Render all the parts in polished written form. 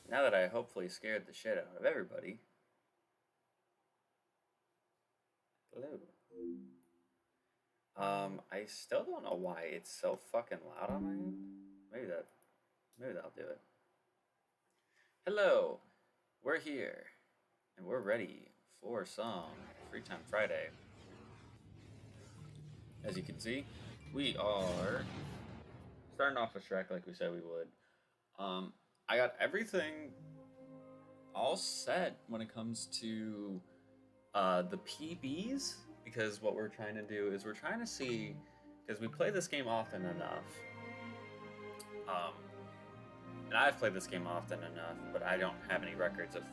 Now that I hopefully scared the shit out of everybody. Hello. I still don't know why it's so fucking loud on my end. Maybe that'll do it. Hello. We're here. And we're ready for some Free Time Friday. As you can see, we are starting off with Shrek like we said we would. I got everything all set when it comes to the PBs, because what we're trying to do is we're trying to see, because we play this game often enough, um, and I've played this game often enough, but I don't have any records of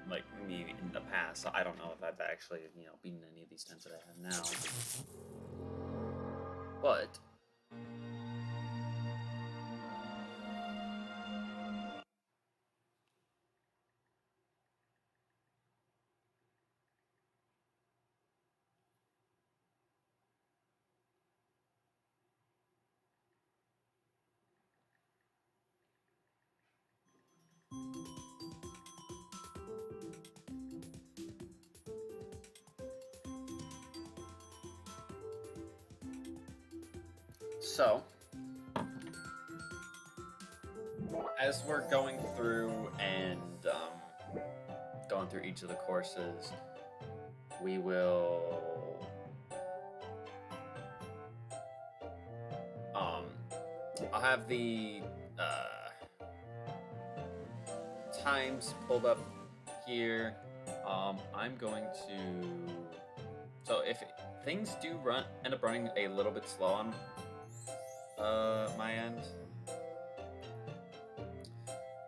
like me in the past, so I don't know if I've actually beaten any of these times that I have now. But so as we're going through and going through each of the courses, we will I'll have the times pulled up here. I'm going to, so if things do end up running a little bit slow on my end,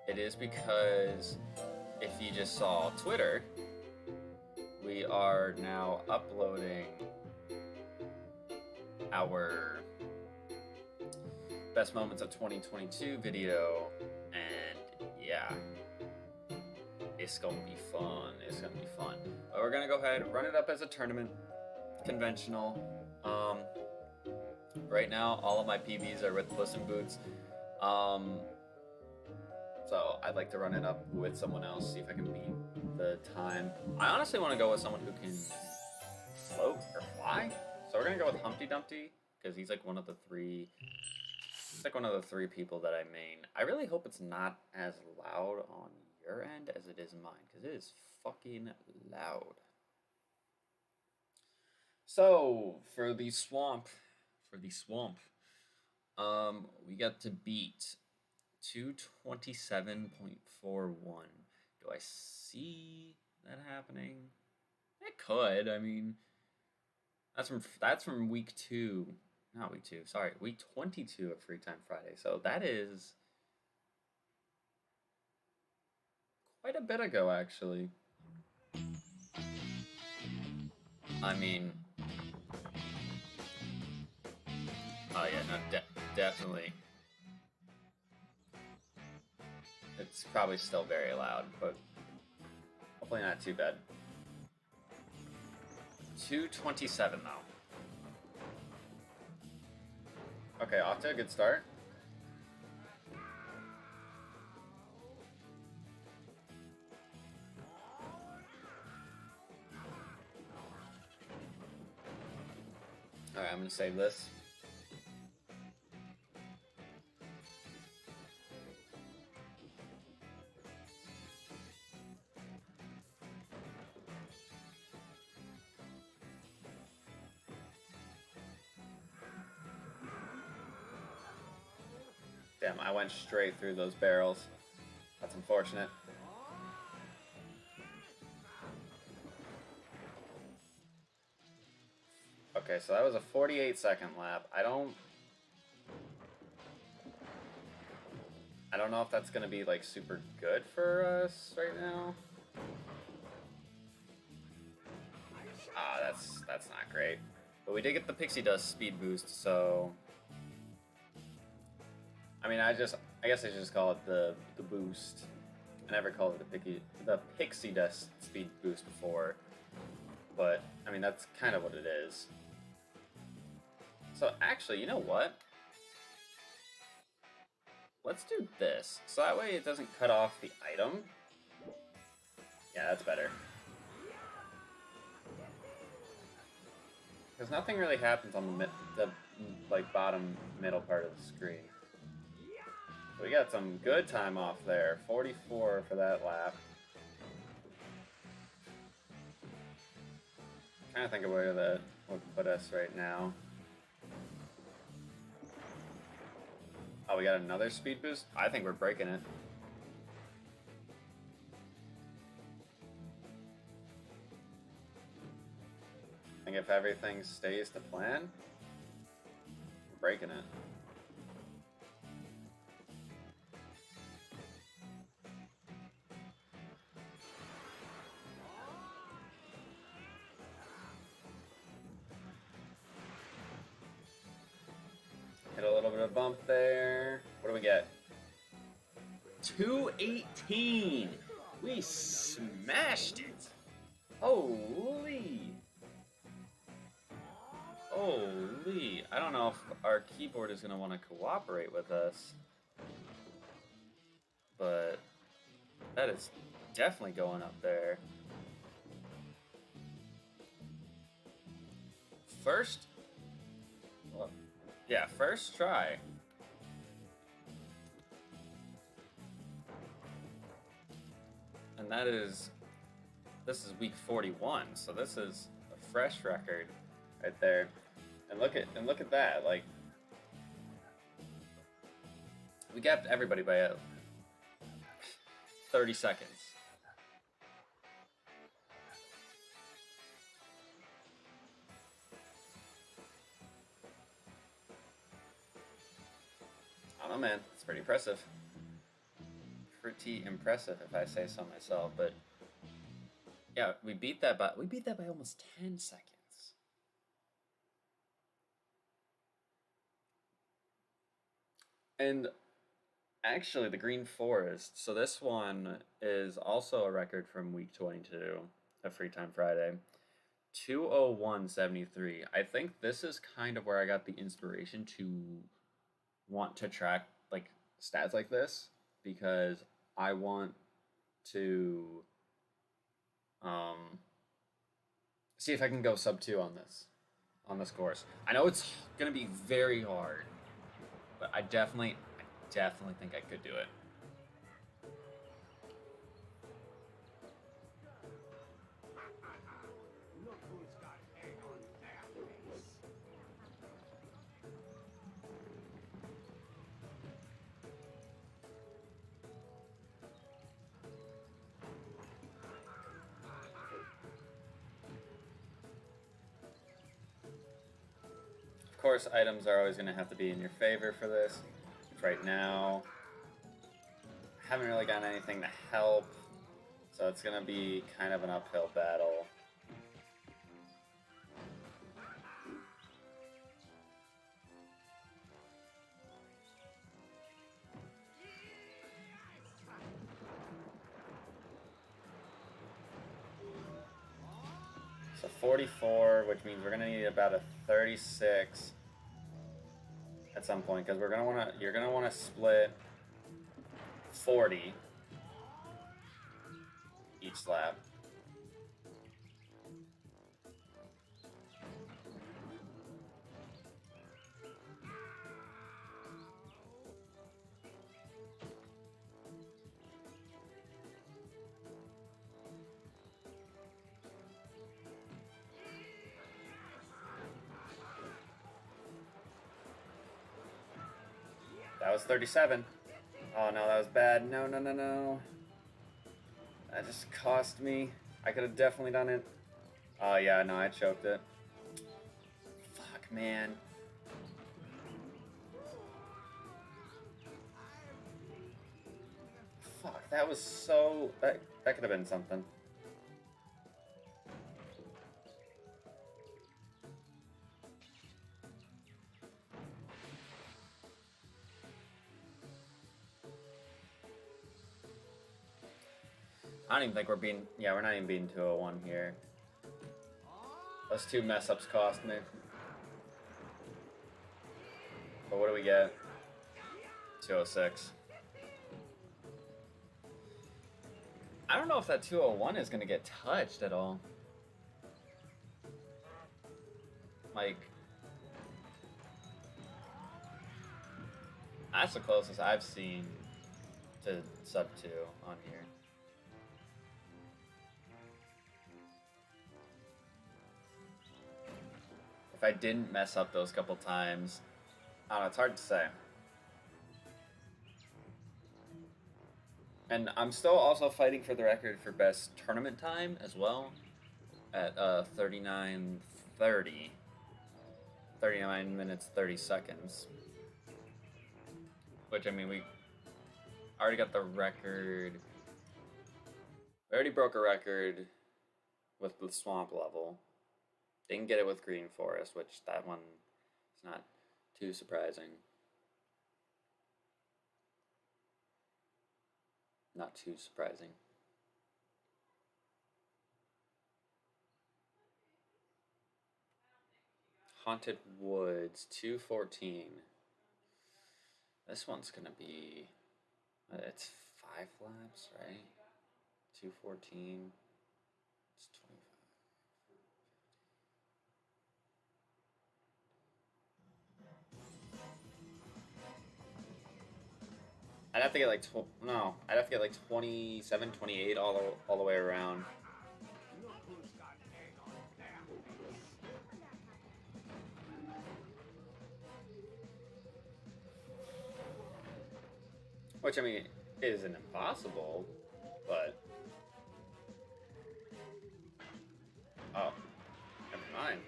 it is because if you just saw Twitter, we are now uploading our best moments of 2022 video, and yeah, it's gonna be fun. It's gonna be fun. But we're gonna go ahead and run it up as a tournament, conventional. Right now, all of my PBs are with Puss in Boots. So I'd like to run it up with someone else, see if I can beat the time. I honestly want to go with someone who can float or fly. So we're gonna go with Humpty Dumpty, because he's like one of the three. He's like one of the three people that I main. I really hope it's not as loud on your end as it is mine, because it is fucking loud. So for the swamp, we got to beat 227.41. Do I see that happening? It could. I mean, that's from week 2. Not week 2. Sorry, week 22 of Free Time Friday. So that is quite a bit ago, actually. I mean, oh yeah, no, definitely. It's probably still very loud, but hopefully not too bad. 227 though. Okay, off to a good start. Alright, I'm gonna save this. Damn, I went straight through those barrels. That's unfortunate. Okay, so that was a 48-second lap. I don't know if that's gonna be like super good for us right now. Ah, that's not great. But we did get the Pixie Dust speed boost, so I mean, I guess I should just call it the boost. I never called it the Pixie Dust speed boost before, but I mean that's kind of what it is. So actually, you know what? let's do this. So that way it doesn't cut off the item. Yeah, that's better. Because nothing really happens on the like bottom middle part of the screen. So we got some good time off there. 44 for that lap. Trying to think of where that would put us right now. Oh, we got another speed boost? I think we're breaking it. I think if everything stays to plan, we're breaking it. Hit a little bit of bump there. What do we get? 218. We smashed it. Holy. Holy. I don't know if our keyboard is going to want to cooperate with us. But that is definitely going up there. First. Well, yeah, first try. And that is, this is week 41, so this is a fresh record right there. And look at that, like, we gapped everybody by 30 seconds. I don't know, man. It's pretty impressive. Pretty impressive, if I say so myself. But yeah, we beat that by almost 10 seconds. And actually, the Green Forest. So this one is also a record from week 22 of Freetime Friday. 201.73. I think this is kind of where I got the inspiration to want to track like stats like this, because I want to see if I can go sub 2 on this course. I know it's gonna be very hard, but I definitely think I could do it. Of course, items are always going to have to be in your favor for this. Right now, haven't really gotten anything to help, so it's going to be kind of an uphill battle. So 44, which means we're going to need about a 36 at some point, because you're gonna want to split 40 each lap. That was 37. Oh no, that was bad. No. That just cost me. I could have definitely done it. Oh yeah, no, I choked it. Fuck, man. Fuck, that was so... That could have been something. I don't even think we're being... Yeah, we're not even being 201 here. Those 2 mess-ups cost me. But what do we get? 206. I don't know if that 201 is going to get touched at all. Like, that's the closest I've seen to sub 2 on here. If I didn't mess up those couple times, I don't know, it's hard to say. And I'm still also fighting for the record for best tournament time as well at 39:30. 39 minutes 30 seconds. Which, I mean, we already got the record. We already broke a record with the swamp level. Didn't get it with Green Forest, which that one is not too surprising. Not too surprising. Haunted Woods, 214. This one's gonna be, it's 5 laps, right? 214. It's 25. I'd have to get like, I'd have to get like 27, 28 all the way around. Which, I mean, isn't impossible, but... Oh, never mind.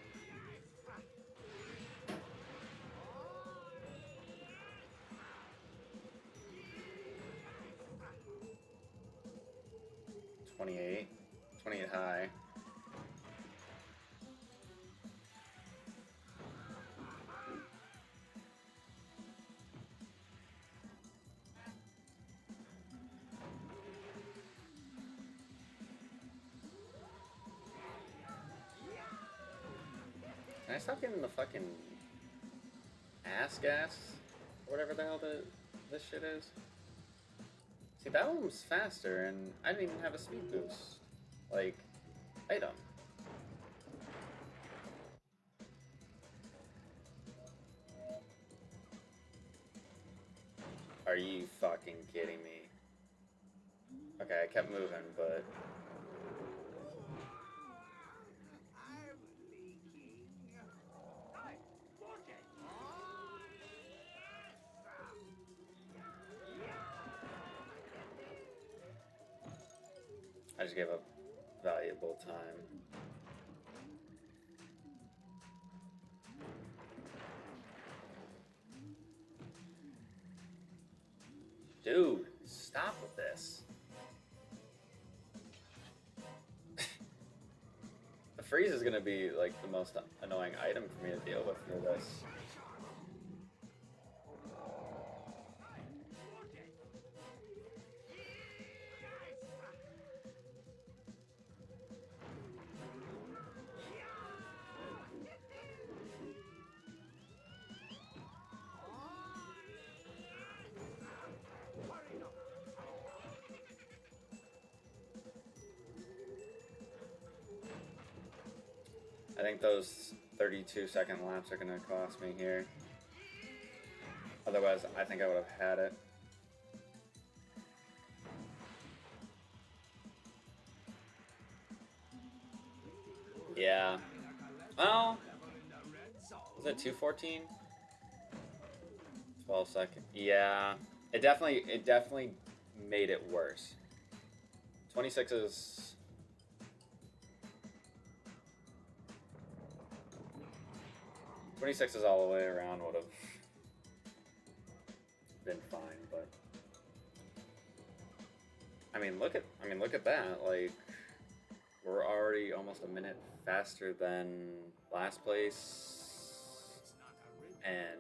$28 high. Can I stop getting the fucking ass gas? Or whatever the hell this shit is? See, that one was faster, and I didn't even have a speed boost. Like, item. Are you fucking kidding me? Okay, I kept moving, but... I just gave up valuable time. Dude, stop with this. The freeze is gonna be like the most annoying item for me to deal with for this. I think those 32-second laps are going to cost me here. Otherwise, I think I would have had it. Yeah. Well, was it 214? 12 seconds. Yeah. It definitely made it worse. 26 is... 26 is all the way around would have been fine, but I mean look at that. Like, we're already almost a minute faster than last place and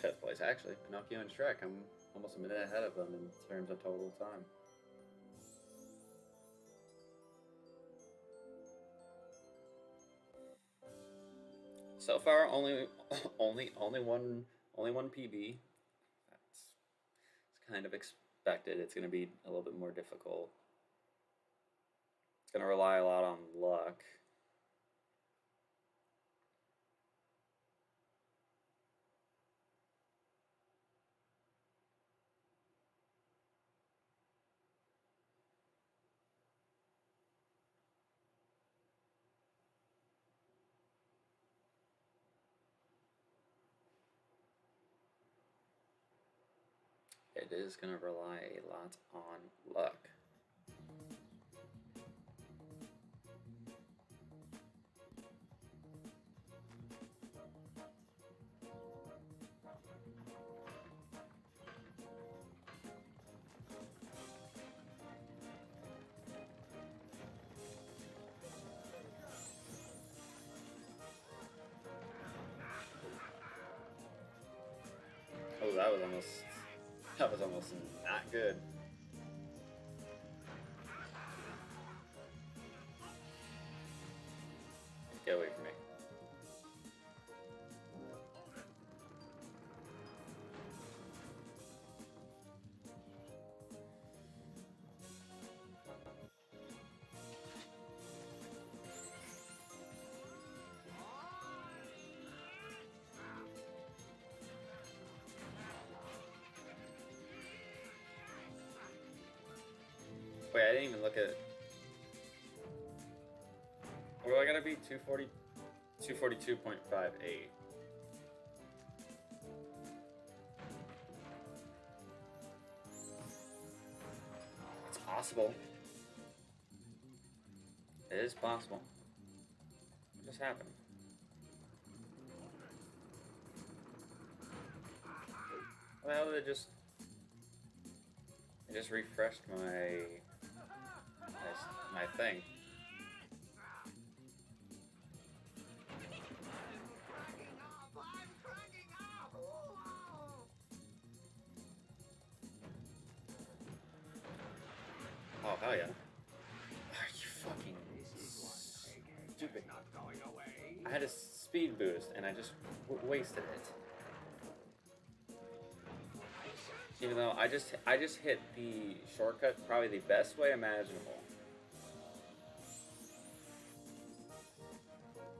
5th place actually. Pinocchio and Shrek. I'm almost a minute ahead of them in terms of total time. So far, only one Only one PB. It's kind of expected. It's going to be a little bit more difficult. It's going to rely a lot on luck. It is going to rely a lot on luck. Oh, that was almost not good. Get away from me. Wait, I didn't even look at... What do I gotta be? 240... 242.58. It's possible. It is possible. What just happened? Well, it just refreshed my thing. Oh, hell yeah. Are you fucking stupid? I had a speed boost and I just wasted it. Even though I just hit the shortcut probably the best way imaginable.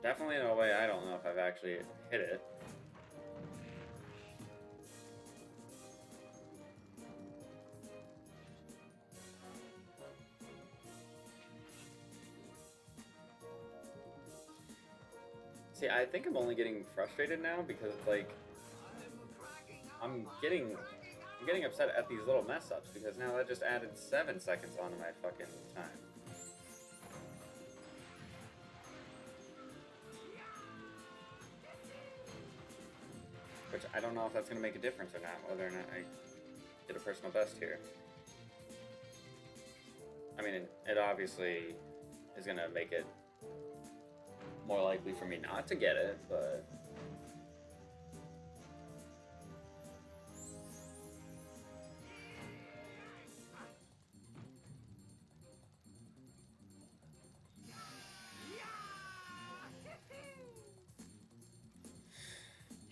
Definitely in a way I don't know if I've actually hit it. See, I think I'm only getting frustrated now because it's like I'm getting upset at these little mess ups because now that just added 7 seconds onto my fucking time. Which I don't know if that's going to make a difference or not, whether or not I get a personal best here. I mean, it obviously is going to make it more likely for me not to get it, but...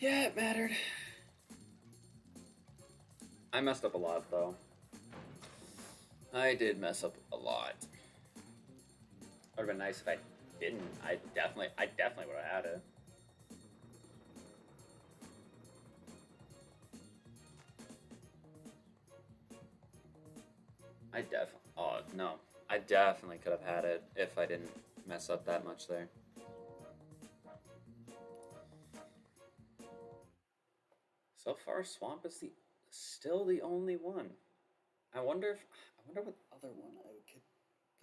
Yeah, it mattered. I messed up a lot, though. I did mess up a lot. Would have been nice if I didn't. I definitely would have had it. Oh, no. I definitely could have had it if I didn't mess up that much there. So far, Swamp is still the only one. I wonder what other one I could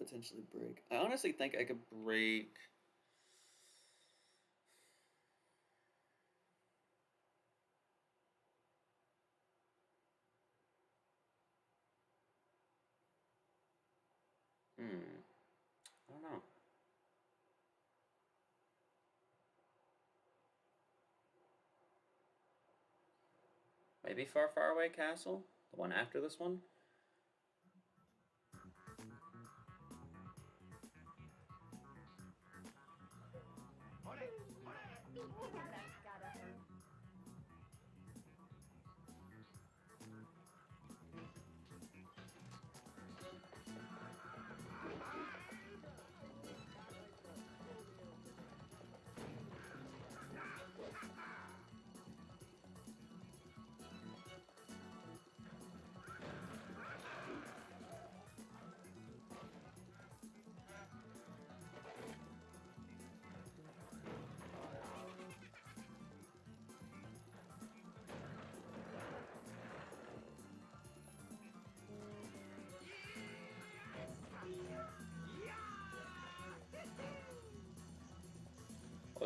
potentially break. I honestly think I could break... I don't know. Maybe Far Far Away Castle? The one after this one?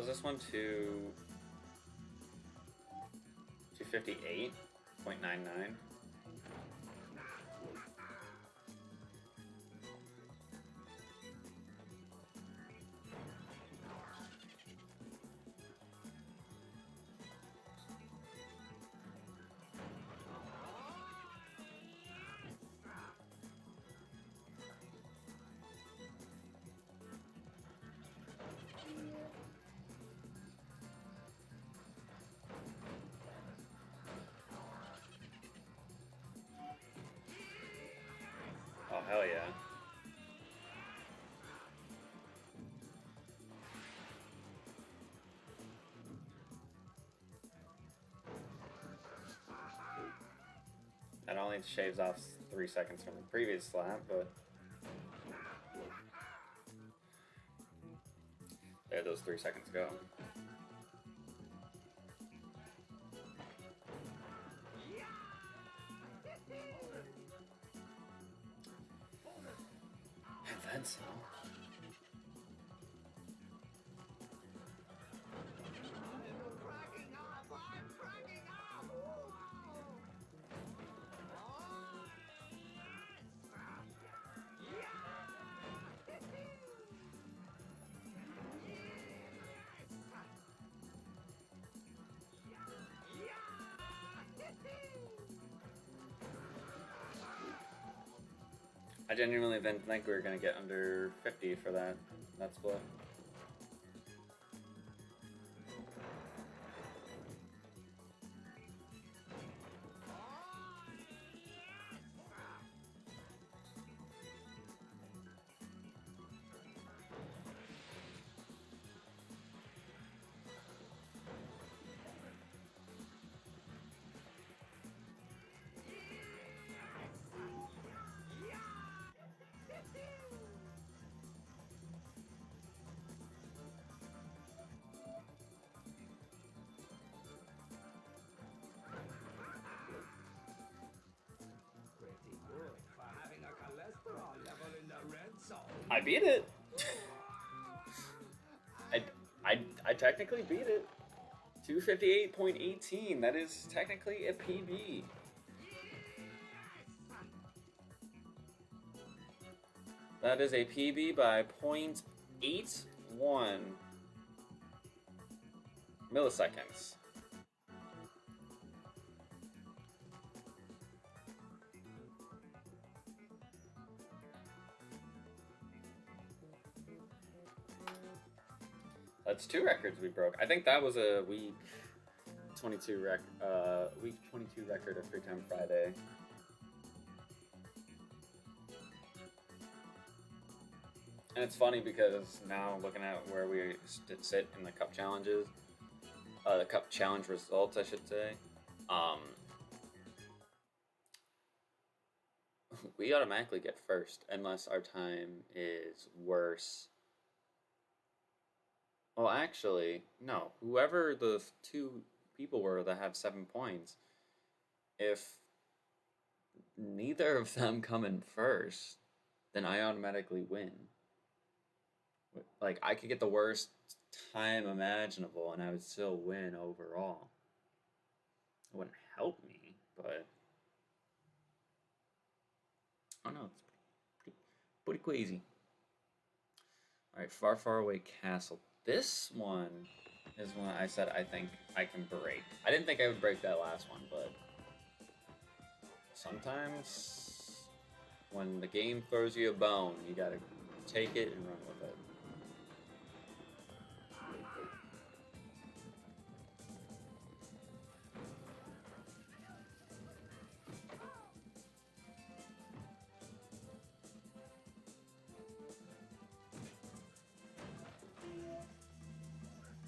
Was this one 258.99? Oh, hell yeah. That only shaves off 3 seconds from the previous slap, but there those 3 seconds go. And then some. I genuinely didn't think we were gonna get under 50 for that split. I beat it. I technically beat it. 258.18. That is technically a PB. That is a PB by 0.81 milliseconds. That's 2 records we broke. I think that was a week 22 record of Freetime Friday. And it's funny because now looking at where we sit in the cup challenges, the cup challenge results, I should say, we automatically get first unless our time is worse. Well, actually, no. Whoever the 2 people were that have 7 points, if neither of them come in first, then I automatically win. Like, I could get the worst time imaginable and I would still win overall. It wouldn't help me, but I don't know, it's pretty crazy. Alright, Far, Far Away Castle. This one is one I said I think I can break. I didn't think I would break that last one, but sometimes when the game throws you a bone, you gotta take it and run with it.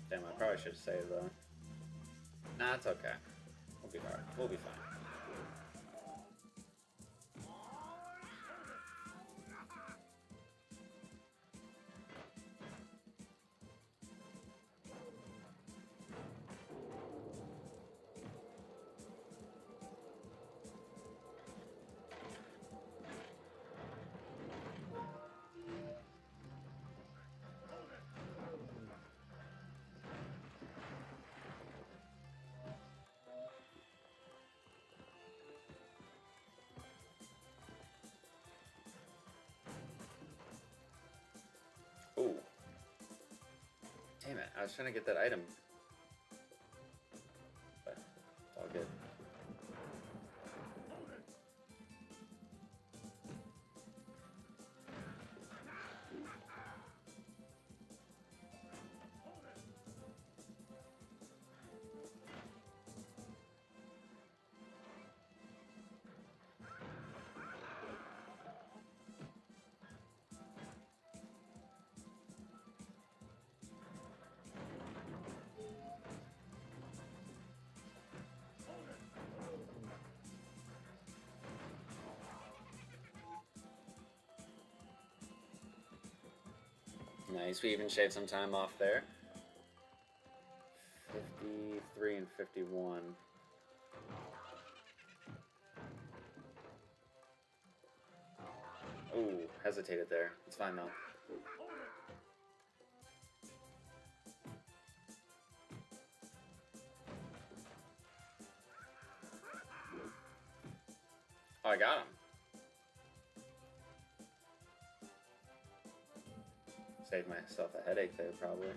Damn, I probably should have saved though. Nah, it's okay. We'll be fine. We'll be fine. I was trying to get that item. But it's all good. Nice, we even shaved some time off there. 53 and 51. Ooh, hesitated there. It's fine though. Oh, I got him. Saved myself a headache there, probably.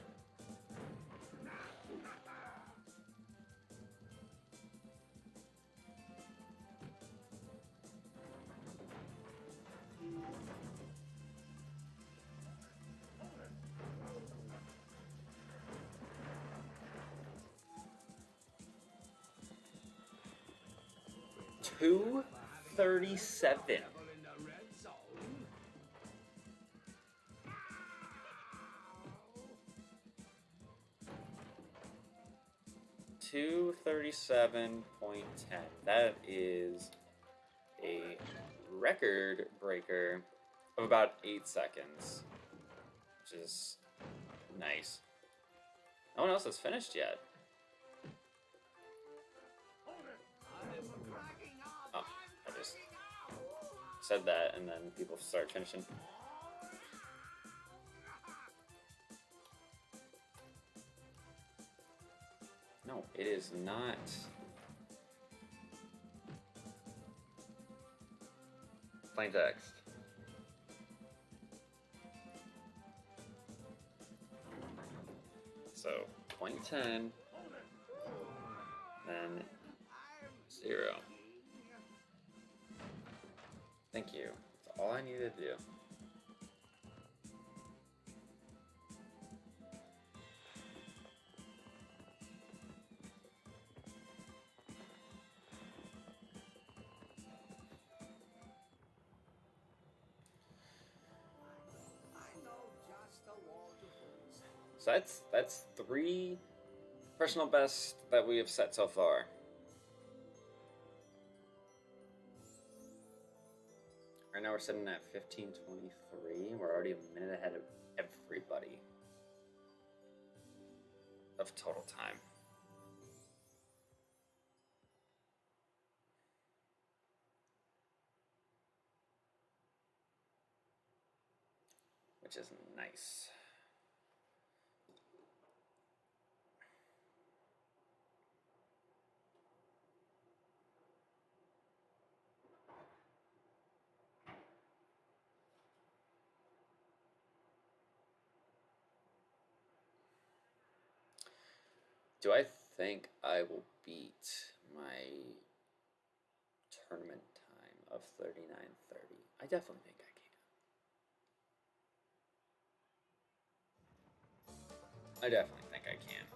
$237. $237.10. That is a record breaker of about 8 seconds, which is nice. No one else has finished yet. Oh, I just said that and then people start finishing. No, it is not. Plain text. So, 0.10, then 0. Thank you. That's all I needed to do. So that's 3 personal bests that we have set so far. Right now we're sitting at 15:23. We're already a minute ahead of everybody of total time. Which is nice. Do I think I will beat my tournament time of 39:30? I definitely think I can. I definitely think I can.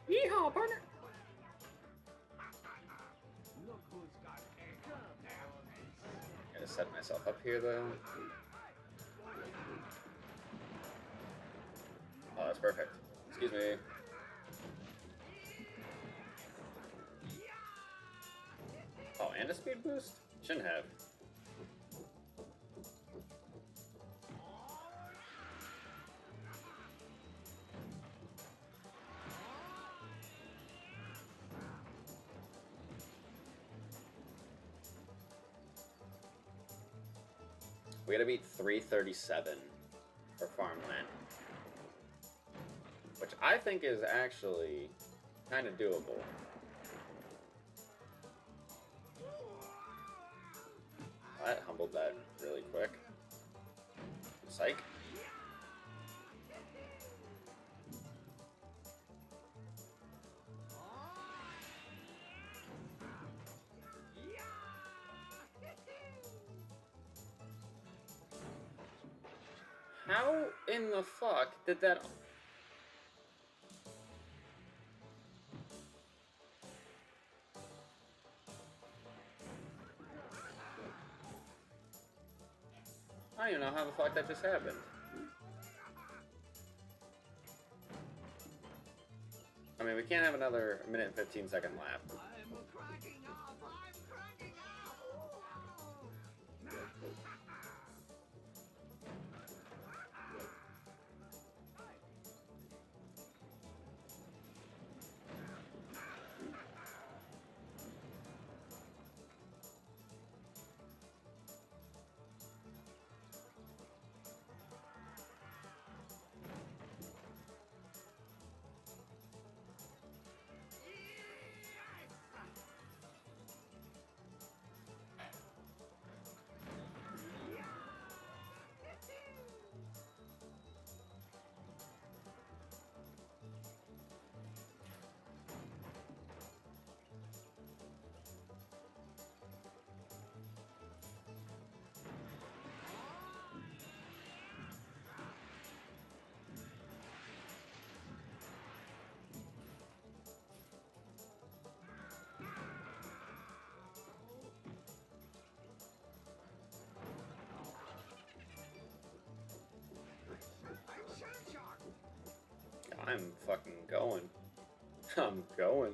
Yeehaw, partner! Gotta set myself up here though. Oh, that's perfect. Excuse me. Oh, and a speed boost? Shouldn't have. We gotta beat 337 for farmland. Which I think is actually kind of doable. That humbled that really quick. Psych. How in the fuck did that... I don't even know how the fuck that just happened. I mean, we can't have another minute and 15-second lap. I'm fucking going. I'm going.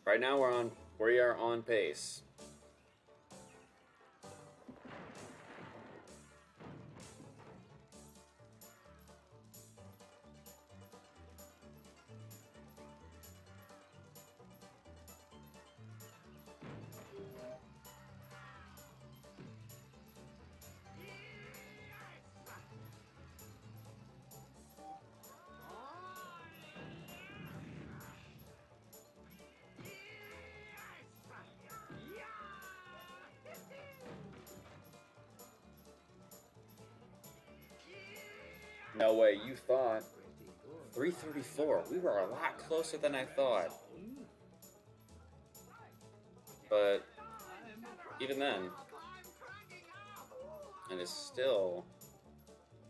Right now we are on pace. No way, you thought. 334. We were a lot closer than I thought. But even then, it is still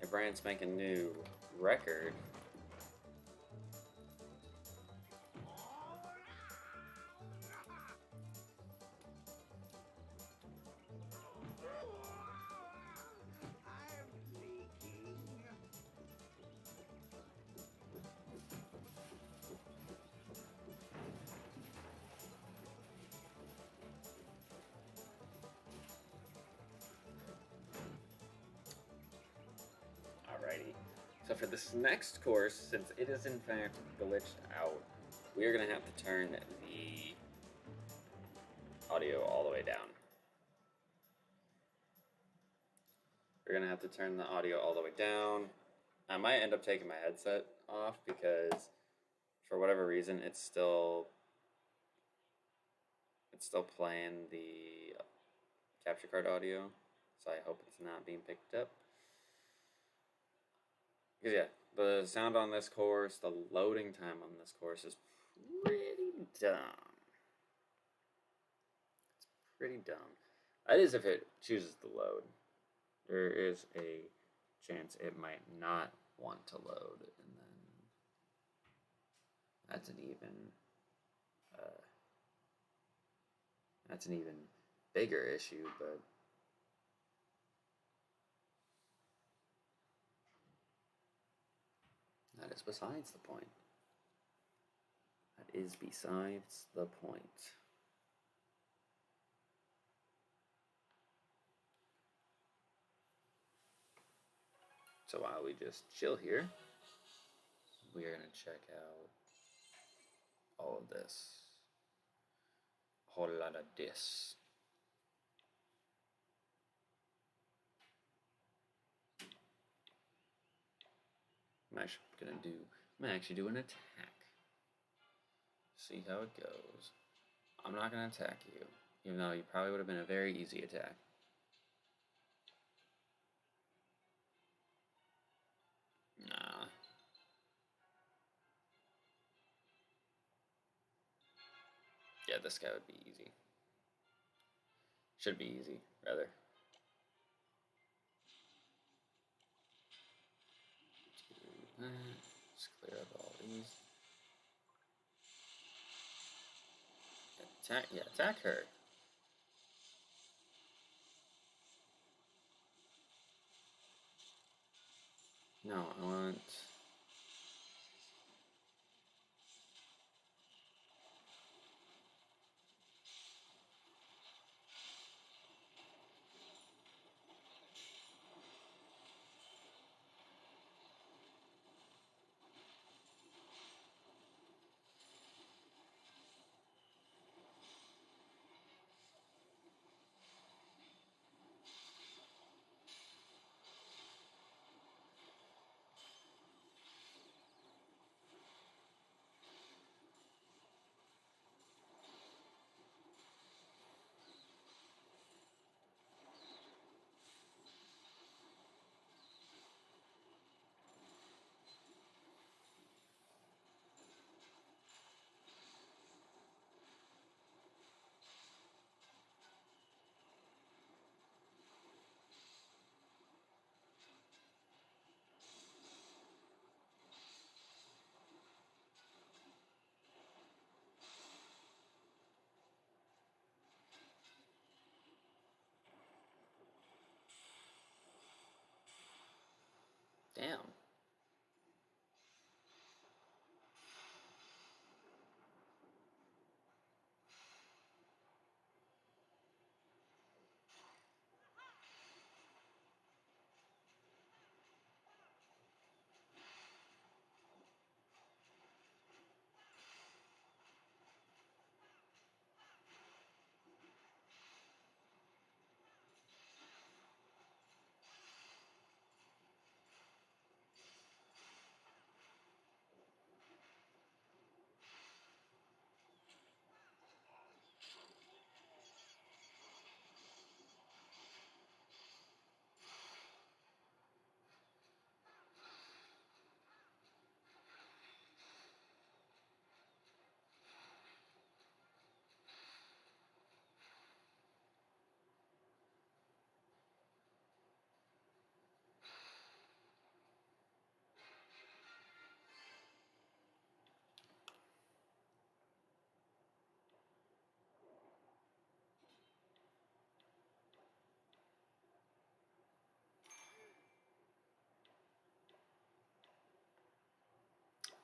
a brand spanking new record. Alrighty. So for this next course, since it is in fact glitched out, we are going to have to turn the audio all the way down. We're going to have to turn the audio all the way down. I might end up taking my headset off because for whatever reason it's still playing the capture card audio, so I hope it's not being picked up. Because yeah, the sound on this course, the loading time on this course is pretty dumb. It's pretty dumb. That is if it chooses to load. There is a chance it might not want to load, and then that's an even bigger issue, but that is besides the point. That is besides the point. So while we just chill here, we are going to check out all of this. A whole lot of this. I'm actually do an attack. See how it goes. I'm not gonna attack you, even though you probably would have been a very easy attack. Nah. Yeah, this guy would be easy. Should be easy, rather. Just clear up all these. Attack, yeah, attack her. No, I want... Damn.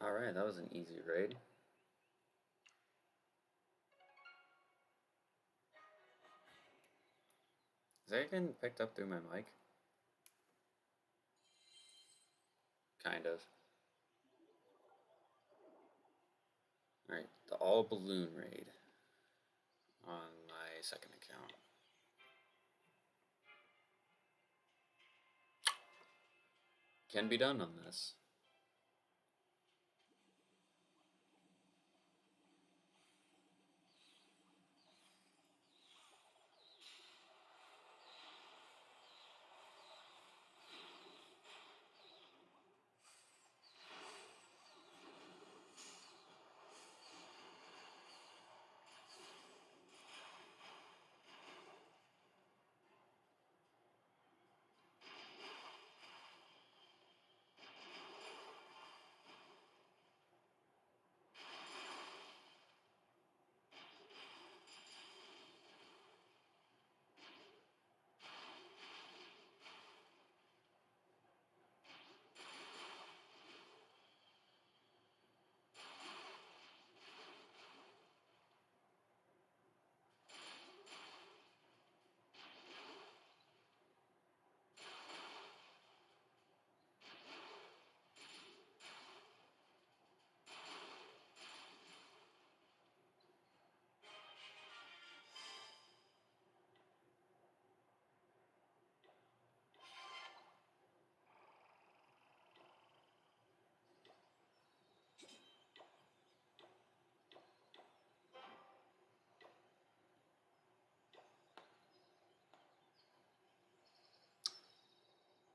Alright, that was an easy raid. Is that getting picked up through my mic? Kind of. Alright, the all balloon raid on my second account. Can be done on this.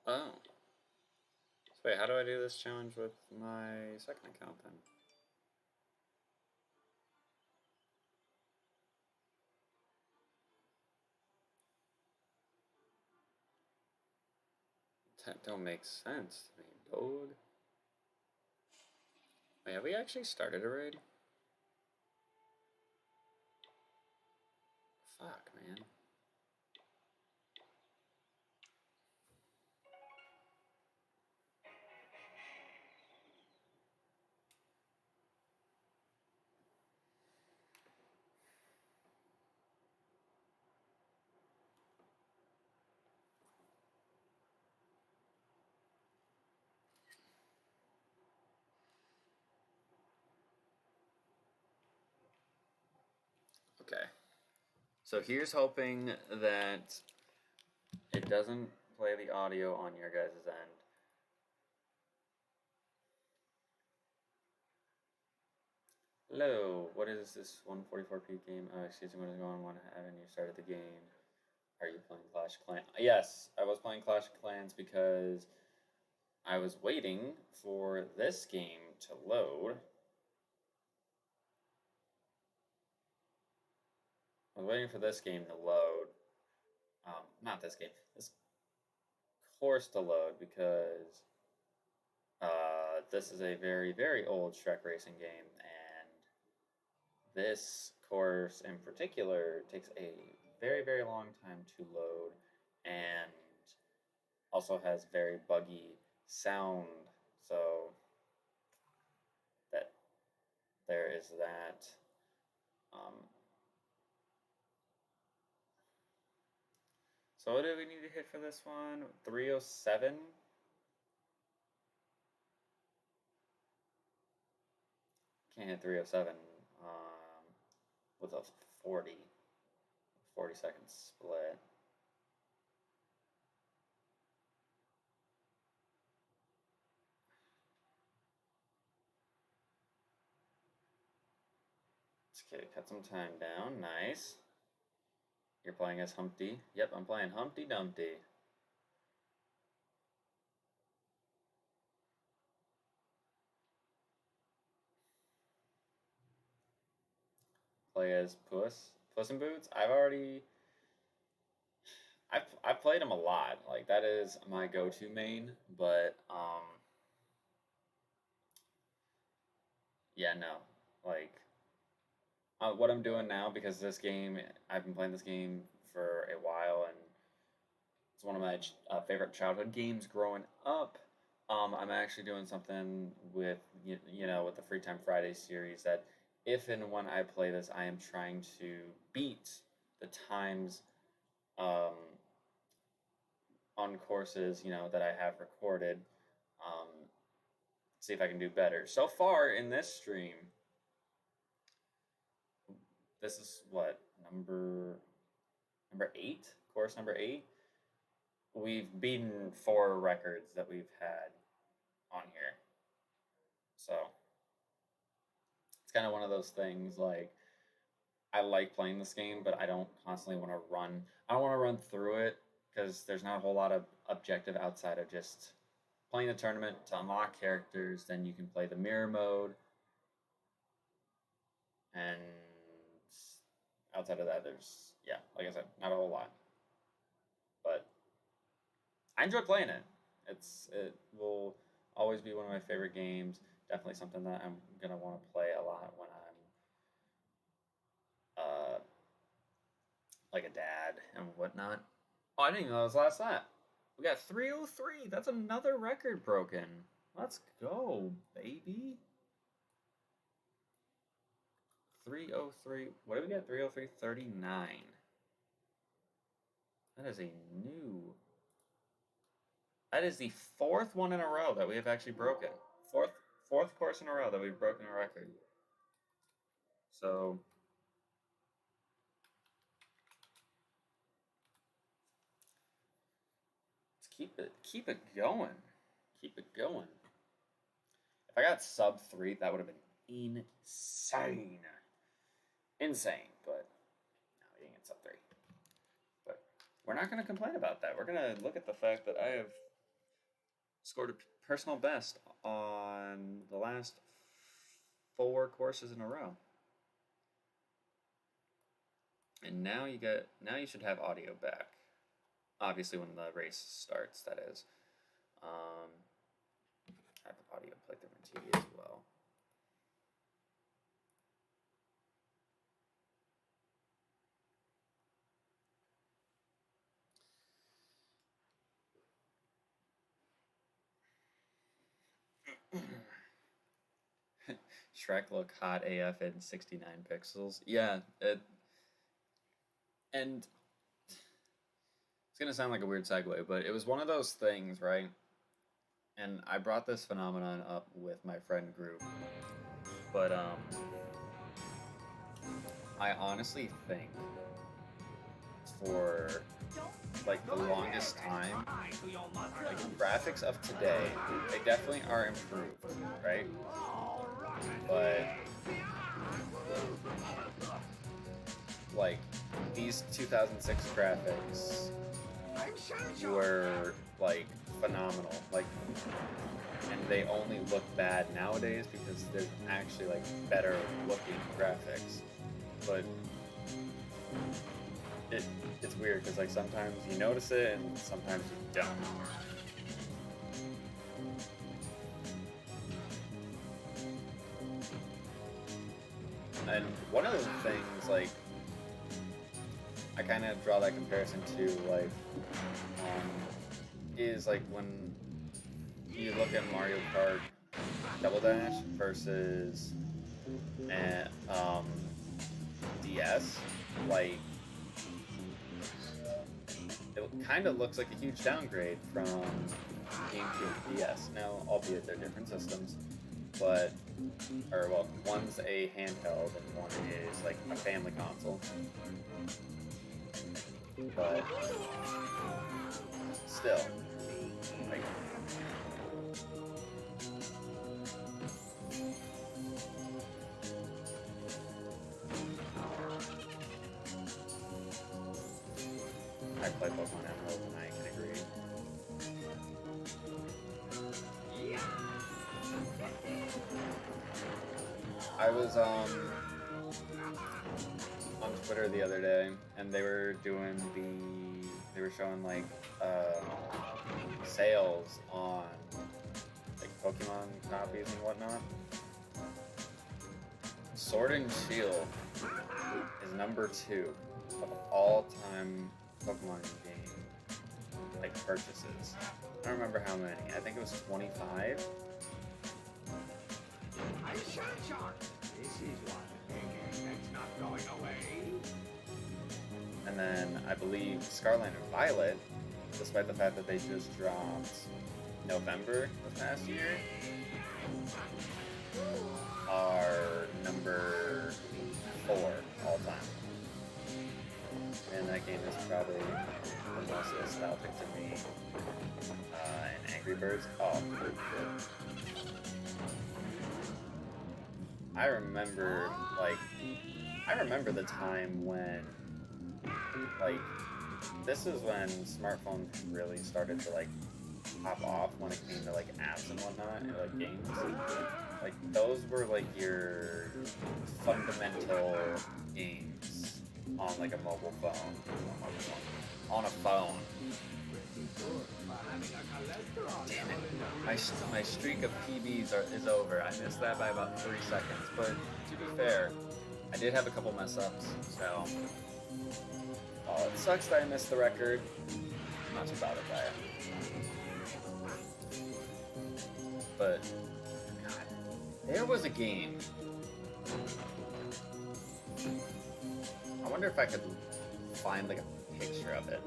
Oh. So wait, how do I do this challenge with my second account then? That don't make sense to me, dude. Wait, have we actually started a raid? Fuck, man. Okay. So here's hoping that it doesn't play the audio on your guys' end. Hello, what is this 144p game? Excuse me, what is going on? Haven't you started the game? Are you playing Clash of Clans? Yes, I was playing Clash of Clans because I was waiting for this game to load. I was waiting for this game to load. Not this game. This course to load because this is a very, very old Shrek racing game, and this course in particular takes a very, very long time to load and also has very buggy sound. So that there is that. Um, so what do we need to hit for this one? 307. Can't hit 307 with a 40-second split. Okay, cut some time down. Nice. You're playing as Humpty. Yep, I'm playing Humpty Dumpty. Play as Puss in Boots. I've played him a lot. Like that is my go-to main. But yeah, no. Like what I'm doing now, because this game, I've been playing this game for a while, and it's one of my favorite childhood games growing up. I'm actually doing something with with the Freetime Friday series that if and when I play this, I am trying to beat the times um, on courses that I have recorded. Um, See if I can do better. So far in this stream, this is what number 8, course number 8. We've beaten 4 records that we've had on here. So it's kind of one of those things, like I like playing this game, but I don't constantly want to run. I don't want to run through it because there's not a whole lot of objective outside of just playing the tournament to unlock characters. Then you can play the mirror mode, and outside of that, there's like I said, not a whole lot. But I enjoy playing it. It will always be one of my favorite games. Definitely something that I'm gonna want to play a lot when I'm like a dad and whatnot. Oh, I didn't even know that was last lap. We got 303. That's another record broken. Let's go, baby. 303. What did we get? 303.39. That is a new. That is the 4th one in a row that we have actually broken. Fourth course in a row that we've broken a record. So let's keep it going. Keep it going. If I got sub 3, that would have been insane. Insane, but no, we didn't get sub 3. But we're not going to complain about that. We're going to look at the fact that I have scored a personal best on the last 4 courses in a row. And now you should have audio back. Obviously when the race starts, that is. I have the audio plugged in my TV as well. Shrek look hot AF in 69 pixels. Yeah, and it's gonna sound like a weird segue, but it was one of those things, right? And I brought this phenomenon up with my friend group, but I honestly think for like the longest time, like graphics of today, they definitely are improved, right? But like these 2006 graphics were like phenomenal, like, and they only look bad nowadays because there's actually like better looking graphics. But it's weird because like sometimes you notice it and sometimes you don't. And one of the things, like, I kind of draw that comparison to, like, is like when you look at Mario Kart Double Dash versus DS, like, it kind of looks like a huge downgrade from GameCube to DS. Now, albeit they're different systems, but, or well, one's a handheld and one is like a family console. But still, like, I play Pokemon Emerald and I can agree. I was on Twitter the other day, and they were showing like sales on like Pokemon copies and whatnot. Sword and Shield is number 2 of all-time Pokemon game like purchases. I don't remember how many. I think it was 25. This is one that's not going away. And then I believe Scarlet and Violet, despite the fact that they just dropped November this past year, are number 4 all time. And that game is probably the most nostalgic to me. And Angry Birds. Oh, I remember the time when, like, this is when smartphones really started to, like, pop off when it came to, like, apps and whatnot, and, like, games. Like, those were, like, your fundamental games on, like, a mobile phone. On a phone. Damn it. My streak of PBs is over. I missed that by about 3 seconds. But to be fair, I did have a couple mess ups, so it sucks that I missed the record. I'm not too bothered by it. But God, there was a game. I wonder if I could find like a picture of it.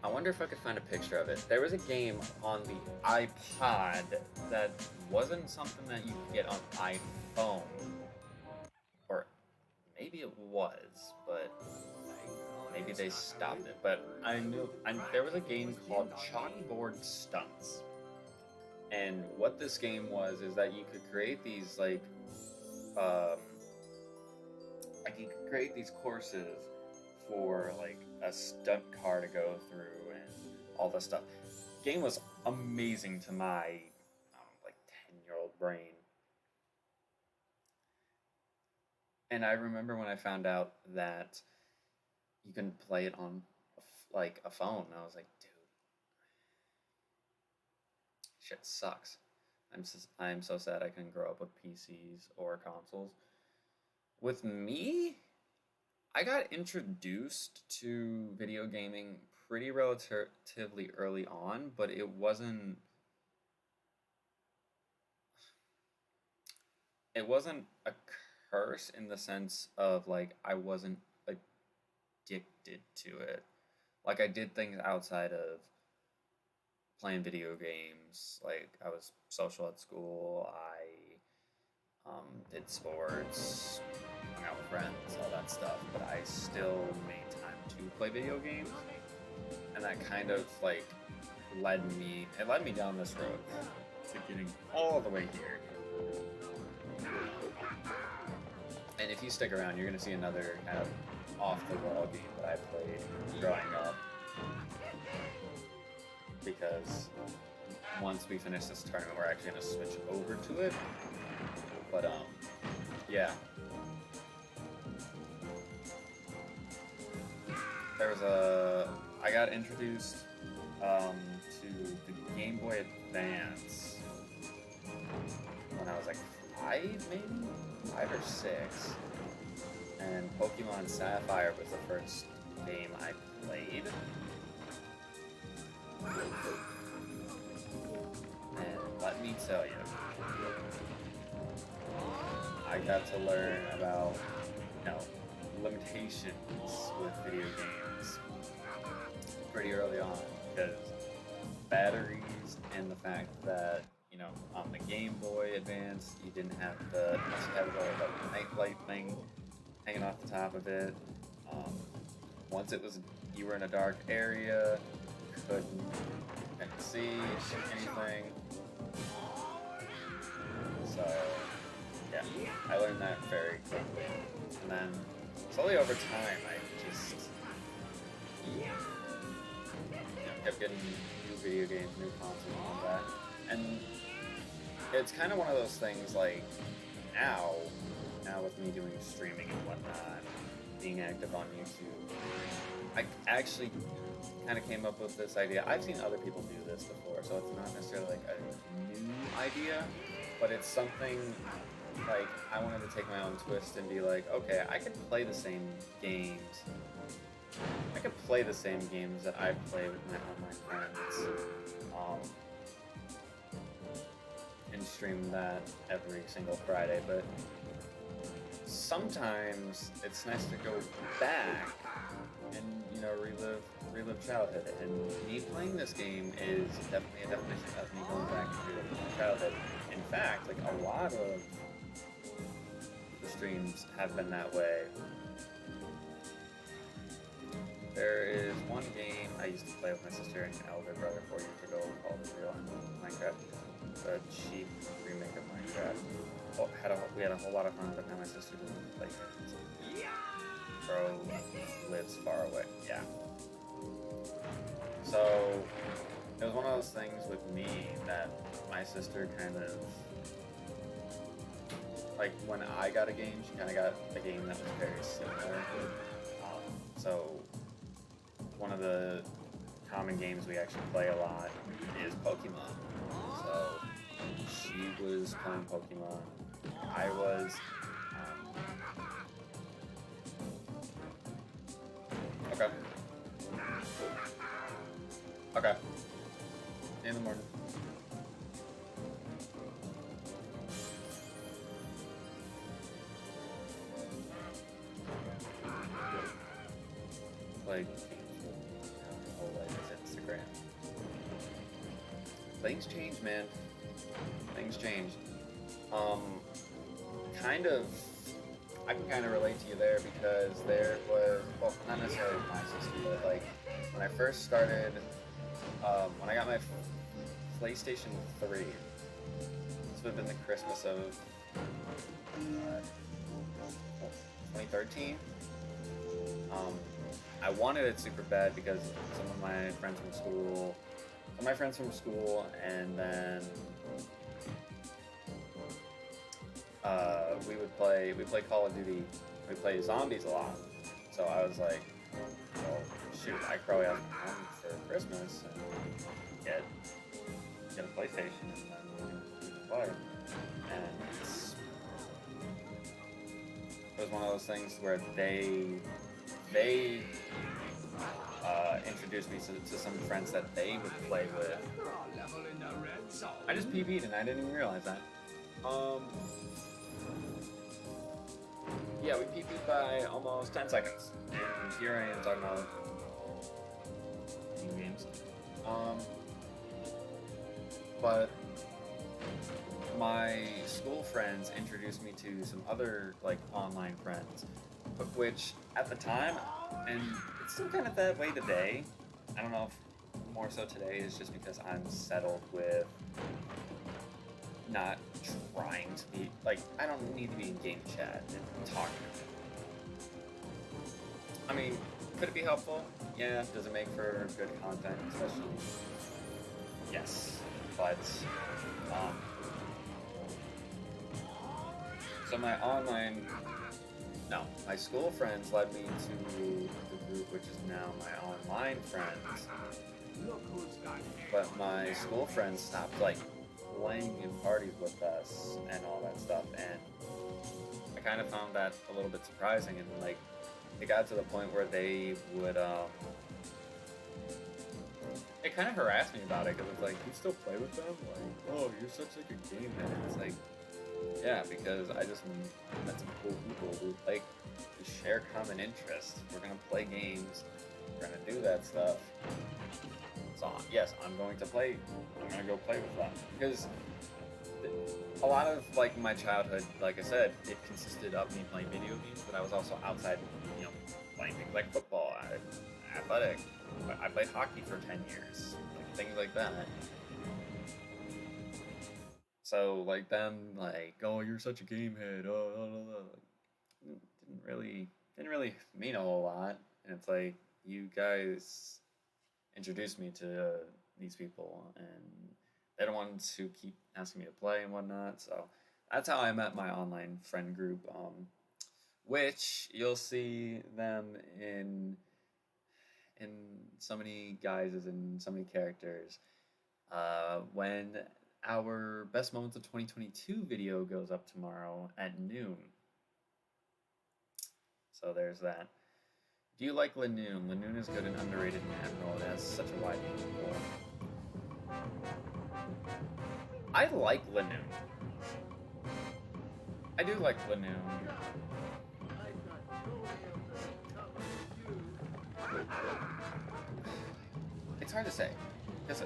I wonder if I could find a picture of it. There was a game on the iPod that wasn't something that you could get on iPhone. Or maybe it was, but maybe they stopped it. But there was a game called Chalkboard Stunts. And what this game was is that you could create these you could create these courses for like a stunt car to go through and all this stuff. The game was amazing to my 10-year-old brain. And I remember when I found out that you can play it on like a phone. I was like, dude, shit sucks. I'm so sad I couldn't grow up with PCs or consoles. With me, I got introduced to video gaming pretty relatively early on, but it wasn't a curse in the sense of like I wasn't addicted to it. Like I did things outside of playing video games. Like I was social at school. I did sports, hung out with friends, all that stuff. But I still made time to play video games, and that kind of like led me down this road to getting all the way here. And if you stick around, you're gonna see another kind of off the wall game that I played growing up. Because once we finish this tournament, we're actually gonna switch over to it. But yeah. I got introduced to the Game Boy Advance when I was like 5, maybe 5 or 6, and Pokemon Sapphire was the first game I played. And let me tell you, I got to learn about, limitations with video games pretty early on, because batteries and the fact that, on the Game Boy Advance, you didn't have unless you had the like, nightlight thing hanging off the top of it. Once you were in a dark area, couldn't see anything. So, yeah, I learned that very quickly. And then, slowly over time, I just kept getting new video games, new consoles, and all that. And it's kind of one of those things like, now with me doing streaming and whatnot, being active on YouTube, I actually kind of came up with this idea. I've seen other people do this before, so it's not necessarily like a new idea, but it's something like I wanted to take my own twist and be like, okay, I could play the same games. I could play the same games that I play with my online friends, and stream that every single Friday. But sometimes it's nice to go back and relive childhood. And me playing this game is definitely a definition of me going back and reliving my childhood. In fact, like a lot of the streams have been that way. There is one game I used to play with my sister and elder brother 4 years ago called Real Minecraft, a cheap remake of Minecraft. We had a whole lot of fun, but now my sister doesn't play it. Bro lives far away. Yeah. So it was one of those things with me that my sister kind of, like, when I got a game, she kind of got a game that was very similar. So one of the common games we actually play a lot is Pokemon. So she was playing Pokemon. I was. Okay. Okay. In the morning. Like, whole life is Instagram. Things change, man. Things change. I can kind of relate to you there, because there was, well, not necessarily my sister, but like when I first started, when I got my PlayStation 3, this would have been the Christmas of 2013. I wanted it super bad because some of my friends from school, and then we play Call of Duty, we play zombies a lot. So I was like, well, shoot, I could probably have one for Christmas and get a PlayStation and then we can play. And it was one of those things where they introduced me to some friends that they would play with. I just PB'd and I didn't even realize that. Yeah, we PB'd by almost 10 seconds. And here I am talking about new games. But my school friends introduced me to some other like online friends, which at the time, and it's still kind of that way today. I don't know if more so today is just because I'm settled with not trying to be like I don't need to be in game chat and talking. I mean, could it be helpful? Yeah. Does it make for good content, especially? Yes, but so my school friends led me to the group, which is now my online friends. But my school friends stopped like playing in parties with us and all that stuff, and I kind of found that a little bit surprising. And like, it got to the point where they would it kind of harassed me about it because it's like, you still play with them? Like, oh, you're such like a game head. It's like, yeah, because I just met some cool people who like to share common interests. We're gonna play games. We're gonna do that stuff. So yes, I'm going to play. I'm gonna go play with them because a lot of like my childhood, like I said, it consisted of me playing video games, but I was also outside, playing things like football, athletic. I played hockey for 10 years, like, things like that. So like them, like, oh, you're such a game head, didn't really mean a whole lot. And it's like, you guys introduced me to these people, and they're the ones who keep asking me to play and whatnot. So that's how I met my online friend group, which you'll see them in so many guises and so many characters when our best moments of 2022 video goes up tomorrow at noon. So there's that. Do you like Lanoon? Lanoon is good and underrated in Emerald. It has such a wide pool. I like Lanoon. I do like Lanoon. It's hard to say. Because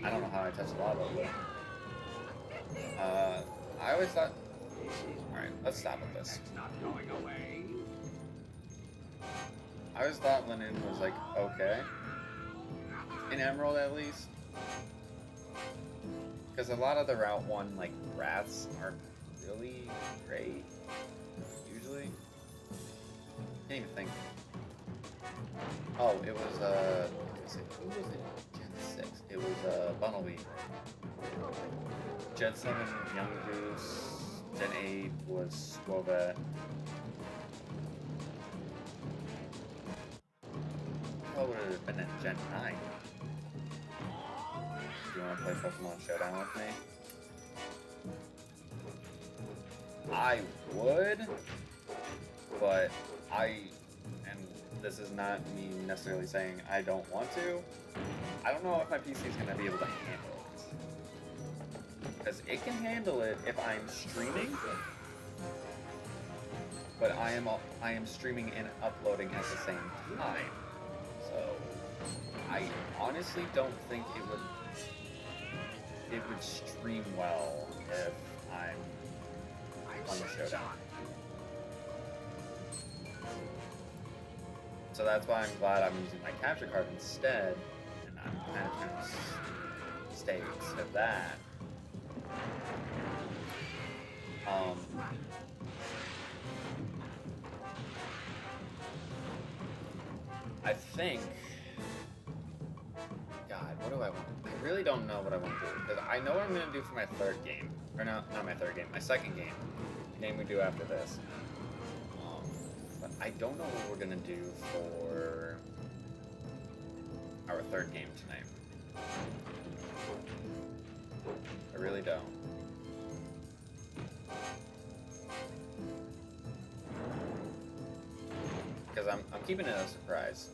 I don't know how I touched a lot of it. I always thought... Alright, let's stop with this. I always thought Linen was like, okay. In Emerald, at least. Because a lot of the Route 1, like, wraths aren't really great. Usually. Can't even think. Oh, it was, who was it? Gen 6. It was, Bunnelby. Gen 7, Young Goose. Gen 8 was Squovet. What would it have been in Gen 9? Do you want to play Pokemon Showdown with me? I would, but and this is not me necessarily saying I don't want to, I don't know if my PC is going to be able to handle it. Because it can handle it if I'm streaming, but I am streaming and uploading at the same time. So I honestly don't think it would stream well if I'm on the Showdown. So that's why I'm glad I'm using my capture card instead, and I'm kind of trying to stay instead of that. I think, God, what do I want? I really don't know what I want to do, because I know what I'm going to do for my third game. Or no, not my third game, my second game. The game we do after this. But I don't know what we're going to do for our third game tonight. I really don't. Because I'm keeping it a surprise.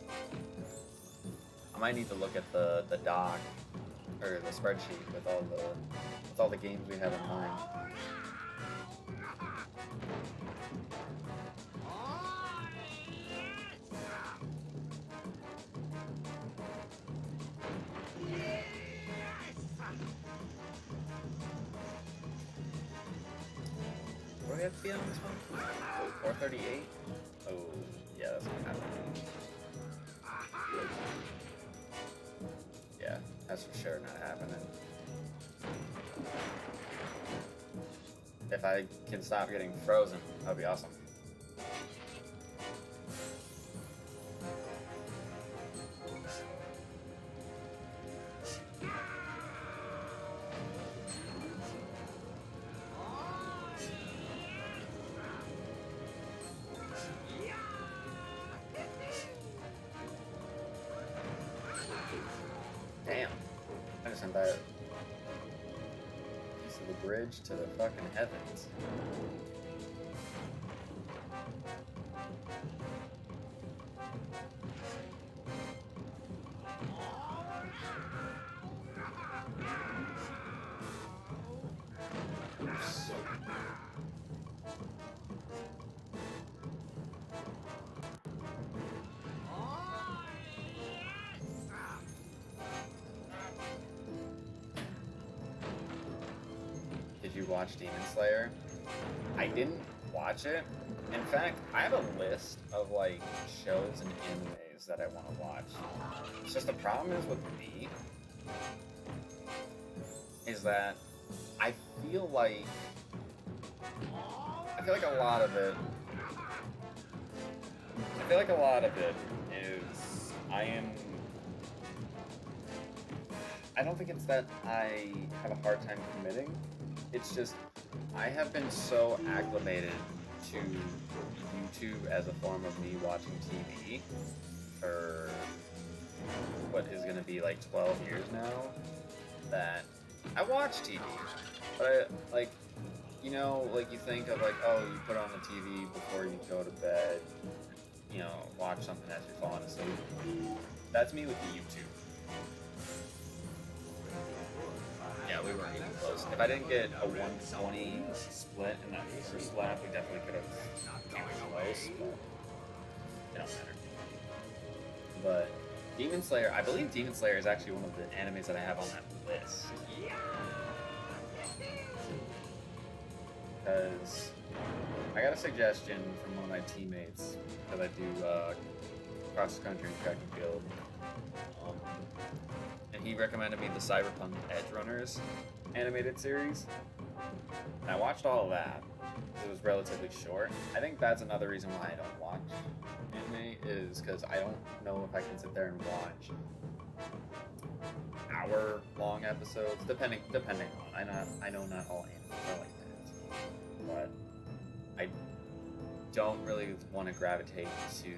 I might need to look at the doc or the spreadsheet with all the games we have in mind. What do we have to be on this one? 438? Oh, yeah, that's gonna happen. Yeah, that's for sure not happening. If I can stop getting frozen, that'd be awesome. Damn. I just sent that piece of the bridge to the fucking heavens. Did you watch Demon Slayer? I didn't watch it. In fact, I have a list of like shows and animes that I want to watch. It's just the problem is with me is that I feel like a lot of it is I don't think it's that I have a hard time committing. It's just, I have been so acclimated to YouTube as a form of me watching TV for what is going to be like 12 years now, that I watch TV. But you think of like, oh, you put on the TV before you go to bed, watch something as you're falling asleep. That's me with the YouTube. Yeah, we weren't even close. If I didn't get a 120 split in that first lap, we definitely could have came close, but it don't matter. But Demon Slayer, I believe Demon Slayer is actually one of the animes that I have on that list. Because I got a suggestion from one of my teammates, because I do cross-country and track and field. And he recommended me the Cyberpunk Edge Runners animated series. And I watched all of that, because it was relatively short. I think that's another reason why I don't watch anime, is because I don't know if I can sit there and watch hour-long episodes, depending on. I know not all animes are like that, but I don't really want to gravitate to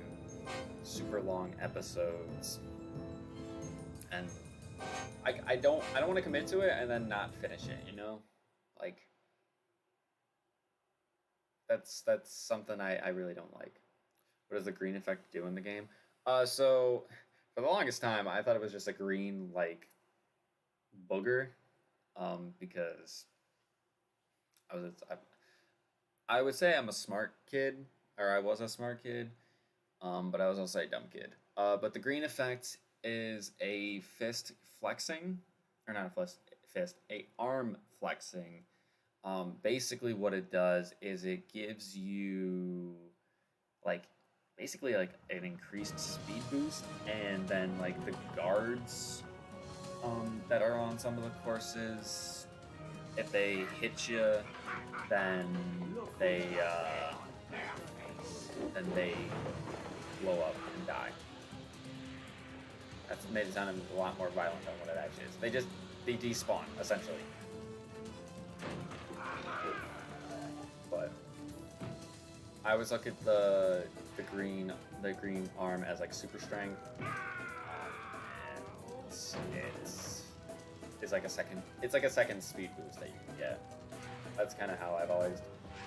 super long episodes, and I don't want to commit to it and then not finish it, like that's something I really don't like. What does the green effect do in the game? So for the longest time I thought it was just a green like booger, because I would say I'm a smart kid, or I was a smart kid, but I was also a dumb kid. But the green effect is a fist flexing, or not a fist, a arm flexing. Basically what it does is it gives you basically an increased speed boost, and then like the guards that are on some of the courses, if they hit you, then they blow up and die. That's made it sound a lot more violent than what it actually is. They despawn, essentially. But I always look at the green arm as like super strength. And it's like a second speed boost that you can get. That's kind of how I've always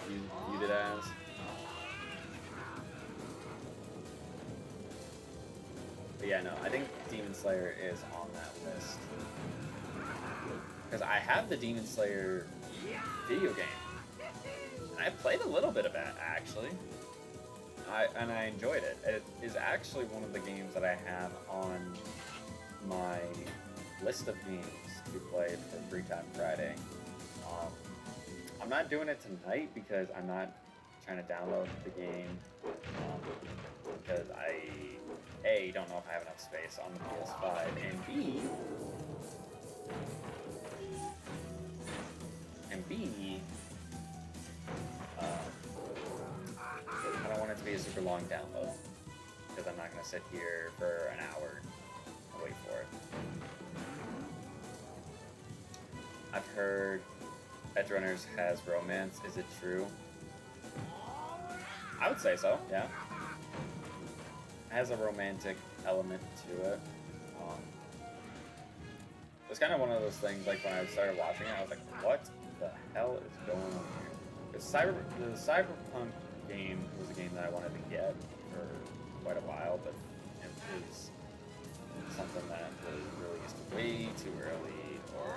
viewed it as. But yeah, no, I think Demon Slayer is on that list. Because I have the Demon Slayer video game. And I played a little bit of that, actually. And I enjoyed it. It is actually one of the games that I have on my list of games to play for Freetime Friday. I'm not doing it tonight because I'm not trying to download the game because I don't know if I have enough space on the PS5, and B, I don't want it to be a super long download because I'm not going to sit here for an hour and wait for it. I've heard Edgerunners has romance. Is it true? I would say so, yeah. It has a romantic element to it. It's kind of one of those things, like when I started watching it, I was like, what the hell is going on here? Because the Cyberpunk game was a game that I wanted to get for quite a while, but it was something that was released way too early, or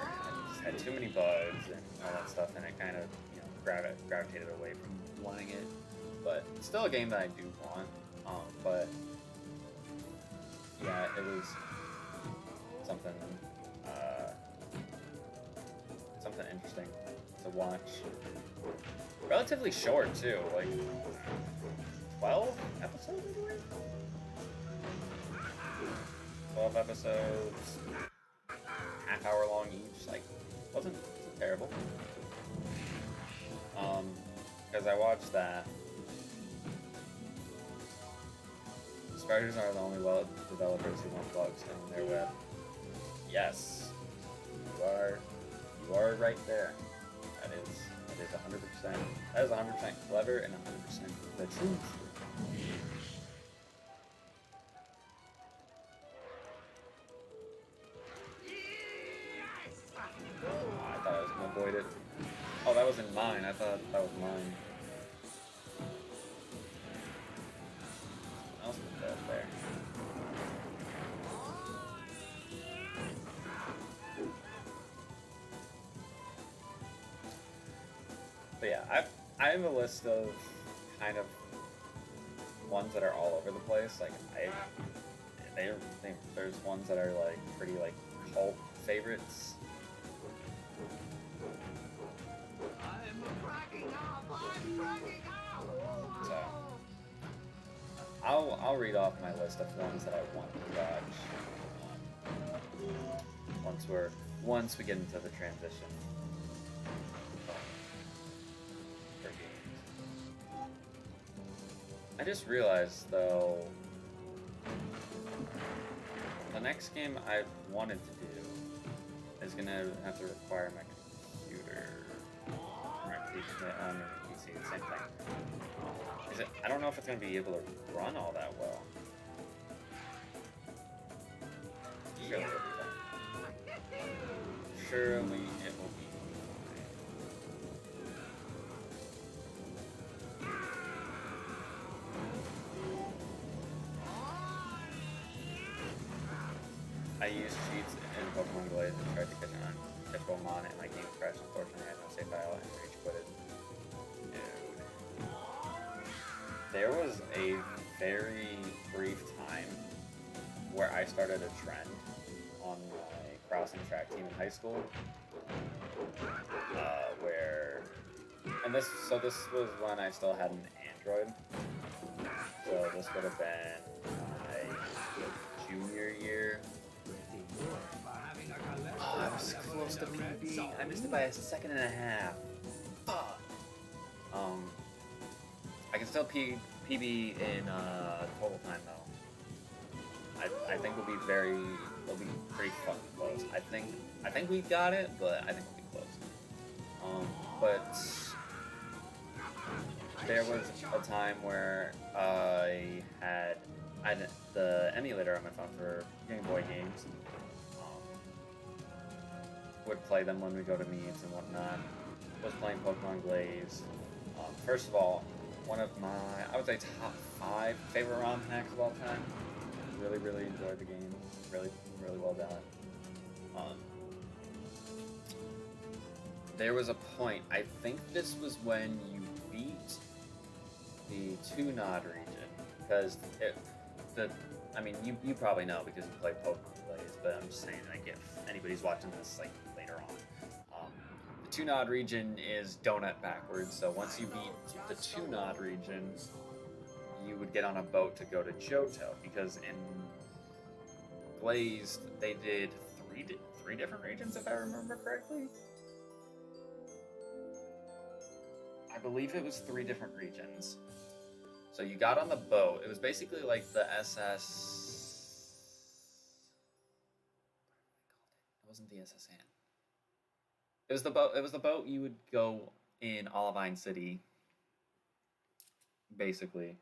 just had too many bugs and all that stuff, and it kind of, gravitated away from wanting it. But it's still a game that I do want. But yeah, it was something interesting to watch. Relatively short too, like 12 episodes, I believe. 12 episodes, half hour long each. Like, wasn't terrible. Because I watched that. Spiders are the only developers who want bugs in their web. Yes, you are right there. That is 100%. That is 100% clever and 100% the truth. I thought I was gonna avoid it. Oh, that wasn't mine. I thought that was mine. Someone else put that there. But yeah, I have a list of kind of ones that are all over the place. Like there's ones that are like pretty like cult favorites. So I'll read off my list of ones that I want to watch once we get into the transition. I just realized, though, the next game I wanted to do is gonna have to require my computer. Or my PC, the same thing. I don't know if it's gonna be able to run all that well. Surely it'll be fine. Surely it will be. I used cheats in Pokemon Glade and tried to catch Pokemon, and my game crashed. Unfortunately, I had no save file and rage quitted. Dude. There was a very brief time where I started a trend on my crossing track team in high school, this was when I still had an Android. So this would have been my junior year. Oh, I was close to PB. I missed it by a second and a half. Fuck. I can still PB in total time though. I think we'll be pretty fucking close. I think we got it, but I think we'll be close. But there was a time where I had the emulator on my phone for Game Boy games. Would play them when we go to meets and whatnot. Was playing Pokemon Blaze. First of all, one of my, I would say, top 5 favorite ROM hacks of all time. Really, really enjoyed the game. Really, really well done. Um, there was a point, I think this was when you beat the Two-Nod region, because I mean, you probably know because you played Pokemon Blaze, but I'm just saying, like, if anybody's watching this, like, later on. The Two-Nod region is donut backwards, so once you beat the Two-Nod region, you would get on a boat to go to Johto, because in Blaze, they did three different regions, if I remember correctly. I believe it was 3 different regions. So you got on the boat. It was basically like the SS. It wasn't the SSN. It was the boat. It was the boat you would go in Olivine City, basically,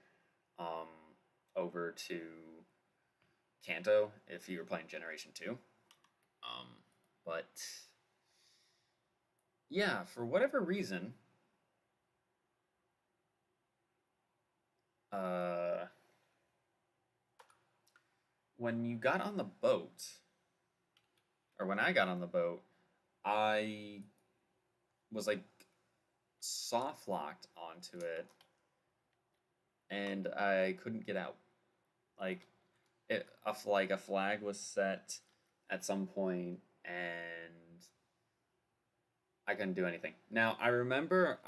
um, over to Kanto if you were playing Generation 2. But yeah, for whatever reason, uh, when you got on the boat, or when I got on the boat, I was like soft locked onto it, and I couldn't get out. Like like a flag was set at some point, and I couldn't do anything. Now I remember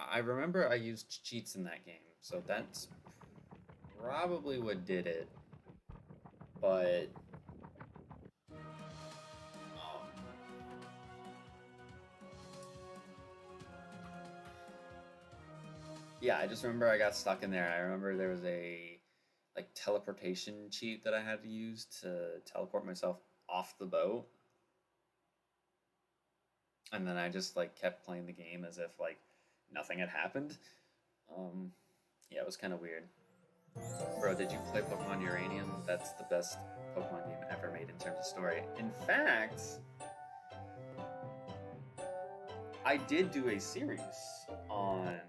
I used cheats in that game, so that's probably what did it. But um, yeah, I just remember I got stuck in there. I remember there was a like teleportation cheat that I had to use to teleport myself off the boat, and then I just like kept playing the game as if like nothing had happened. Um, yeah, it was kind of weird. Bro, did you play Pokemon Uranium? That's the best Pokemon game ever made in terms of story. In fact, I did do a series on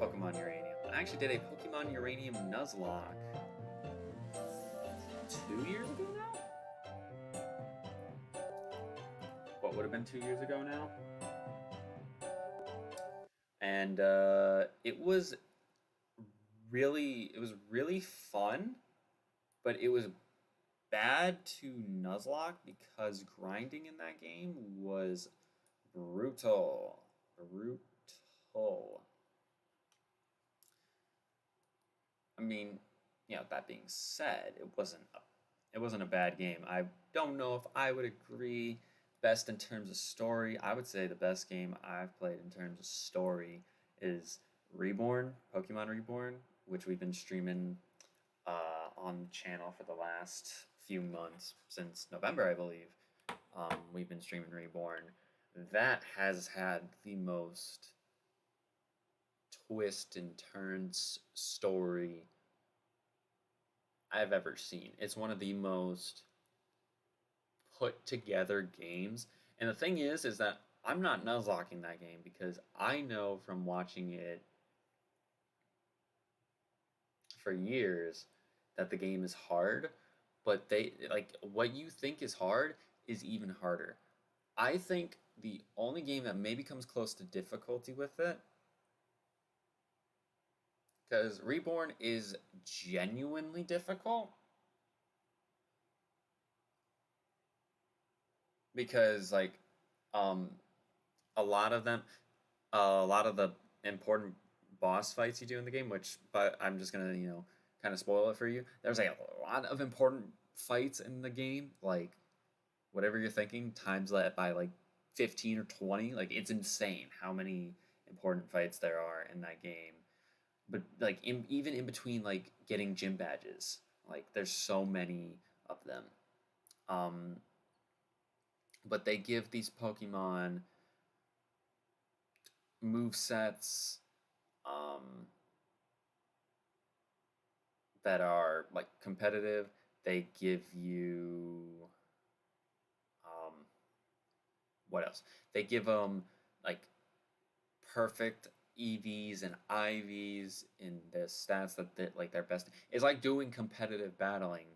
Pokemon Uranium. I actually did a Pokemon Uranium Nuzlocke 2 years ago now? What would have been 2 years ago now? And it was really fun, but it was bad to Nuzlocke because grinding in that game was brutal. Brutal. I mean, that being said, it wasn't a bad game. I don't know if I would agree best in terms of story. I would say the best game I've played in terms of story is Reborn, Pokemon Reborn, which we've been streaming on the channel for the last few months, since November, I believe. We've been streaming Reborn. That has had the most twist and turns story I've ever seen. It's one of the most put together games. And the thing is that I'm not nuzlocking that game because I know from watching it for years that the game is hard, but they like what you think is hard is even harder. I think the only game that maybe comes close to difficulty with it, because Reborn is genuinely difficult, because like um a lot of them a lot of the important boss fights you do in the game, which but I'm just gonna kind of spoil it for you. There's like a lot of important fights in the game, like whatever you're thinking times that by like 15 or 20. Like it's insane how many important fights there are in that game. But like even in between like getting gym badges, like there's so many of them. Um, but they give these Pokemon move sets um, that are like competitive. They give you um, what else? They give them like perfect EVs and IVs in the stats that like their best. It's like doing competitive battling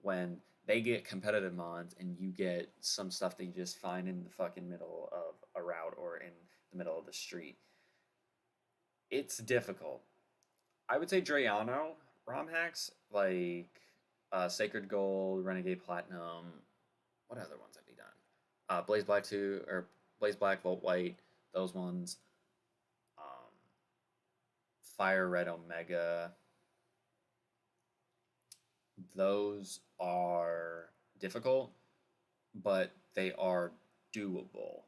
when they get competitive mons and you get some stuff that you just find in the fucking middle of a route or in the middle of the street. It's difficult. I would say Drayano ROM hacks like Sacred Gold, Renegade Platinum. What other ones have we done? Blaze Black 2 or Blaze Black Volt White. Those ones. Um, Fire Red Omega. Those are difficult, but they are doable.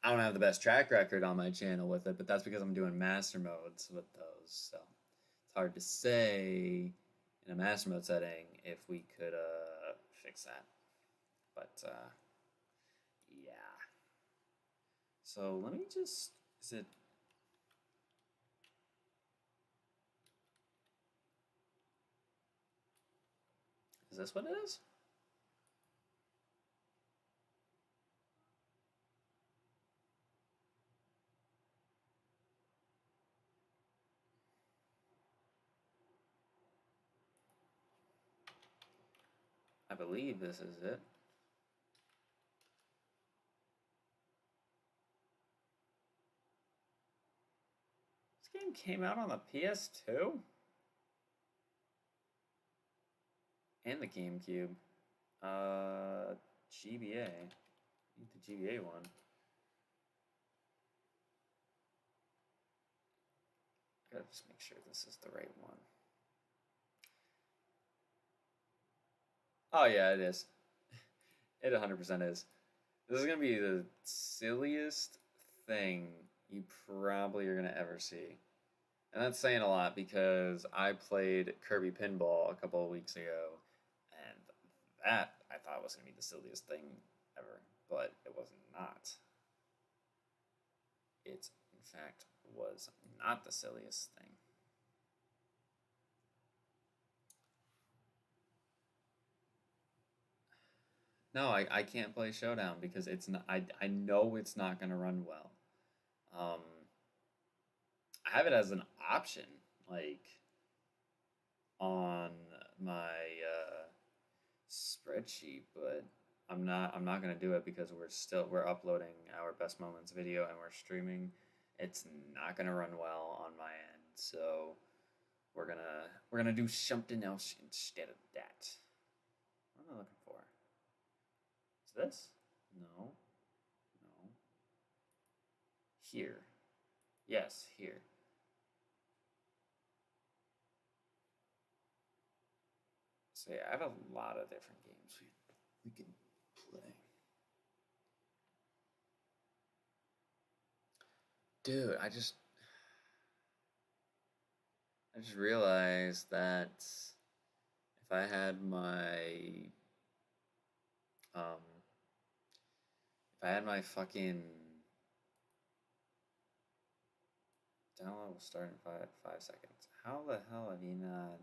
I don't have the best track record on my channel with it, but that's because I'm doing master modes with those. So it's hard to say in a master mode setting if we could fix that. But yeah. So let me just, is this what it is? I believe this is it. This game came out on the PS2 and the GameCube. GBA. The GBA one. Gotta just make sure this is the right one. Oh yeah, it is. It 100% is. This is gonna be the silliest thing you probably are gonna ever see. And that's saying a lot because I played Kirby Pinball a couple of weeks ago, and that I thought was gonna be the silliest thing ever, but it was not. It, in fact, was not the silliest thing. No, I can't play Showdown because it's not. I know it's not gonna run well. Um, I have it as an option, like on my spreadsheet, but I'm not gonna do it because we're uploading our best moments video and we're streaming. It's not gonna run well on my end, so we're gonna do something else instead of that. What am I looking for? Is this? No, no. Here. Yes, here. So yeah, I have a lot of different games we can play. Dude, I just realized that if I had um fucking download will start in 5 seconds. How the hell have you not?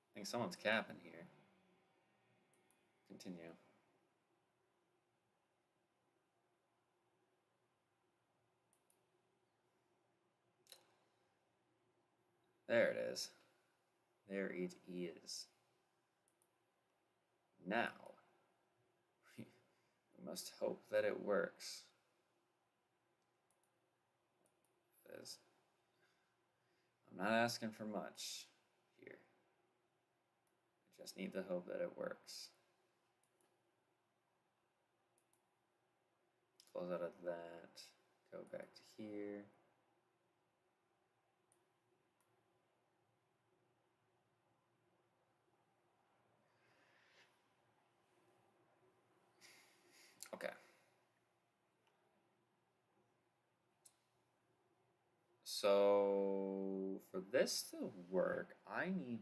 I think someone's capping here. Continue. There it is. There it is. Now, we must hope that it works. Because I'm not asking for much here. I just need to hope that it works. Close out of that. Go back to here. Okay. So For this to work, I need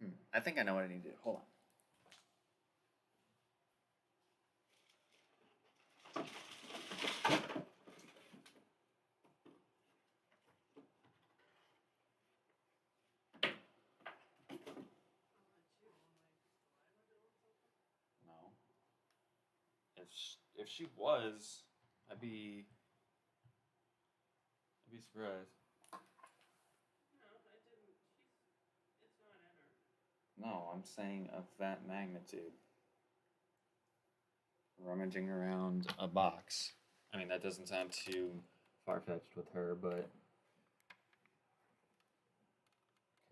to. I think I know what I need to do. Hold on. No. If she was, I'd be surprised. No, I'm saying of that magnitude. Rummaging around a box. I mean, that doesn't sound too far fetched with her, but.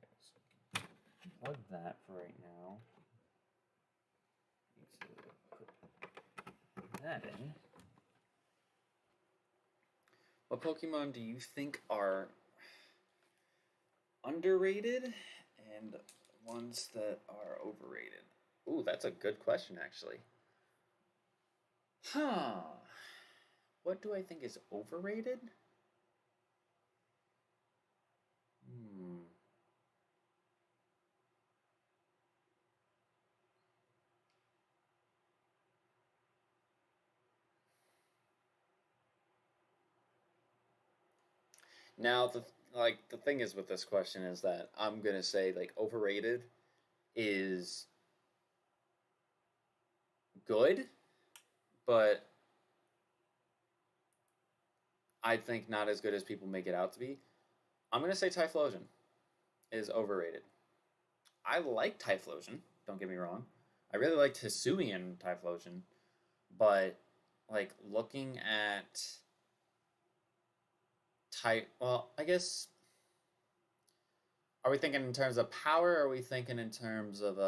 Okay, so plug that for right now. Need to put that in. What Pokemon do you think are underrated and ones that are overrated? Ooh, that's a good question, actually. Huh. What do I think is overrated? Hmm. Now the thing is with this question is that I'm gonna say like overrated is good, but I think not as good as people make it out to be. I'm gonna say Typhlosion is overrated. I like Typhlosion. Don't get me wrong. I really liked Hisuian Typhlosion, but like looking at type, well, I guess are we thinking in terms of power? Or are we thinking in terms of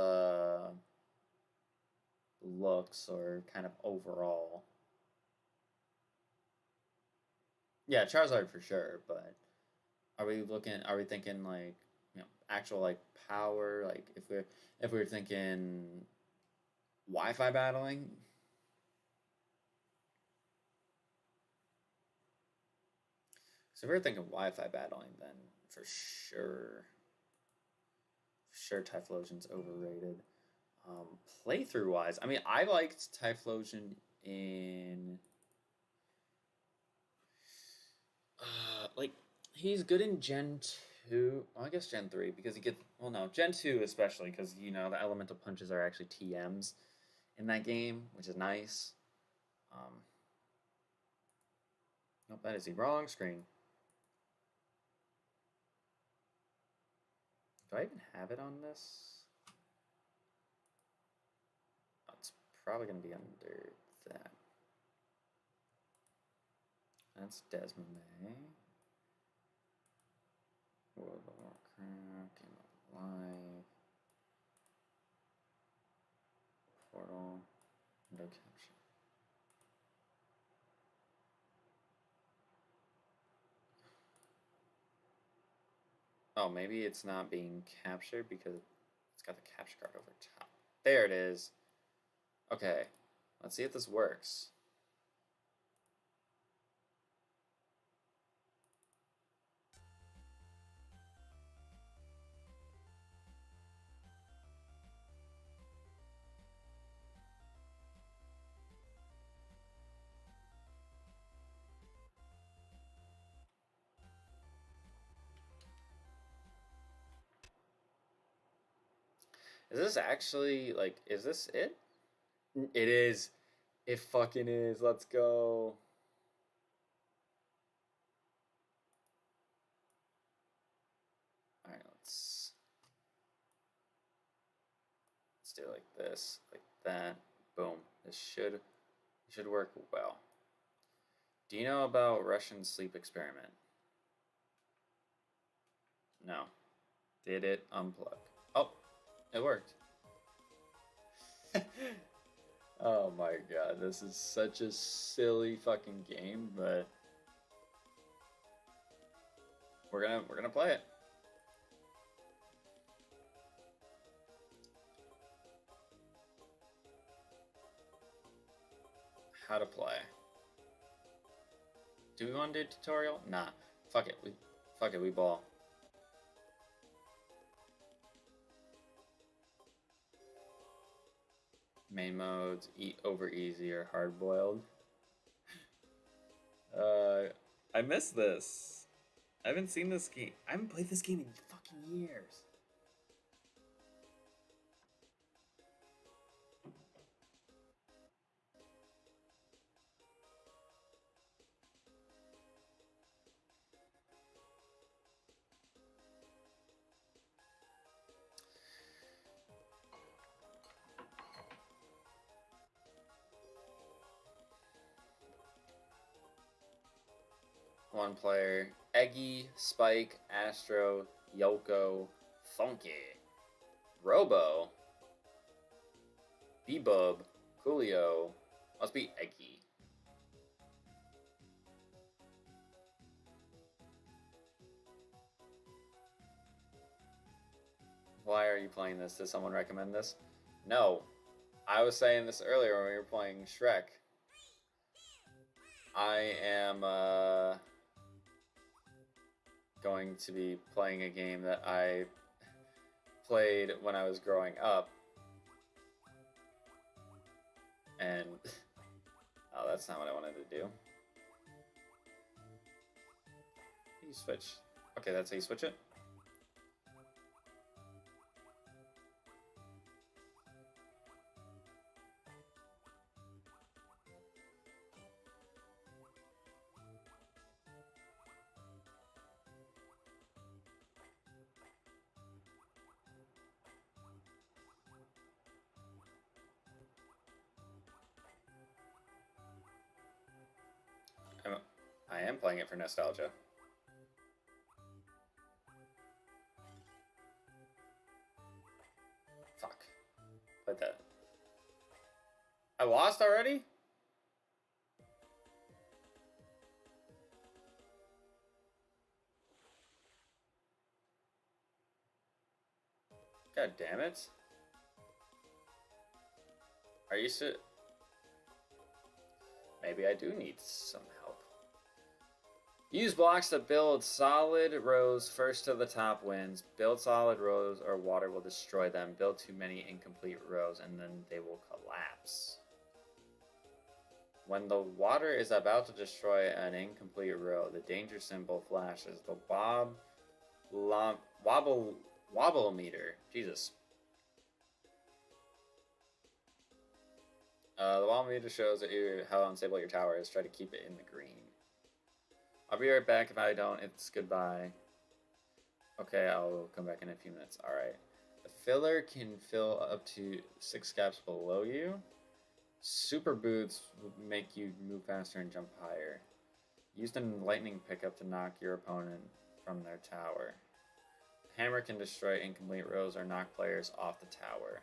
looks or kind of overall? Yeah, Charizard for sure, but are we thinking like, actual like power, like if we're thinking Wi-Fi battling? So if we're thinking Wi-Fi battling, then for sure Typhlosion's overrated. Playthrough wise, I mean, I liked Typhlosion in like he's good in Gen 2. Well, I guess Gen 3 because he gets, well, no, Gen 2 especially because the elemental punches are actually TMs in that game, which is nice. Um, nope, that is the wrong screen. Do I even have it on this? Oh, it's probably going to be under that. That's Desmond. World of Warcraft, Game of Life, Portal, no capture. Oh, maybe it's not being captured because it's got the capture card over top. There it is. Okay, let's see if this works. Is this actually, like, is this it? It is. It fucking is. Let's go. Alright, let's do it like this, like that. Boom. This should work well. Do you know about Russian sleep experiment? No. Did it unplug? Oh, it worked. Oh my god, this is such a silly fucking game, but we're gonna play it. How to play. Do we want to do a tutorial? Nah. Fuck it. Fuck it. We ball. Main modes: over easy or hard boiled. I miss this. I haven't seen this game. I haven't played this game in fucking years. One player: Eggy, Spike, Astro, Yoko, Funky, Robo, Bebub, Coolio. Must be Eggy. Why are you playing this? Did someone recommend this? No. I was saying this earlier when we were playing Shrek. I am going to be playing a game that I played when I was growing up. And oh, that's not what I wanted to do. You switch. Okay, that's how you switch it. I am playing it for nostalgia. Fuck. Played that. I lost already? God damn it. Are you so... Maybe I do need some help. Use blocks to build solid rows. First to the top wins. Build solid rows or water will destroy them. Build too many incomplete rows and then they will collapse. When the water is about to destroy an incomplete row, the danger symbol flashes. The wobble meter. Jesus. The wobble meter shows that how unstable your tower is. Try to keep it in the green. I'll be right back. If I don't, it's goodbye. Okay, I'll come back in a few minutes. Alright. The filler can fill up to 6 gaps below you. Super boots make you move faster and jump higher. Use the lightning pickup to knock your opponent from their tower. The hammer can destroy incomplete rows or knock players off the tower.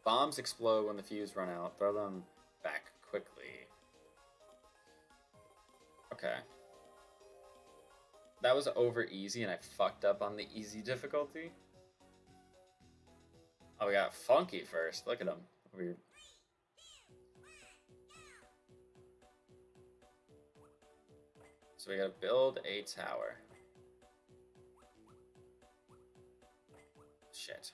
Bombs explode when the fuse run out. Throw them back quickly. Okay. That was over easy and I fucked up on the easy difficulty. Oh, we got Funky first. Look at him. Weird. So we gotta build a tower. Shit.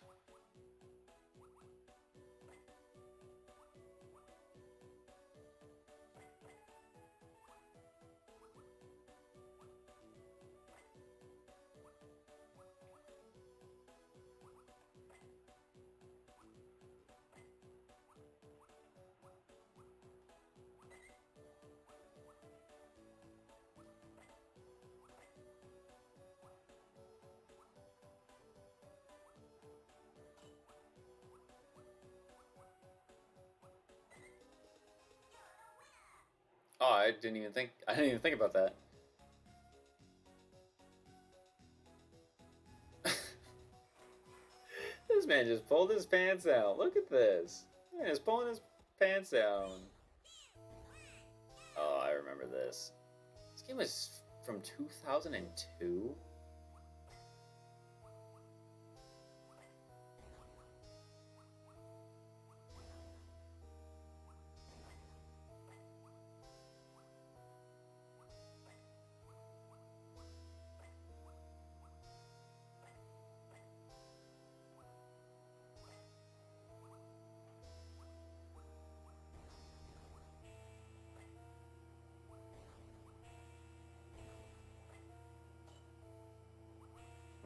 Oh, I didn't even think about that. This man just pulled his pants out. Look at this. Man is pulling his pants down. Oh, I remember this. This game was from 2002.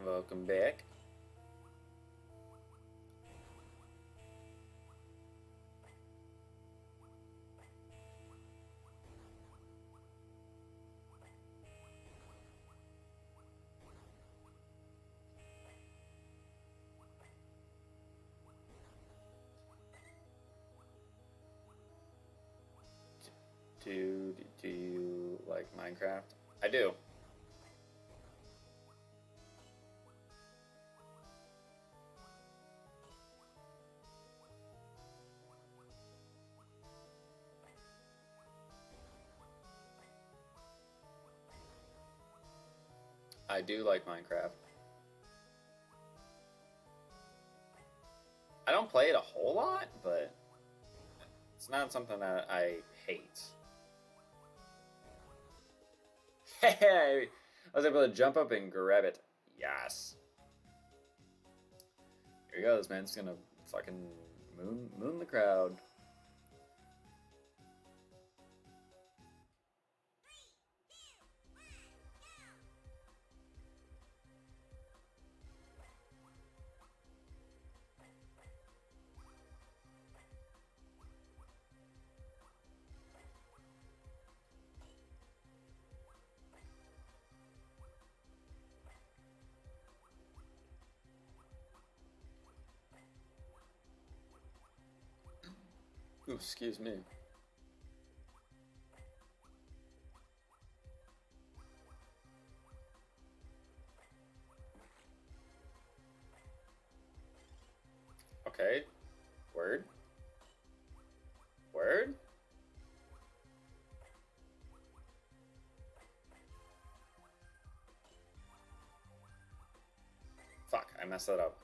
Welcome back. Do you like Minecraft? I do. I do like Minecraft. I don't play it a whole lot, but it's not something that I hate. Hey, I was able to jump up and grab it. Yes. Here he goes, man. It's gonna fucking moon the crowd. Ooh, excuse me. Okay. Word. Word? Fuck, I messed that up.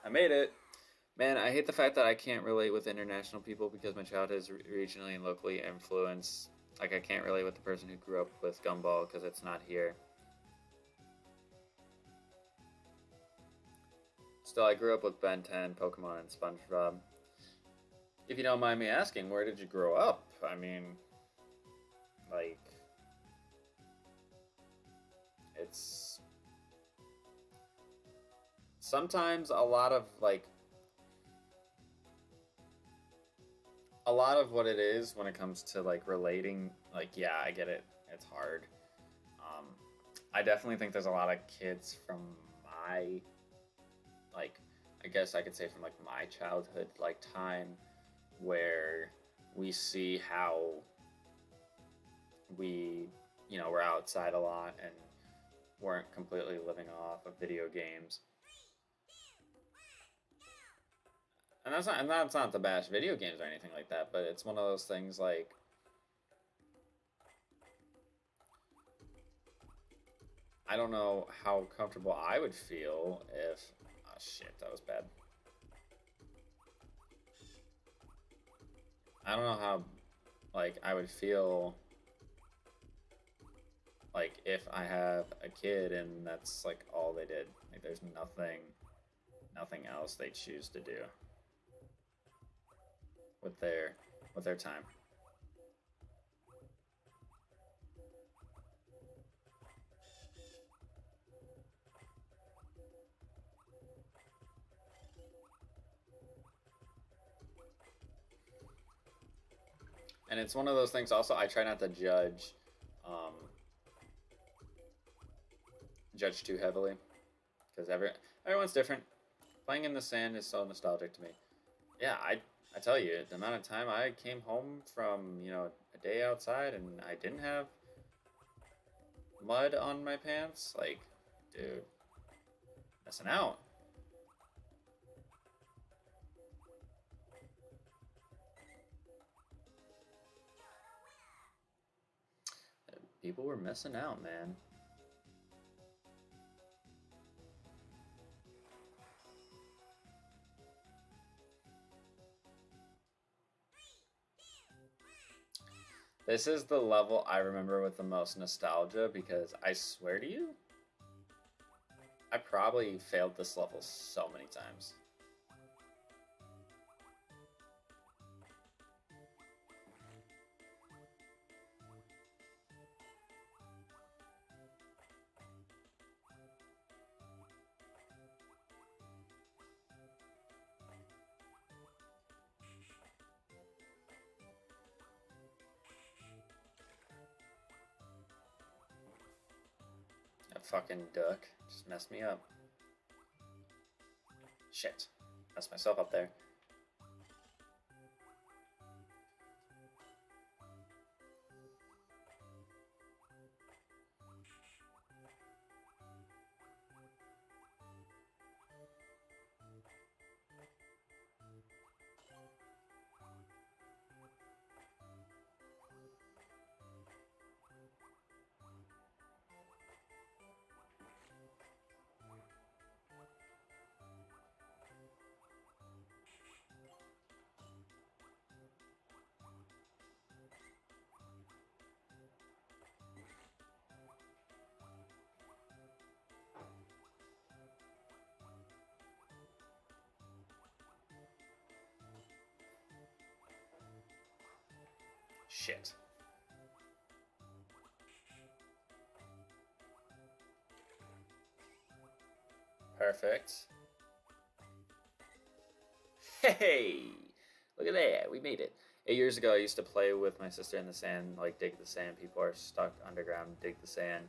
I made it. Man, I hate the fact that I can't relate with international people because my childhood is regionally and locally influenced. Like, I can't relate with the person who grew up with Gumball because it's not here. Still, I grew up with Ben 10, Pokemon, and SpongeBob. If you don't mind me asking, where did you grow up? I mean, like, it's sometimes a lot of what it is when it comes to like relating, like, yeah, I get it, it's hard. um I definitely think there's a lot of kids from my, like, I guess I could say from like my childhood like time where we see how we, were outside a lot and weren't completely living off of video games. And that's not to bash video games or anything like that, but it's one of those things like I don't know how comfortable I would feel if, oh shit, that was bad. I don't know how, like, I would feel like if I have a kid and that's like all they did. Like there's nothing else they choose to do with their time. And it's one of those things also I try not to um, judge too heavily because everyone's different. Playing in the sand is so nostalgic to me. Yeah, I tell you, the amount of time I came home from, a day outside and I didn't have mud on my pants, like, dude, missing out. People were missing out, man. This is the level I remember with the most nostalgia because I swear to you, I probably failed this level so many times. That fucking duck just messed me up. Shit. Messed myself up there. Shit. Perfect. Hey! Look at that. We made it. 8 years ago, I used to play with my sister in the sand, like dig the sand. People are stuck underground, dig the sand.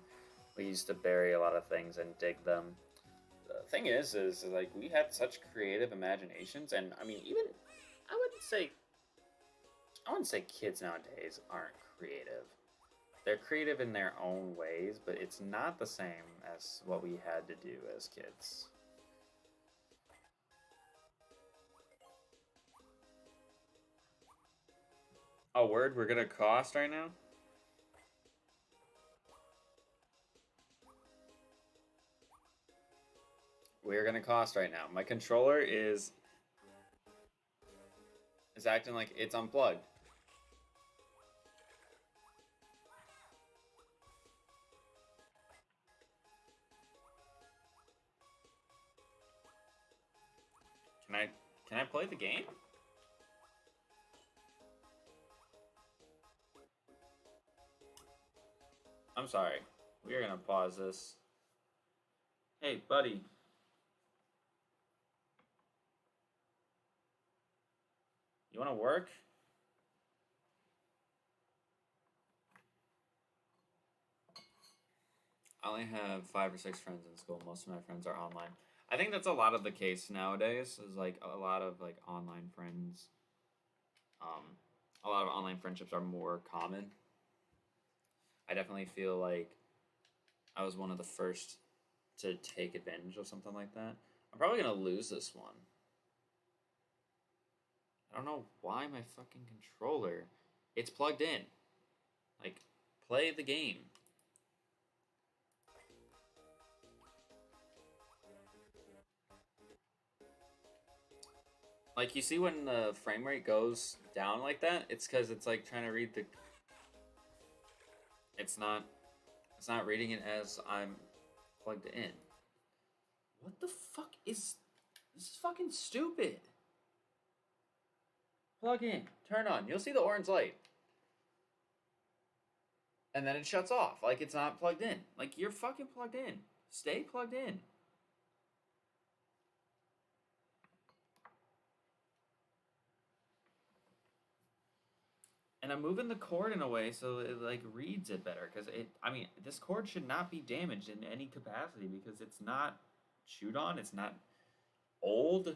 We used to bury a lot of things and dig them. The thing is like we had such creative imaginations, and I mean, even I wouldn't say I wouldn't say kids nowadays aren't creative. They're creative in their own ways, but it's not the same as what we had to do as kids. Oh, word, we're gonna cost right now? We're gonna cost right now. My controller is acting like it's unplugged. Can I can I play the game? I'm sorry. We are gonna pause this. Hey, buddy. You wanna work? I only have 5 or 6 friends in school. Most of my friends are online. I think that's a lot of the case nowadays. Is like a lot of like online friends. Um, a lot of online friendships are more common. I definitely feel like I was one of the first to take advantage of something like that. I'm probably gonna lose this one. I don't know why my fucking controller. It's plugged in. Like, play the game. Like, you see when the frame rate goes down like that? It's because it's like trying to read the. It's not. It's not reading it as I'm plugged in. What the fuck is. This is fucking stupid. Plug in. Turn on. You'll see the orange light. And then it shuts off. Like it's not plugged in. Like you're fucking plugged in. Stay plugged in. And I'm moving the cord in a way so it like reads it better because it. I mean, this cord should not be damaged in any capacity because it's not chewed on. It's not old.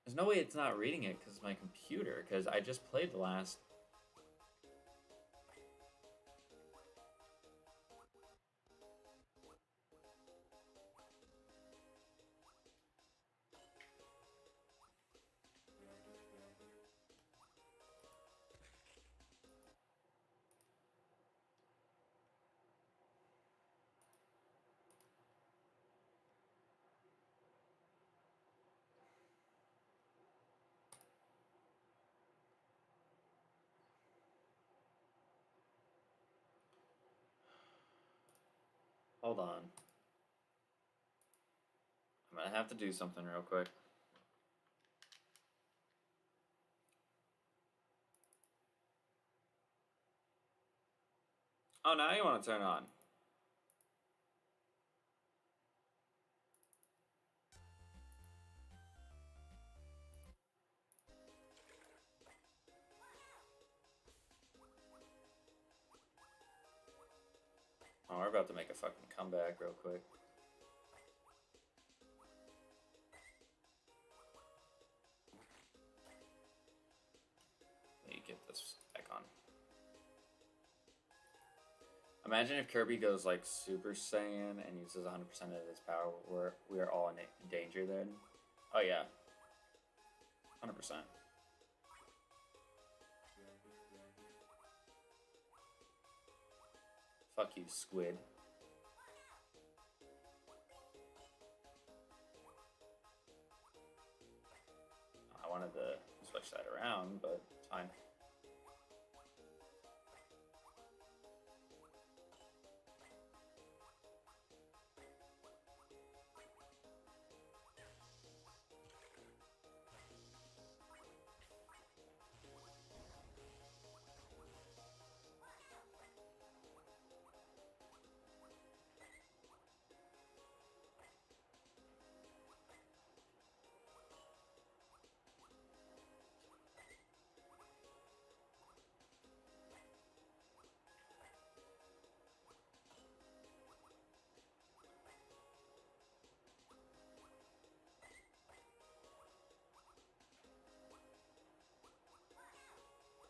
There's no way it's not reading it because my computer. Because I just played the last. Hold on. I'm gonna have to do something real quick. Oh, now you want to turn on. Oh, we're about to make a fucking comeback real quick. Let me get this back on. Imagine if Kirby goes like Super Saiyan and uses 100% of his power. We are all in danger then. Oh yeah, 100%. Fuck you, Squid. I wanted to switch that around, but it's fine.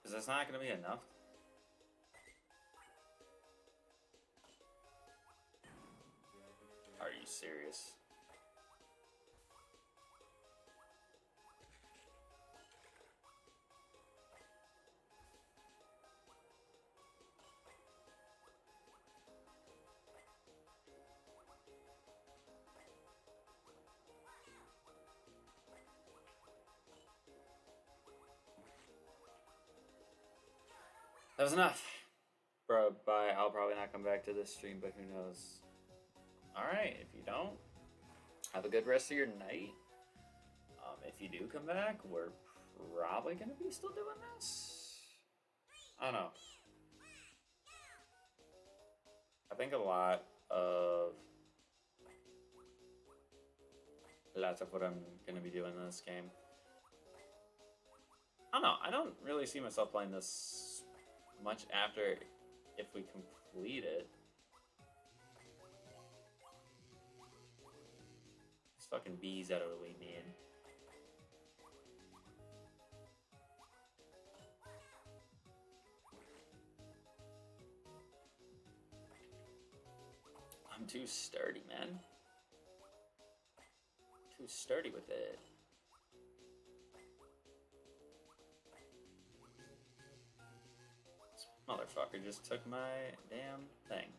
Is this not going to be enough? Are you serious? That was enough. Bro, bye. I'll probably not come back to this stream, but who knows? Alright, if you don't, have a good rest of your night. If you do come back, we're probably going to be still doing this. I don't know. I think lots of what I'm going to be doing in this game. I don't know. I don't really see myself playing this much after if we complete it. These fucking bees out of the way, man. I'm too sturdy, man. Too sturdy with it. This motherfucker just took my damn thing.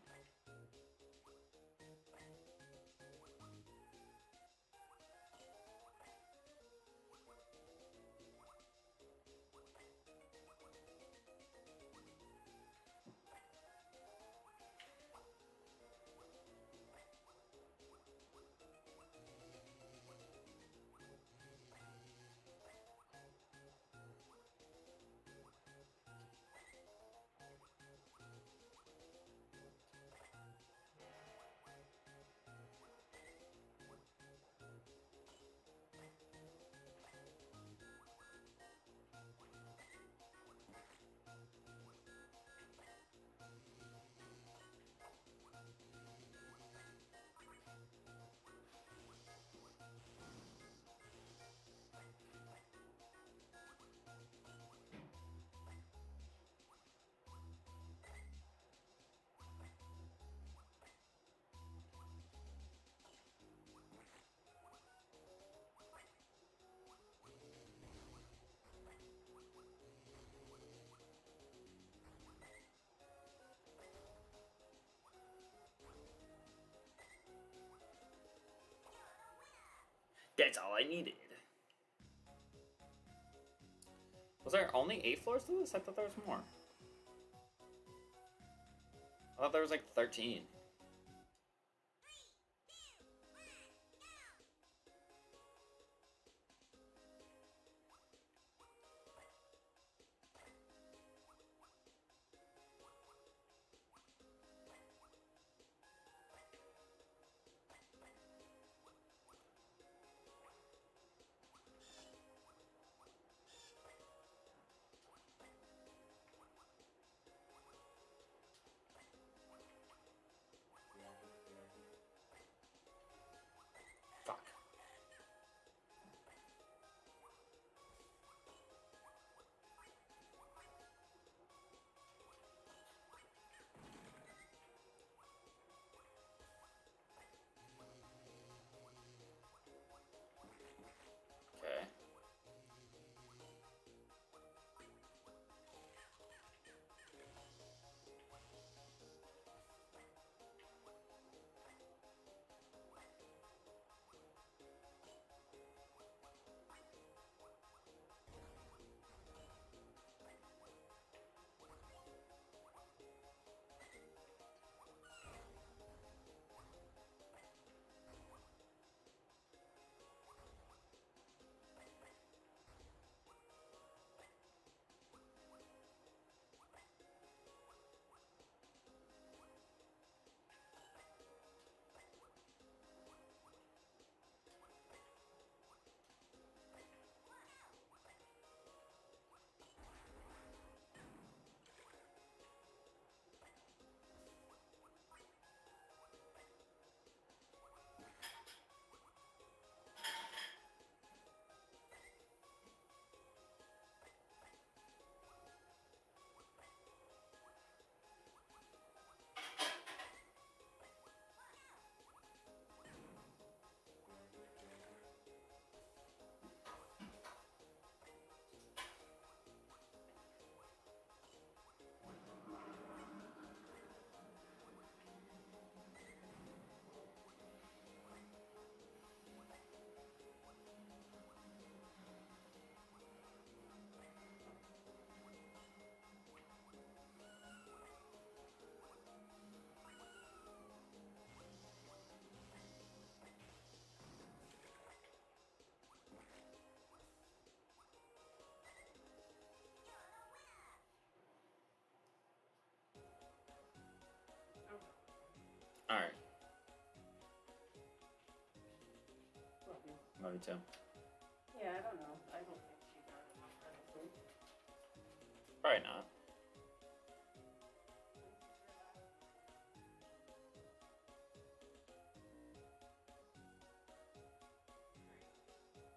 That's all I needed. Was there only 8 floors to this? I thought there was more. I thought there was like 13. All right. Love you too. Yeah, I don't know. I don't think she got enough medicine. Probably not.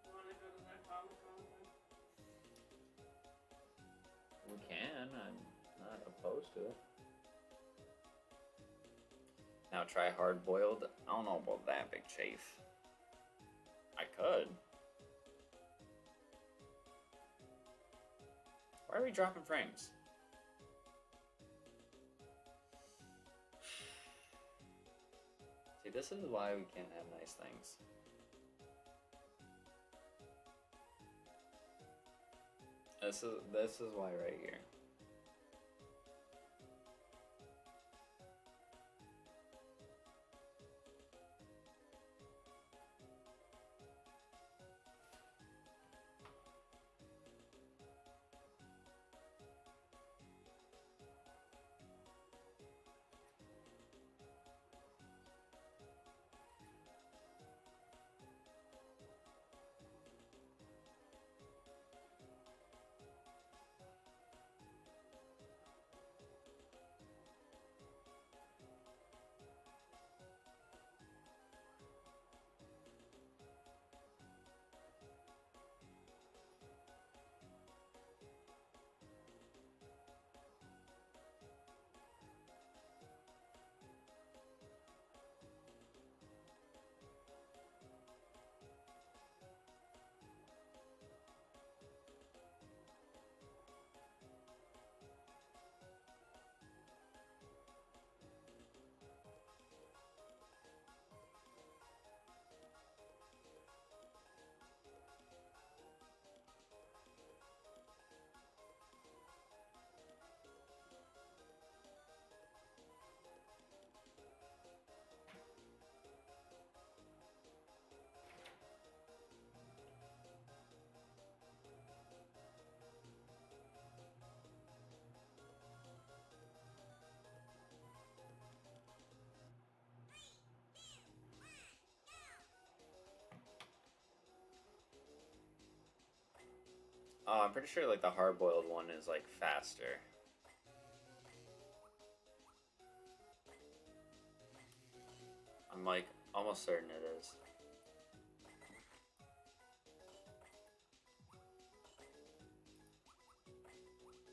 You want to go to that Comic-Con thing? We can. I'm not opposed to it. Now try hard boiled. I don't know about that, Big Chief. I could. Why are we dropping frames? See, this is why we can't have nice things. This is why right here. I'm pretty sure like the hard boiled one is like faster. I'm like almost certain it is.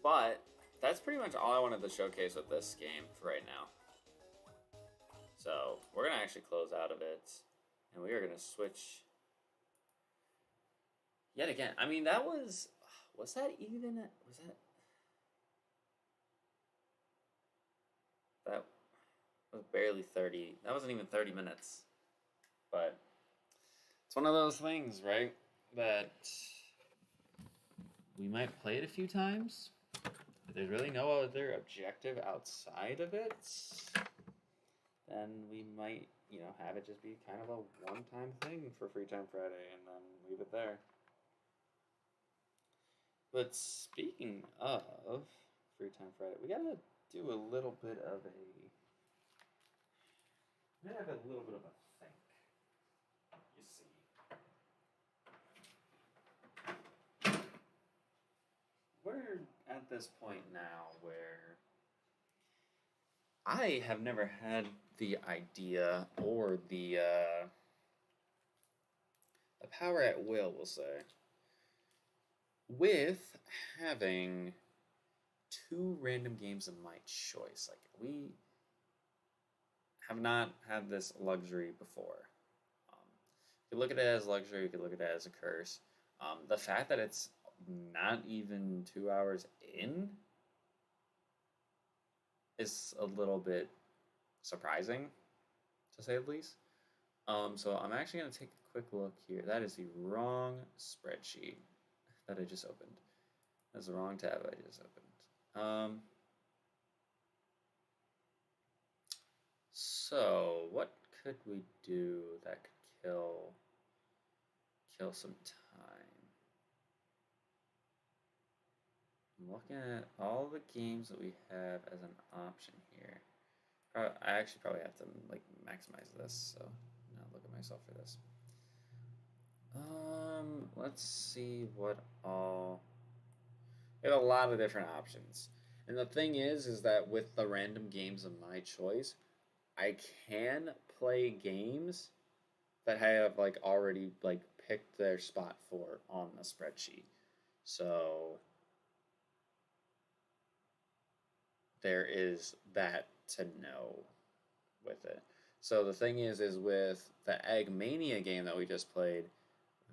But that's pretty much all I wanted to showcase with this game for right now. So we're gonna actually close out of it, and we are gonna switch yet again. I mean, that was that even? Was that was barely 30? That wasn't even 30 minutes. But it's one of those things, right? That we might play it a few times. If there's really no other objective outside of it, then we might, have it just be kind of a one-time thing for Freetime Friday and then leave it there. But speaking of Freetime Friday, we gotta do a little bit of a think. You see, we're at this point now where I have never had the idea or the power at will, we'll say, with having two random games of my choice. Like, we have not had this luxury before. You could look at it as luxury, you could look at it as a curse. The fact that it's not even 2 hours in is a little bit surprising, to say the least. So I'm actually going to take a quick look here. That is the wrong spreadsheet that I just opened. That's the wrong tab I just opened. So what could we do that could kill some time? I'm looking at all the games that we have as an option here. I actually probably have to like maximize this, so now look at myself for this. Let's see what all. We have a lot of different options, and the thing is that with the random games of my choice, I can play games that have like already like picked their spot for on the spreadsheet. So there is that to know with it. So the thing is with the Egg Mania game that we just played,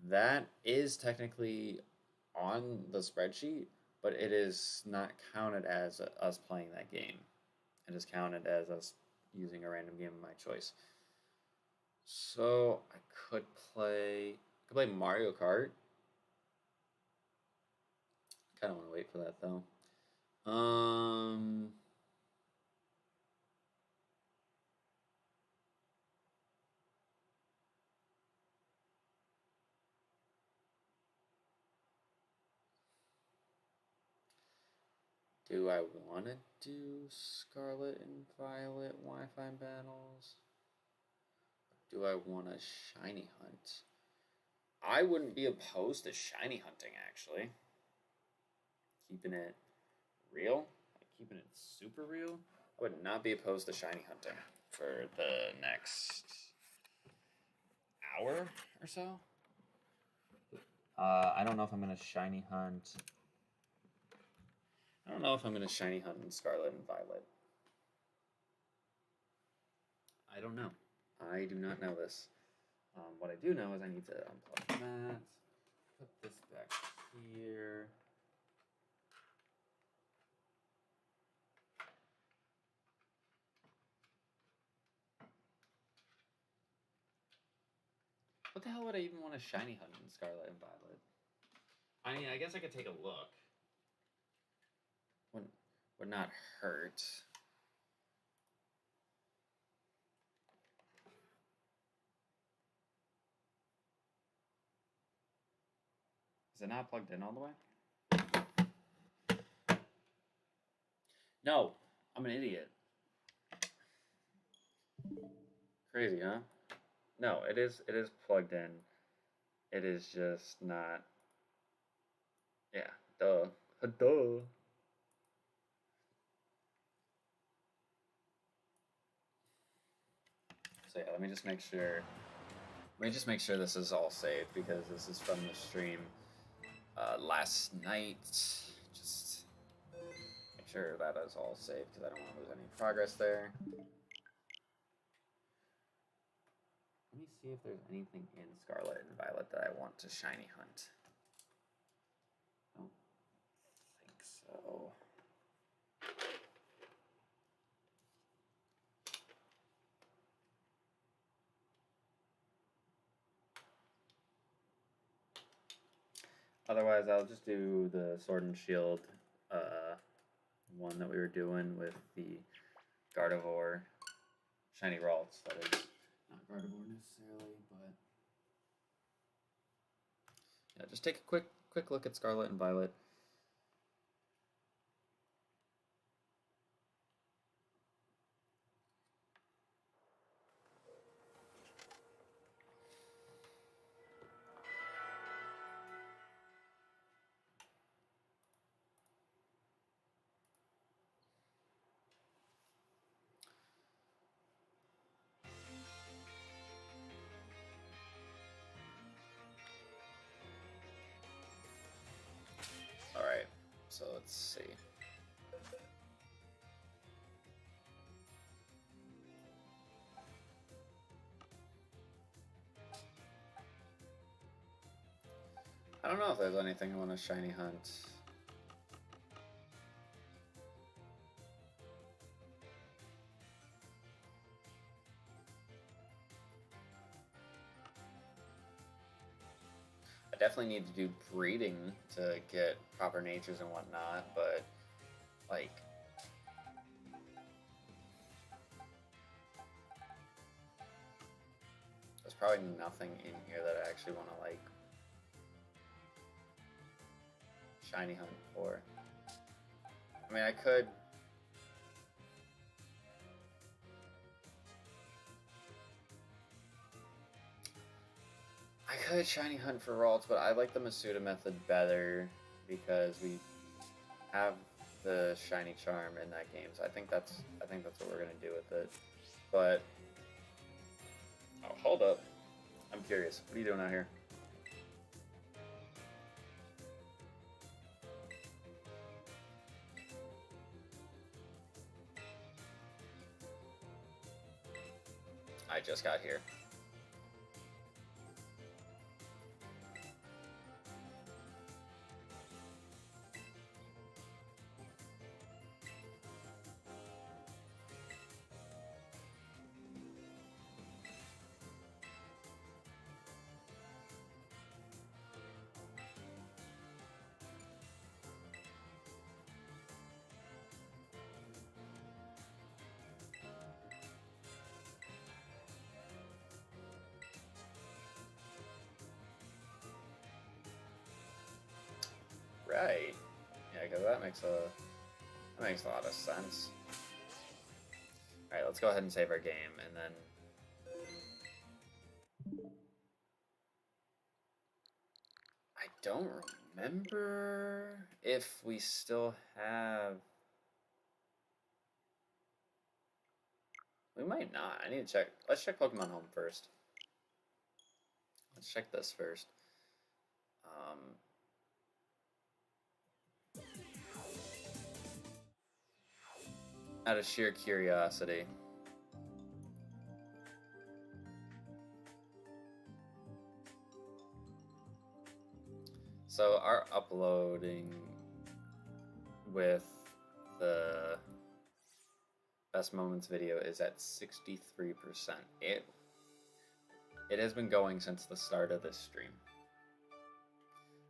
that is technically on the spreadsheet, but it is not counted as us playing that game. It is counted as us using a random game of my choice. So I could play Mario Kart. Kind of want to wait for that though. Do I want to do Scarlet and Violet Wi-Fi battles? Do I want a shiny hunt? I wouldn't be opposed to shiny hunting, actually. Keeping it real, like keeping it super real. I would not be opposed to shiny hunting for the next hour or so. I don't know if I'm gonna shiny hunt. I don't know if I'm gonna shiny hunt in Scarlet and Violet. I don't know. I do not know this. What I do know is I need to unplug that. Put this back here. What the hell would I even want to shiny hunt in Scarlet and Violet? I mean, I guess I could take a look. Would not hurt. Is it not plugged in all the way? No, I'm an idiot. Crazy, huh? No, it is plugged in. It is just not. Yeah, duh. Duh. So yeah, let me just make sure. Let me just make sure this is all saved because this is from the stream last night. Just make sure that is all saved because I don't want to lose any progress there. Let me see if there's anything in Scarlet and Violet that I want to shiny hunt. I don't think so. Otherwise, I'll just do the Sword and Shield one that we were doing with the Gardevoir shiny Ralts. That is not Gardevoir necessarily, but yeah, just take a quick look at Scarlet and Violet. All right, so let's see. I don't know if there's anything I want to shiny hunt. I definitely need to do breeding to get proper natures and whatnot, but like there's probably nothing in here that I actually want to like shiny hunt for. I mean, I could. could shiny hunt for Ralts, but I like the Masuda method better because we have the shiny charm in that game. So I think that's what we're gonna do with it. But oh, hold up, I'm curious. What are you doing out here? I just got here. Right. Yeah, because that makes a lot of sense. All right, let's go ahead and save our game, and then I don't remember if we still have. We might not. I need to check. Let's check Pokemon Home first. Let's check this first. Out of sheer curiosity. So our uploading with the best moments video is at 63%. It has been going since the start of this stream.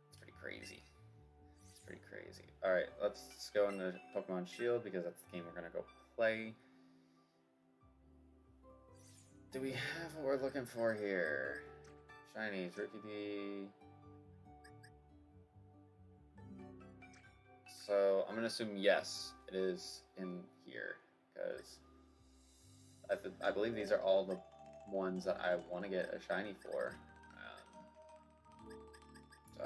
It's pretty crazy. It's pretty crazy. All right, let's go into Pokemon Shield because that's the game we're gonna go play. Do we have what we're looking for here? Shinies, Rookie. So I'm gonna assume yes, it is in here because I believe these are all the ones that I want to get a shiny for. So,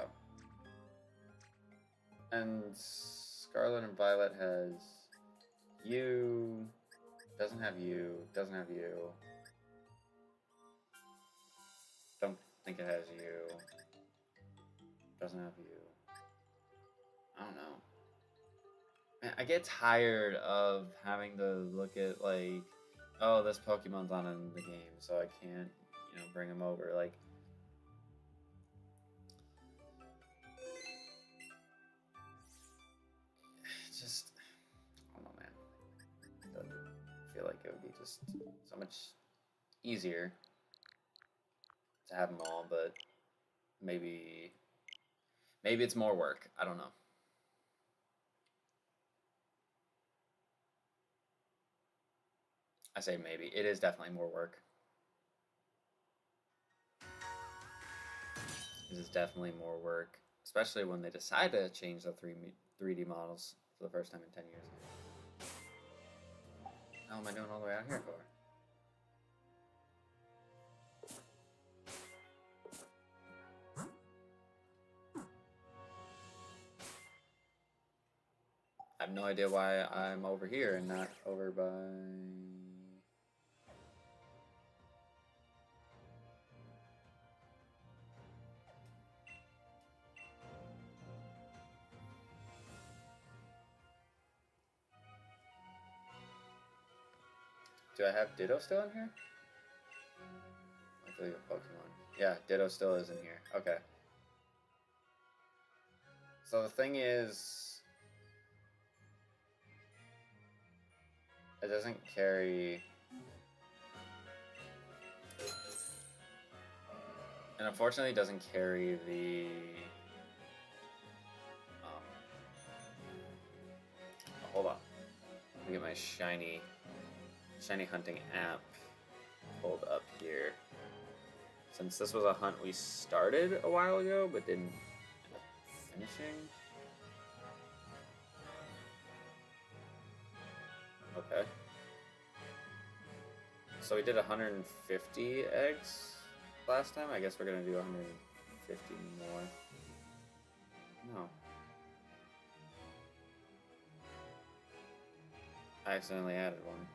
and Scarlet and Violet has you, doesn't have you, doesn't have you. Don't think it has you. Doesn't have you. I don't know. Man, I get tired of having to look at like, oh, this Pokemon's not in the game, so I can't, bring him over. Like, just, I don't know, man. I feel like it would be just so much easier to have them all, but maybe it's more work. I don't know. I say maybe. It is definitely more work. This is definitely more work, especially when they decide to change the 3D models for the first time in 10 years. How am I doing all the way out here for? I have no idea why I'm over here and not over by... Do I have Ditto still in here? I believe a Pokemon. Yeah, Ditto still is in here. Okay. So the thing is, it doesn't carry... And unfortunately, it doesn't carry the... hold on. Let me get my shiny hunting app pulled up here. Since this was a hunt we started a while ago, but didn't end up finishing. Okay. So we did 150 eggs. last time. I guess we're gonna do 150 more. No. I accidentally added one.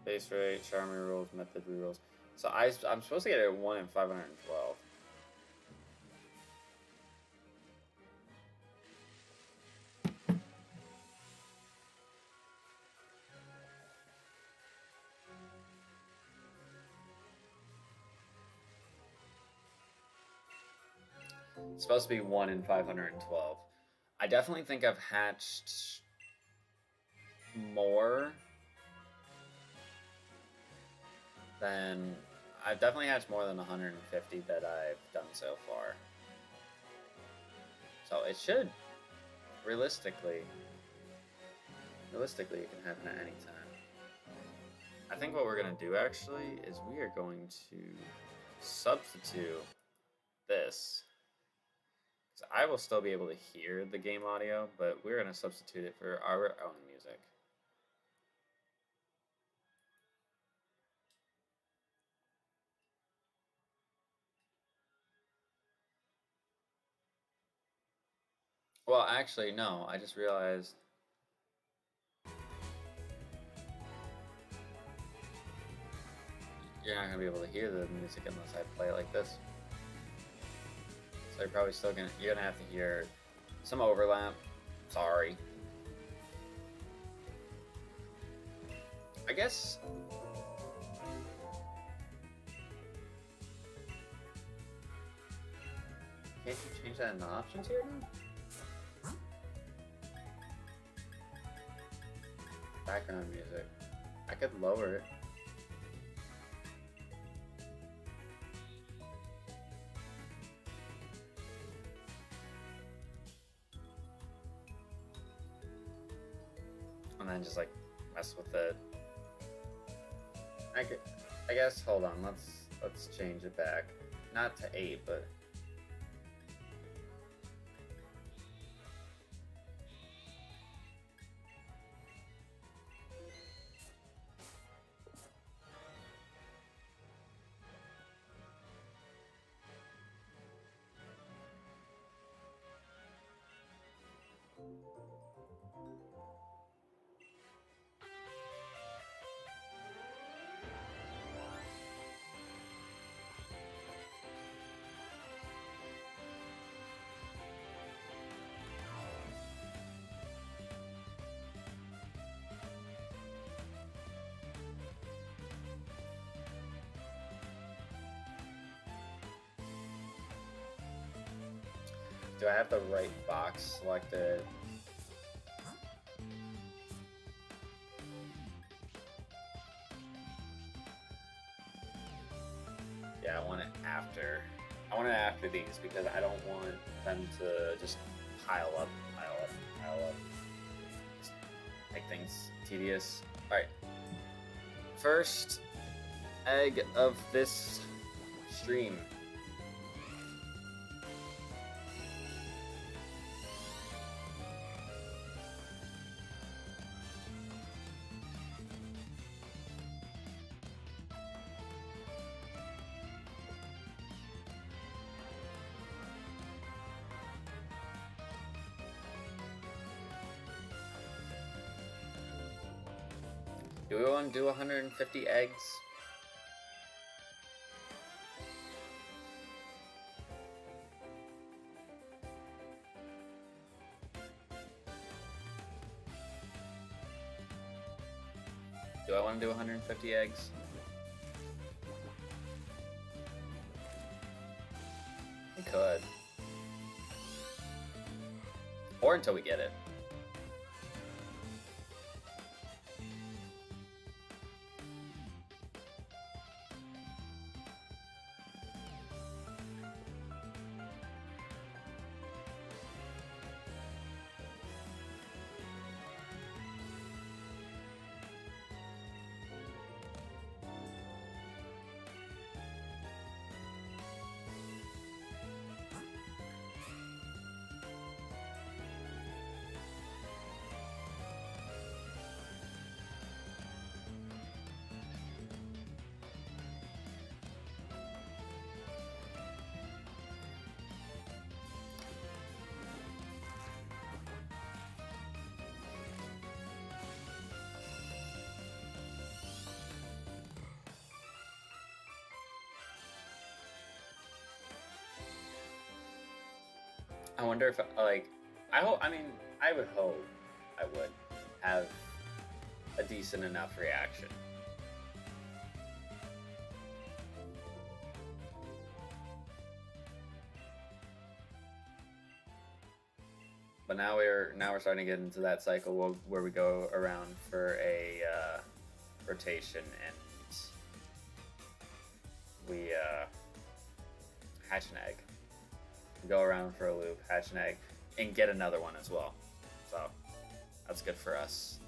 Base rate, charm rerolls, method rerolls. So I'm supposed to get a 1 in 512. It's supposed to be 1 in 512. I definitely think I've hatched more than... I've definitely hatched more than 150 that I've done so far. So it should, realistically, it can happen at any time. I think what we're going to do, actually, is we are going to substitute this. Because I will still be able to hear the game audio, but we're going to substitute it for our own music. Well, actually, no. I just realized... You're not going to be able to hear the music unless I play it like this. So you're probably still going to... You're going to have to hear some overlap. Sorry. I guess... Can't you change that in the options here now? Background music. I could lower it. And then just like mess with it. I guess hold on, let's change it back. Not to 8, but do I have the right box selected? Yeah, I want it after. I want it after these because I don't want them to just pile up. Just make things tedious. Alright. First egg of this stream. Do we want to do 150 eggs? Do I want to do 150 eggs? We could. Or until we get it. I wonder if, like, I hope, I mean, I would hope I would have a decent enough reaction. But now we're starting to get into that cycle where we go around for a rotation and we hatch an egg. Go around for a loop, hatch an egg, and get another one as well. So that's good for us.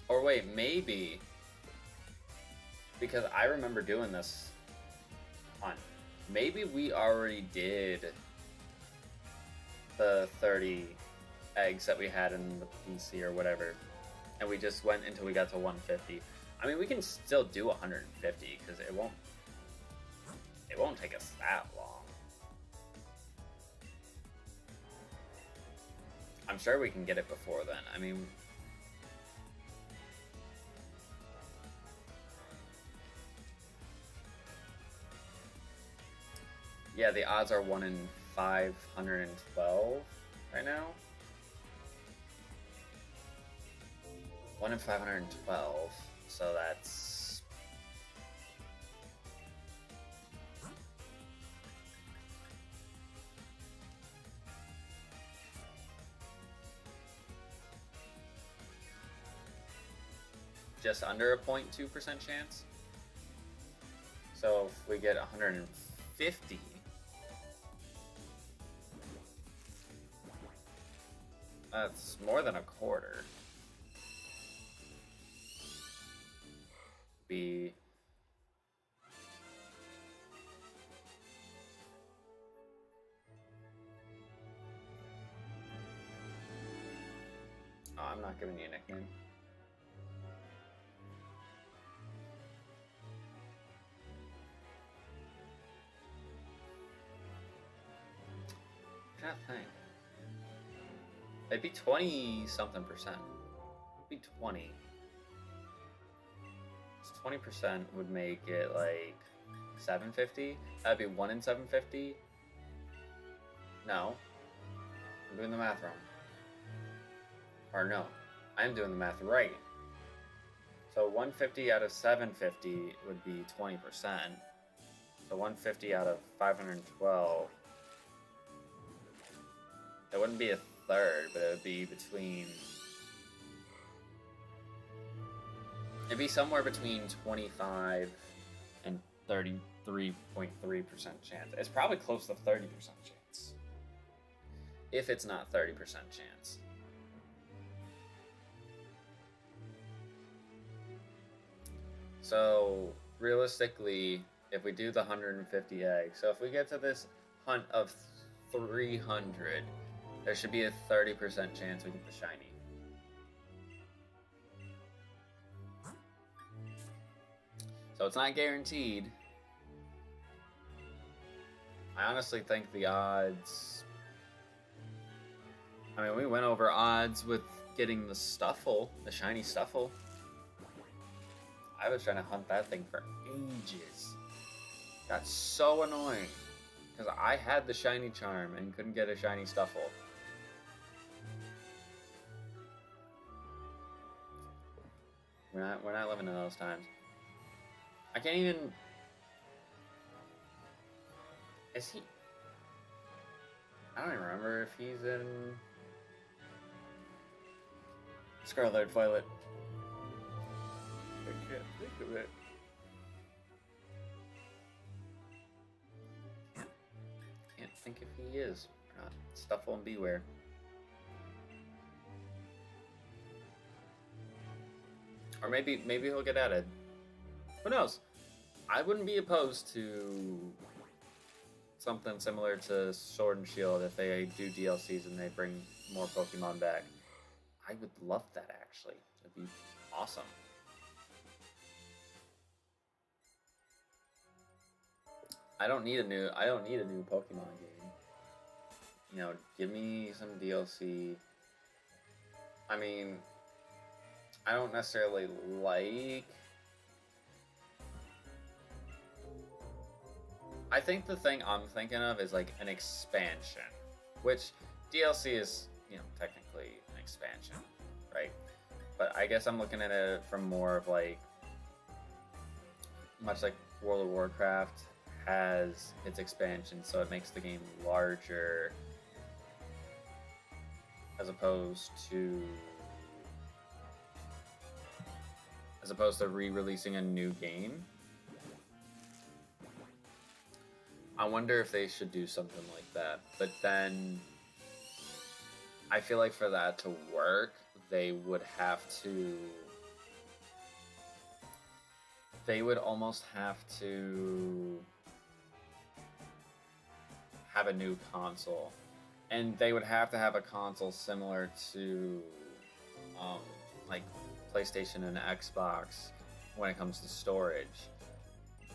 Or wait, maybe, because I remember doing this hunt, maybe we already did the 30 eggs that we had in the PC or whatever, and we just went until we got to 150. I mean, we can still do 150 because it won't take us that long. I'm sure we can get it before then. I mean, yeah, the odds are 1 in 512 right now. 1 in 512, so that's... just under a 0.2% chance. So if we get 150, that's more than a quarter. Be oh, I'm not giving you a nickname. I'm trying to think. It'd be 20-something percent. It'd be 20. 20% would make it like 750. That'd be 1 in 750. No. I'm doing the math wrong. Or no. I'm doing the math right. So 150 out of 750 would be 20%. So 150 out of 512. It wouldn't be a third, but it would be between... It'd be somewhere between 25 and 33.3% chance. It's probably close to 30% chance. If it's not 30% chance. So, realistically, if we do the 150 eggs, so if we get to this hunt of 300, there should be a 30% chance we get the shiny. So it's not guaranteed. I honestly think the odds... I mean, we went over odds with getting the Stuffle, the shiny Stuffle. I was trying to hunt that thing for ages. That's so annoying. Because I had the shiny charm and couldn't get a shiny Stuffle. We're not living in those times. I can't even... Is he... I don't even remember if he's in... Scarlet Violet. I can't think of it. Can't think if he is or not. Stuffle and Beware. Or maybe he'll get added. Who knows? I wouldn't be opposed to something similar to Sword and Shield if they do DLCs and they bring more Pokemon back. I would love that, actually. That'd be awesome. I don't need a new Pokemon game. You know, give me some DLC. I mean, I don't necessarily like... I think the thing I'm thinking of is like an expansion, which DLC is, technically an expansion, right? But I guess I'm looking at it from more of like, much like World of Warcraft has its expansion, so it makes the game larger as opposed to re-releasing a new game. I wonder if they should do something like that. But then I feel like for that to work, they would almost have to have a new console. And they would have to have a console similar to like PlayStation and Xbox when it comes to storage.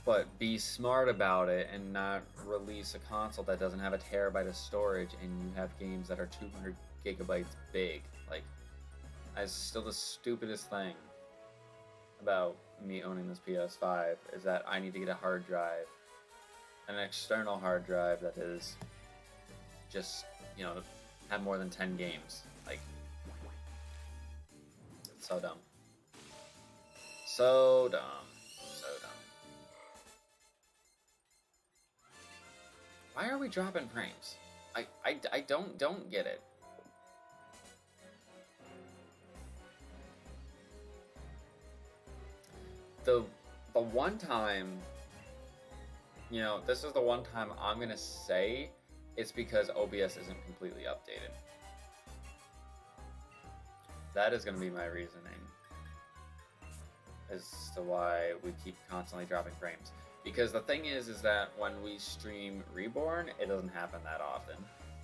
But be smart about it and not release a console that doesn't have a terabyte of storage and you have games that are 200 gigabytes big. Like, that's still the stupidest thing about me owning this PS5 is that I need to get a hard drive, an external hard drive that is just, have more than 10 games. Like, it's so dumb. So dumb. Why are we dropping frames? I don't get it. The one time, this is the one time I'm gonna say it's because OBS isn't completely updated. That is gonna be my reasoning as to why we keep constantly dropping frames. Because the thing is that when we stream Reborn, it doesn't happen that often.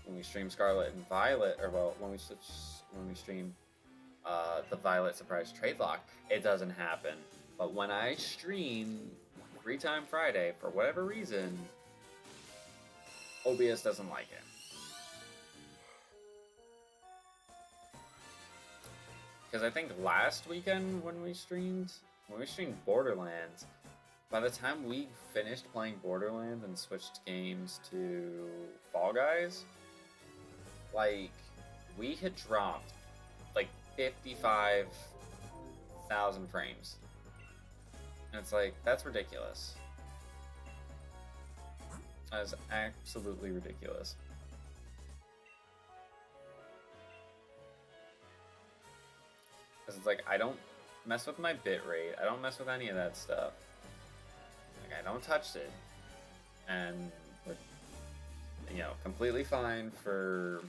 When we stream Scarlet and Violet, when we stream the Violet Surprise Trade Lock, it doesn't happen. But when I stream Freetime Friday, for whatever reason, OBS doesn't like it. Because I think last weekend when we streamed Borderlands, by the time we finished playing Borderlands and switched games to Fall Guys, like, we had dropped like 55,000 frames. And it's like, that's ridiculous. That is absolutely ridiculous. Because it's like, I don't mess with my bitrate, I don't mess with any of that stuff. I don't touch it, and we're, completely fine for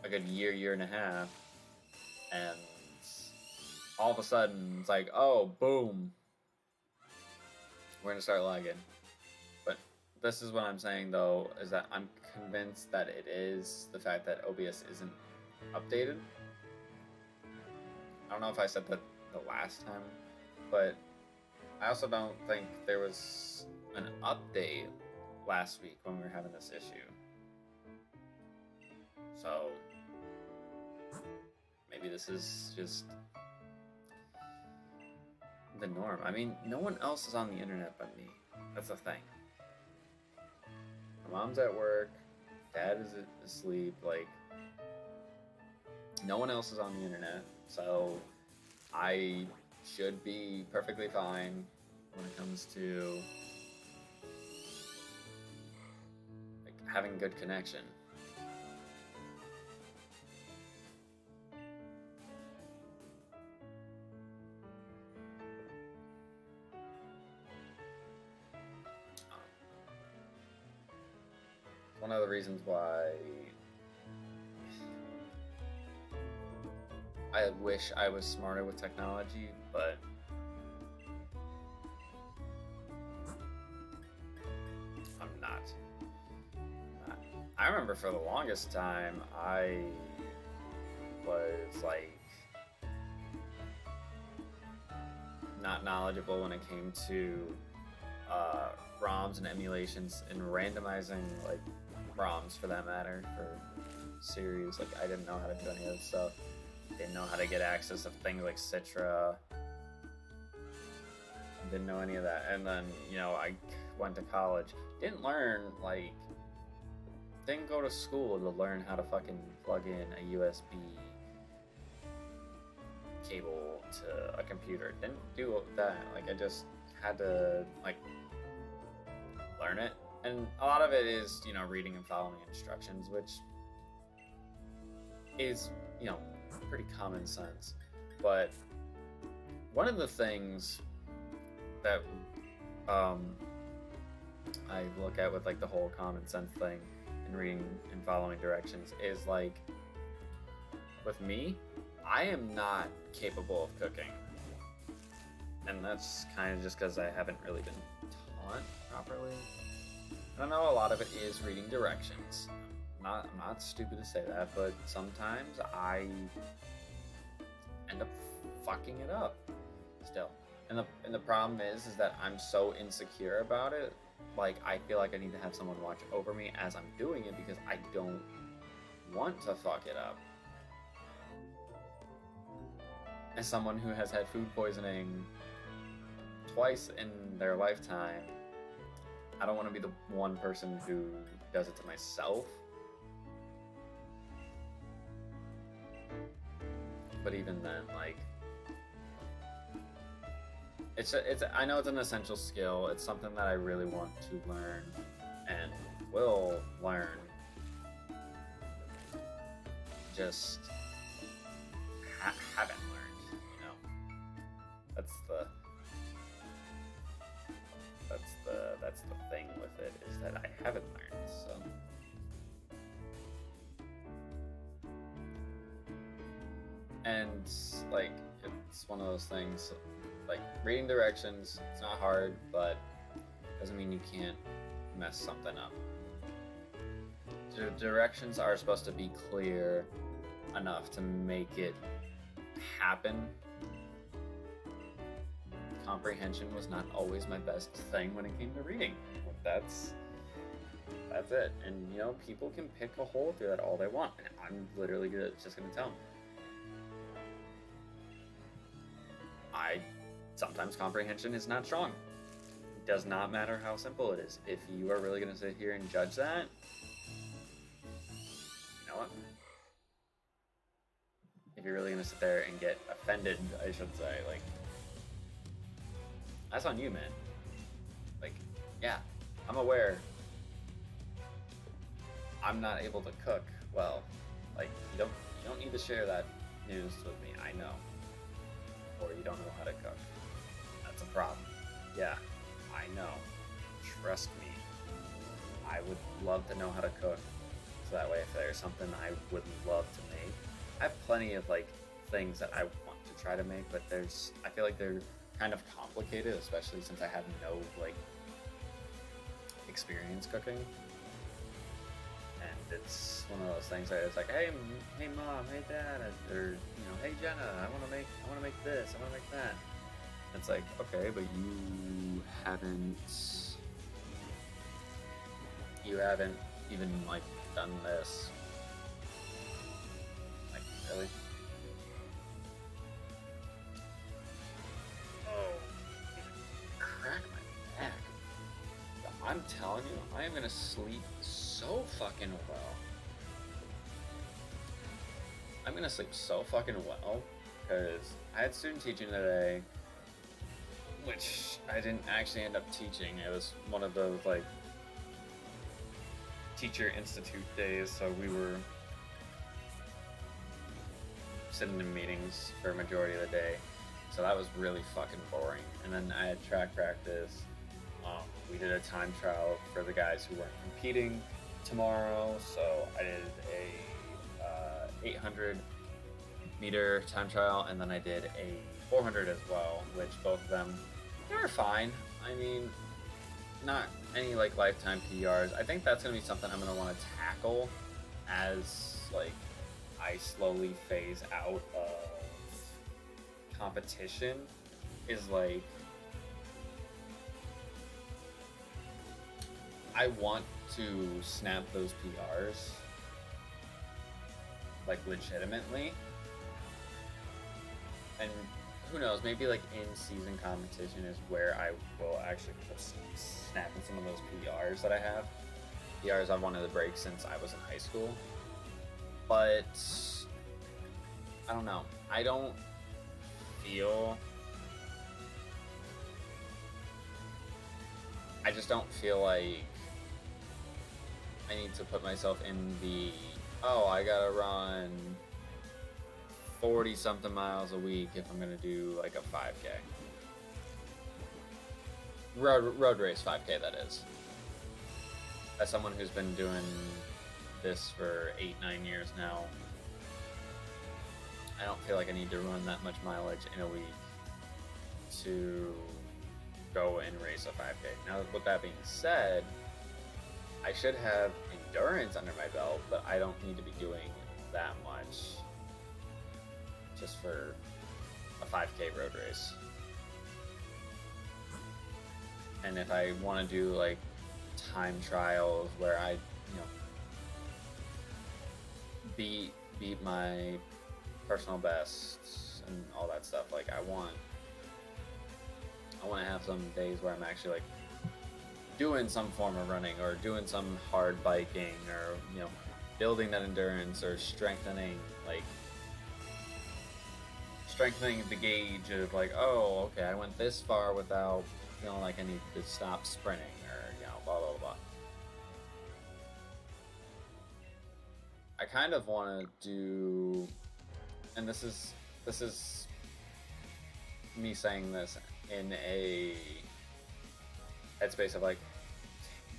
a good year and a half, and all of a sudden it's like, oh, boom, we're gonna start lagging. But this is what I'm saying though, is that I'm convinced that it is the fact that OBS isn't updated. I don't know if I said that the last time, but I also don't think there was an update last week when we were having this issue. So, maybe this is just the norm. I mean, no one else is on the internet but me. That's the thing. My mom's at work, dad is asleep, like, no one else is on the internet, so I should be perfectly fine when it comes to like having good connection. One of the reasons why I wish I was smarter with technology, but I'm not. I remember for the longest time, I was like not knowledgeable when it came to ROMs and emulations and randomizing like ROMs for that matter for series. Like I didn't know how to do any of that stuff. Didn't know how to get access to things like Citra. Didn't know any of that. And then, you know, I went to college. Didn't learn, like, didn't go to school to learn how to fucking plug in a USB cable to a computer. Didn't do that. Like, I just had to, like, learn it. And a lot of it is, you know, reading and following instructions, which is, you know, pretty common sense. But one of the things that I look at with, like, the whole common sense thing and reading and following directions is, like, with me, I am not capable of cooking. And that's kind of just because I haven't really been taught properly. I know a lot of it is reading directions. I'm not stupid to say that, but sometimes I end up fucking it up still. And the problem is that I'm so insecure about it. Like, I feel like I need to have someone watch over me as I'm doing it because I don't want to fuck it up. As someone who has had food poisoning twice in their lifetime, I don't want to be the one person who does it to myself. But even then, like, I know it's an essential skill. It's something that I really want to learn and will learn. Just haven't learned, you know. That's the thing with it, is that I haven't learned. So and like, it's one of those things, like, reading directions, it's not hard, but doesn't mean you can't mess something up. The directions are supposed to be clear enough to make it happen. Comprehension was not always my best thing when it came to reading. That's it. And, you know, people can pick a hole through that all they want, and I'm literally just gonna tell them. Sometimes comprehension is not strong. It does not matter how simple it is. If you are really gonna sit here and judge that, you know what? If you're really gonna sit there and get offended, I should say, like, that's on you, man. Like, yeah, I'm aware I'm not able to cook well. Like, you don't need to share that news with me. I know. Or you don't know how to cook. That's a problem. Yeah, I know. Trust me. I would love to know how to cook. So that way, if there's something I would love to make, I have plenty of, like, things that I want to try to make, but I feel like they're kind of complicated, especially since I have no, like, experience cooking. And it's one of those things that it's like, hey mom, hey dad, or, you know, hey Jenna, I want to make this, I want to make that. It's like, okay, but you haven't even, like, done this. Like, really? Oh, crack my neck. I'm telling you, I am gonna sleep so fucking well. I'm gonna sleep so fucking well because I had student teaching today, which I didn't actually end up teaching. It was one of those, like, teacher institute days, so we were sitting in meetings for a majority of the day. So that was really fucking boring. And then I had track practice. We did a time trial for the guys who weren't competing tomorrow, so I did a 800 meter time trial, and then I did a 400 as well, which both of them, they were fine. I mean, not any, like, lifetime PRs. I think that's gonna be something I'm gonna want to tackle as, like, I slowly phase out of competition, is, like, I want to snap those PRs, like, legitimately, and who knows, maybe like in season competition is where I will actually snap in some of those PRs that I have. PRs I've wanted to break since I was in high school. But I don't know. I don't feel. I just don't feel like I need to put myself in the, oh, I gotta run 40 something miles a week if I'm gonna do like a 5K. Road race 5K, that is. As someone who's been doing this for 8-9 years now, I don't feel like I need to run that much mileage in a week to go and race a 5K. Now, with that being said, I should have endurance under my belt, but I don't need to be doing that much just for a 5K road race. And if I want to do like time trials where I, beat my personal bests and all that stuff, like I want to have some days where I'm actually like doing some form of running or doing some hard biking or building that endurance or strengthening the gauge of like, oh, okay, I went this far without feeling like I need to stop sprinting or blah blah blah. I kind of want to do, and this is me saying this in a headspace of like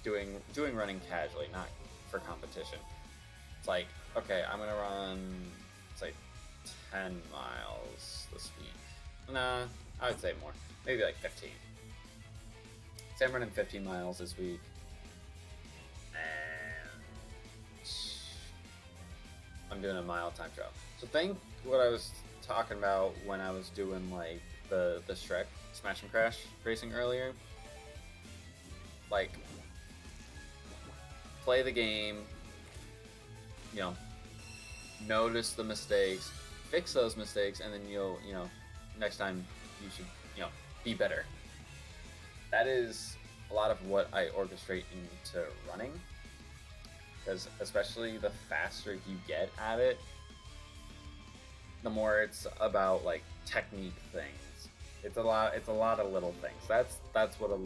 doing running casually, not for competition. It's like, okay, I'm gonna run, it's like 10 miles this week. Nah, I would say more, maybe like 15. Say I'm running 15 miles this week, and I'm doing a mile time trial. So think what I was talking about when I was doing like the Shrek Smash and Crash racing earlier. Like, play the game, notice the mistakes, fix those mistakes, and then you'll, next time you should, be better. That is a lot of what I orchestrate into running, because especially the faster you get at it, the more it's about like technique things. It's a lot of little things. That's what a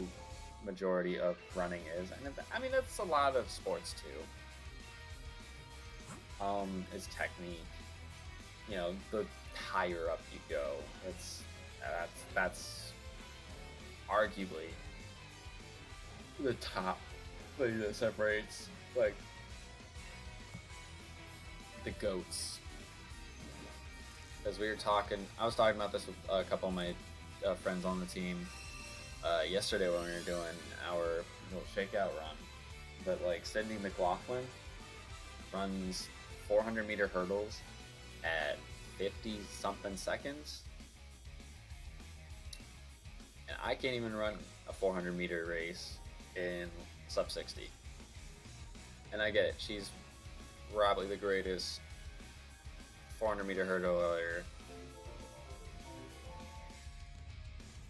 majority of running is, and I mean that's a lot of sports too. Is technique. The higher up you go, that's arguably the top thing that separates like the goats. As we were talking, I was talking about this with a couple of my friends on the team yesterday when we were doing our little shakeout run. But like Sydney McLaughlin runs 400-meter hurdles at 50 something seconds, and I can't even run a 400-meter race in sub 60. And I get it, she's probably the greatest 400-meter hurdler.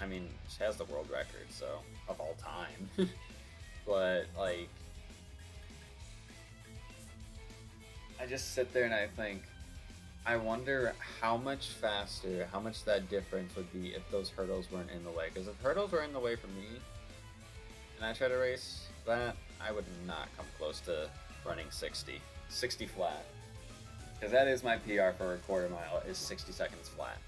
I mean, she has the world record, so, of all time. But like, I just sit there and I think, I wonder how much faster, how much that difference would be if those hurdles weren't in the way. Because if hurdles were in the way for me, and I try to race that, I would not come close to running 60 flat. Because that is my PR for a quarter mile, is 60 seconds flat.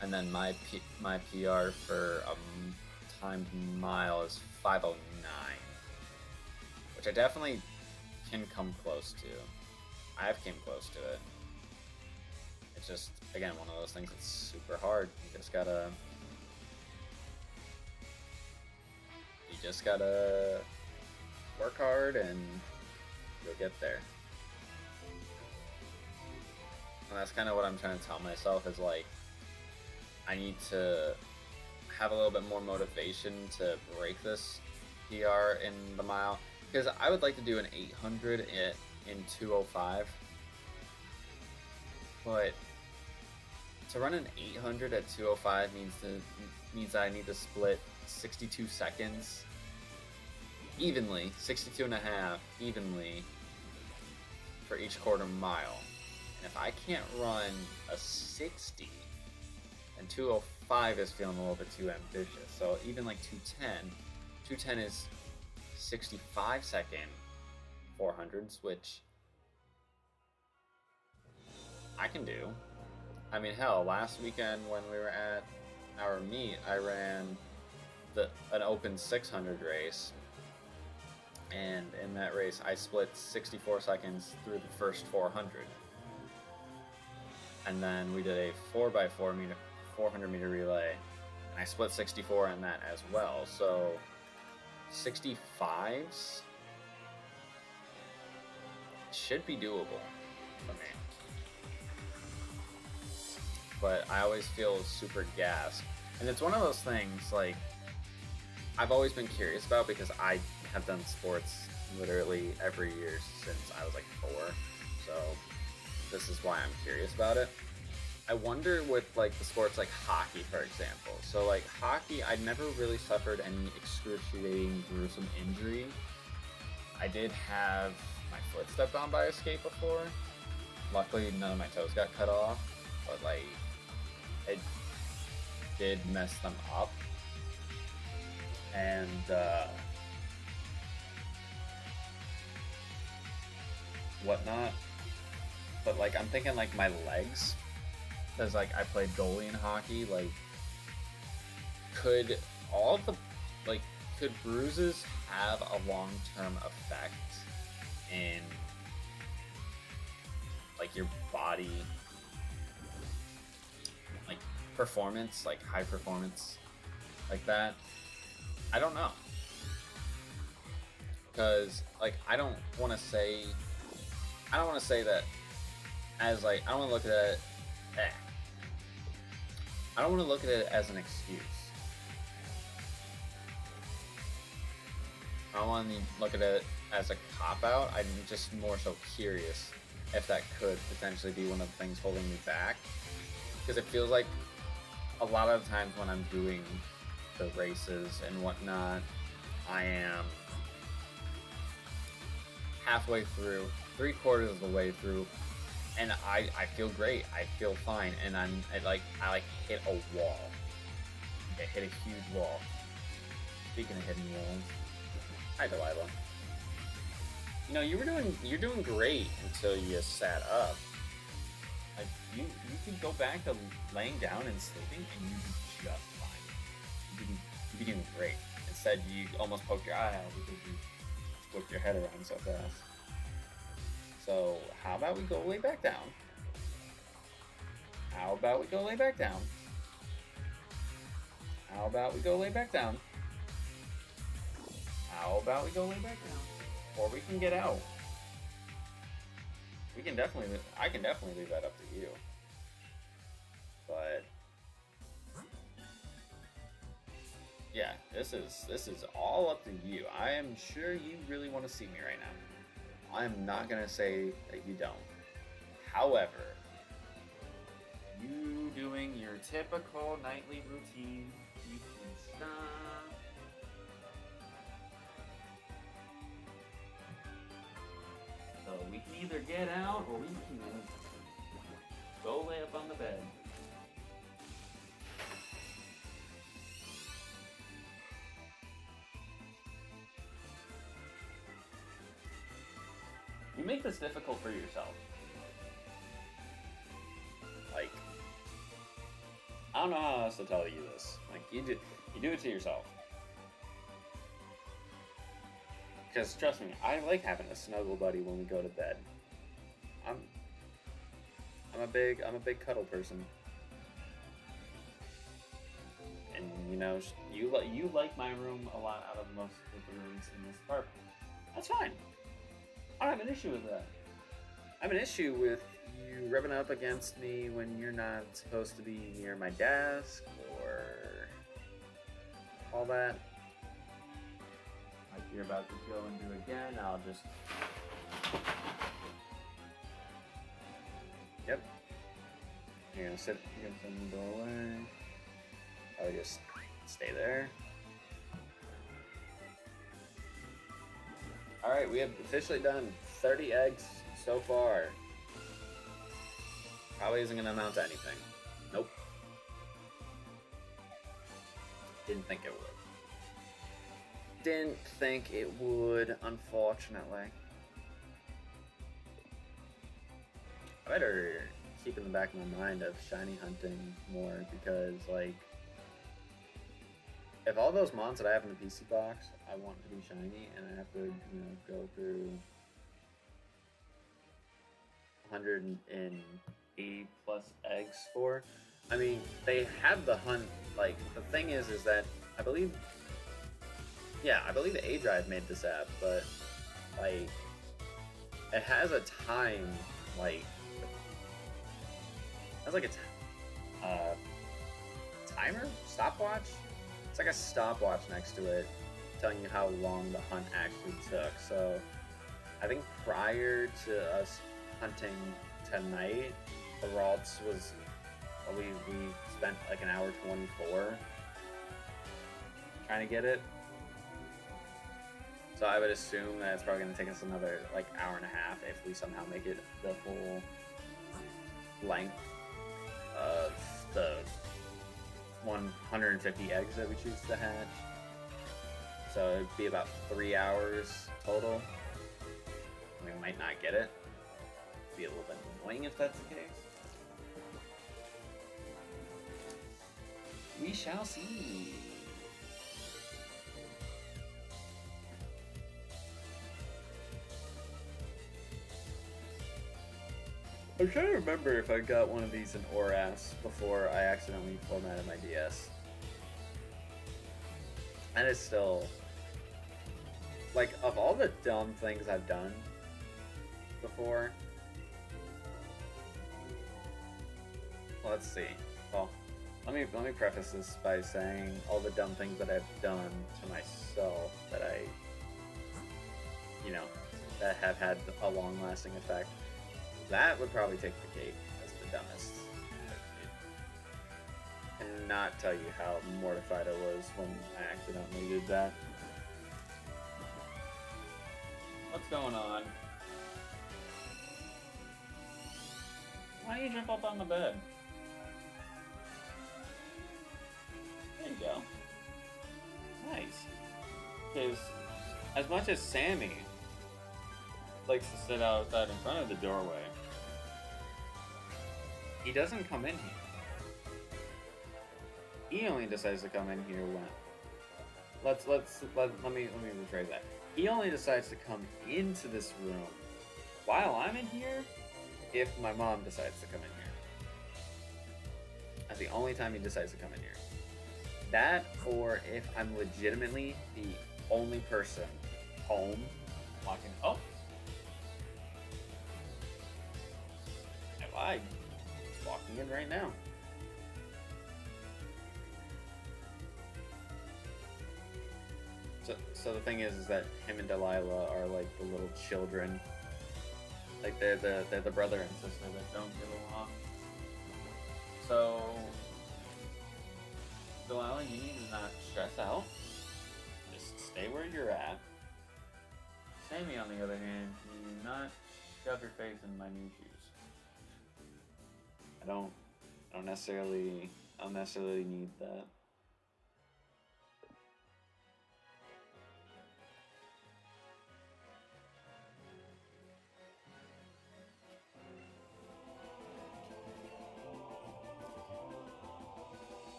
And then my PR for a timed mile is 5:09, which I definitely can come close to. I have came close to it. It's just, again, one of those things that's super hard. You just gotta work hard and you'll get there. And that's kind of what I'm trying to tell myself, is like, I need to have a little bit more motivation to break this PR in the mile, because I would like to do an 800 in 2:05, but to run an 800 at 205 means I need to split 62 seconds evenly, 62 and a half evenly for each quarter mile. And if I can't run a 60, then 205 is feeling a little bit too ambitious. So even like 210 is 65 second 400s, which I can do. I mean, hell, last weekend when we were at our meet, I ran an open 600 race, and in that race, I split 64 seconds through the first 400, and then we did a 4x4 meter, 400 meter relay, and I split 64 in that as well. So 65s should be doable for me. But I always feel super gassed. And it's one of those things, like, I've always been curious about, because I have done sports literally every year since I was like 4. So this is why I'm curious about it. I wonder with like the sports like hockey, for example. So like hockey, I never really suffered any excruciating, gruesome injury. I did have my foot stepped on by a skate before. Luckily, none of my toes got cut off, but like, it did mess them up, and whatnot. But like, I'm thinking like my legs, because like I played goalie in hockey. Like, could bruises have a long-term effect in like your body, like performance, like high performance, like that? I don't know, because like I don't want to say that as like, I don't want to look at it. I don't want to look at it as an excuse. I don't want to look at it as a cop-out. I'm just more so curious if that could potentially be one of the things holding me back. Because it feels like a lot of times when I'm doing the races and whatnot, I am halfway through, 3/4 of the way through, and I feel great. I feel fine, and I hit a wall. I hit a huge wall. Speaking of hitting walls, hi Delilah. You know, you're doing great until you sat up. Like you could go back to laying down and sleeping, and you'd be just fine. You'd be doing great. Instead, you almost poked your eye out because you whipped your head around so fast. So how about we go lay back down? How about we go lay back down? How about we go lay back down? How about we go lay back down? Or we can get out. I can definitely leave that up to you. But yeah, this is all up to you. I am sure you really want to see me right now. I'm not gonna say that you don't. However, you doing your typical nightly routine, you can stop. So we can either get out or we can go lay up on the bed. You make this difficult for yourself. Like, I don't know how else to tell you this. Like, you do it to yourself. Because trust me, I like having a snuggle buddy when we go to bed. I'm a big cuddle person. And you know, you like my room a lot out of most of the rooms in this apartment. That's fine. I don't have an issue with that. I have an issue with you rubbing up against me when you're not supposed to be near my desk or all that. Like you're about to go and do again, I'll just... Yep. You're gonna sit against the doorway. I would just stay there. Alright, we have officially done 30 eggs so far. Probably isn't gonna amount to anything. Nope. Didn't think it would. Didn't think it would, unfortunately. I better keep in the back of my mind of shiny hunting more because, like, if all those mons that I have in the PC box, I want to be shiny, and I have to, go through 180 plus eggs for. I mean, they have the hunt. Like, the thing is that I believe the A Drive made this app, but like, it has a time, like, timer, stopwatch. It's like a stopwatch next to it, telling you how long the hunt actually took. So, I think prior to us hunting tonight, the Ralts was, we spent like an hour 24 trying to get it. So I would assume that it's probably going to take us another like hour and a half if we somehow make it the full length of the 150 eggs that we choose to hatch. So it'd be about 3 hours total. We might not get it. It'd be a little bit annoying if that's the case. We shall see. I'm trying to remember if I got one of these in ORAS before I accidentally formatted my DS. And it's still, like, of all the dumb things I've done before, let's see. Well, let me preface this by saying all the dumb things that I've done to myself that that have had a long-lasting effect. That would probably take the cake as the dumbest. I cannot tell you how mortified I was when I accidentally did that. What's going on? Why don't you jump up on the bed? There you go. Nice. Because as much as Sammy likes to sit outside in front of the doorway, he doesn't come in here. He only decides to come in here when. Let me rephrase that. He only decides to come into this room while I'm in here if my mom decides to come in here. That's the only time he decides to come in here. That, or if I'm legitimately the only person home walking. Oh! I lied. He's walking in right now. So the thing is that him and Delilah are like the little children. Like they're the brother and sister that don't get along. So Delilah, you need to not stress out. Just stay where you're at. Sammy, on the other hand, you do not shove your face in my new shoes. I don't necessarily need that.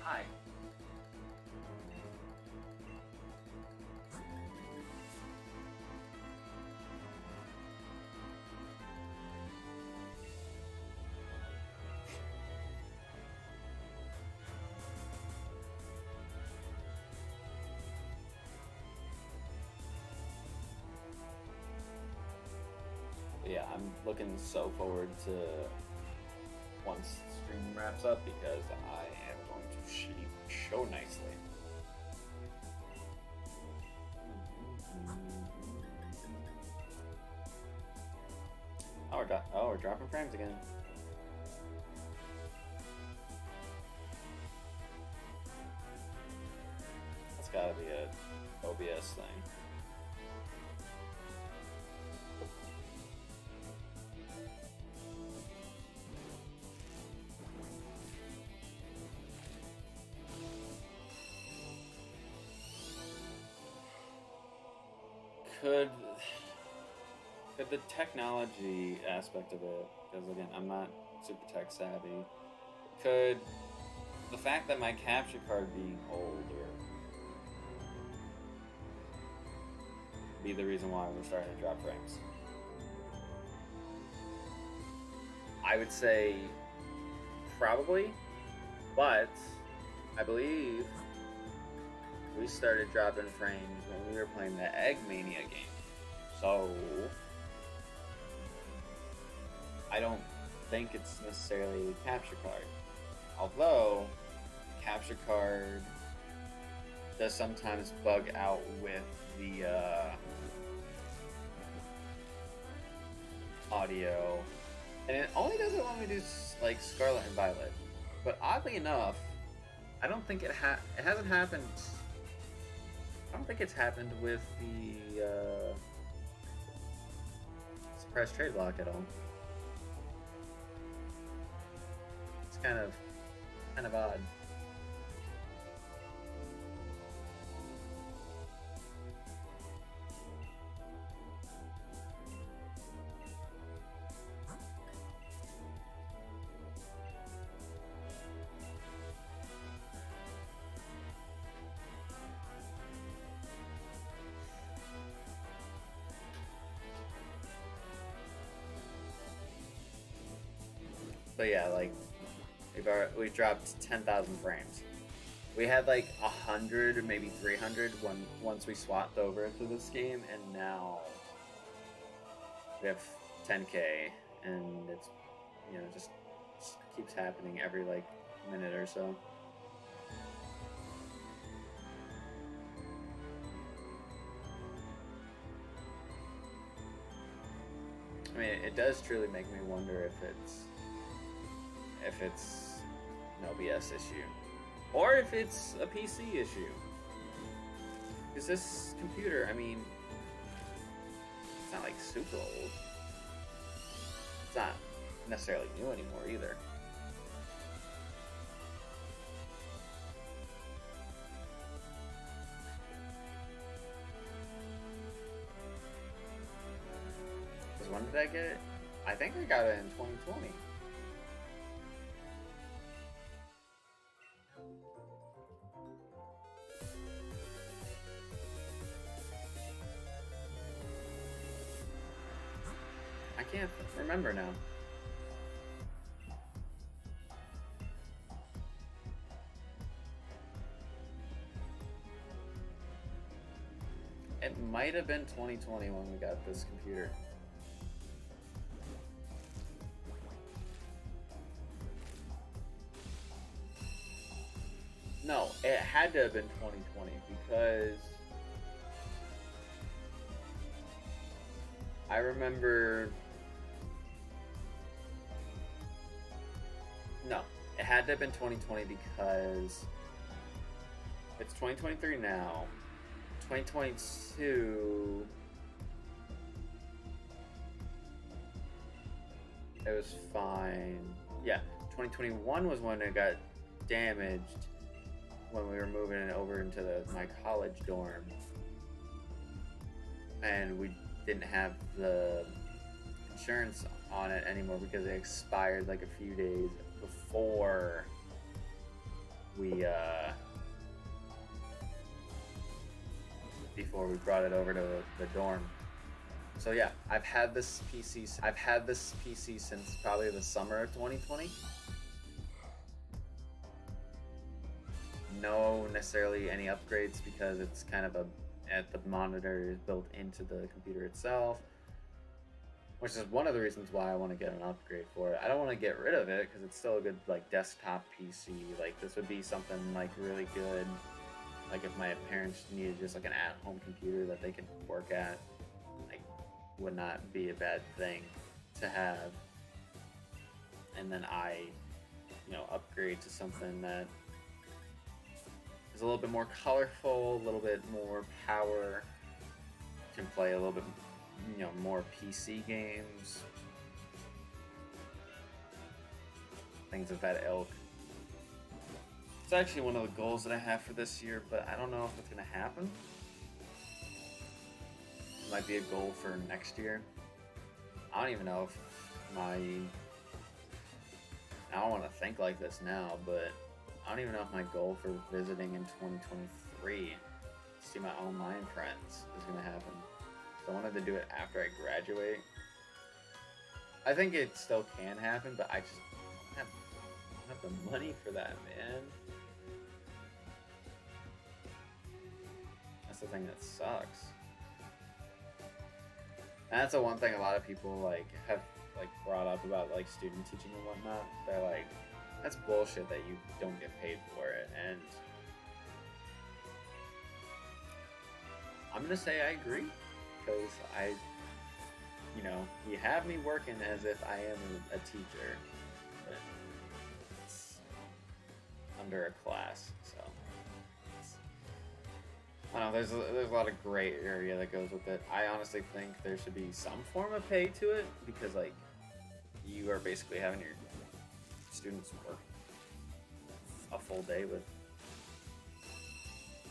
Hi. Yeah, I'm looking so forward to once the stream wraps up because I am going to show nicely. Oh, we're dropping frames again. a OBS thing. Could the technology aspect of it, because again, I'm not super tech savvy, could the fact that my capture card being older be the reason why we're starting to drop frames? I would say probably, but I believe we started dropping frames when we were playing the Egg Mania game. So I don't think it's necessarily the capture card. Although capture card does sometimes bug out with the audio, and it only does it when we do like Scarlet and Violet. But oddly enough, I don't think it hasn't happened. I don't think it's happened with the suppressed trade block at all. It's kind of odd. But yeah, like we've dropped 10,000 frames. We had like 100 or maybe 300 once we swapped over to this game, and now we have 10K, and it's just keeps happening every like minute or so. I mean, it does truly make me wonder if it's an OBS issue, or if it's a PC issue. Because this computer, I mean, it's not like super old. It's not necessarily new anymore either. Because when did I get it? I think I got it in 2020. I can't remember now. It might have been 2020 when we got this computer. No, it had to have been 2020 because I remember. No, it had to have been 2020 because it's 2023 now. 2022, it was fine. Yeah, 2021 was when it got damaged when we were moving it over into my college dorm, and we didn't have the insurance on it anymore because it expired like a few days before we brought it over to the dorm. So yeah, I've had this PC since probably the summer of 2020. No necessarily any upgrades because it's kind of the monitor is built into the computer itself, which is one of the reasons why I want to get an upgrade for it. I don't want to get rid of it because it's still a good like desktop PC. Like this would be something like really good. Like if my parents needed just like an at-home computer that they could work at, like would not be a bad thing to have. And then I, upgrade to something that is is a little bit more colorful, a little bit more power. Can play a little bit, more PC games, things of that ilk. It's actually one of the goals that I have for this year, but I don't know if it's gonna happen. It might be a goal for next year. I don't even know if I don't want to think like this now, but I don't even know if my goal for visiting in 2023 to see my online friends is gonna happen. So I wanted to do it after I graduate. I think it still can happen, but I just don't have the money for that, man. That's the thing that sucks. And that's the one thing a lot of people have brought up about student teaching and whatnot. They're like, that's bullshit that you don't get paid for it. And I'm gonna say I agree, because you have me working as if I am a teacher, but it's under a class, so I don't know. There's a lot of gray area that goes with it. I honestly think there should be some form of pay to it, because you are basically having your students work a full day with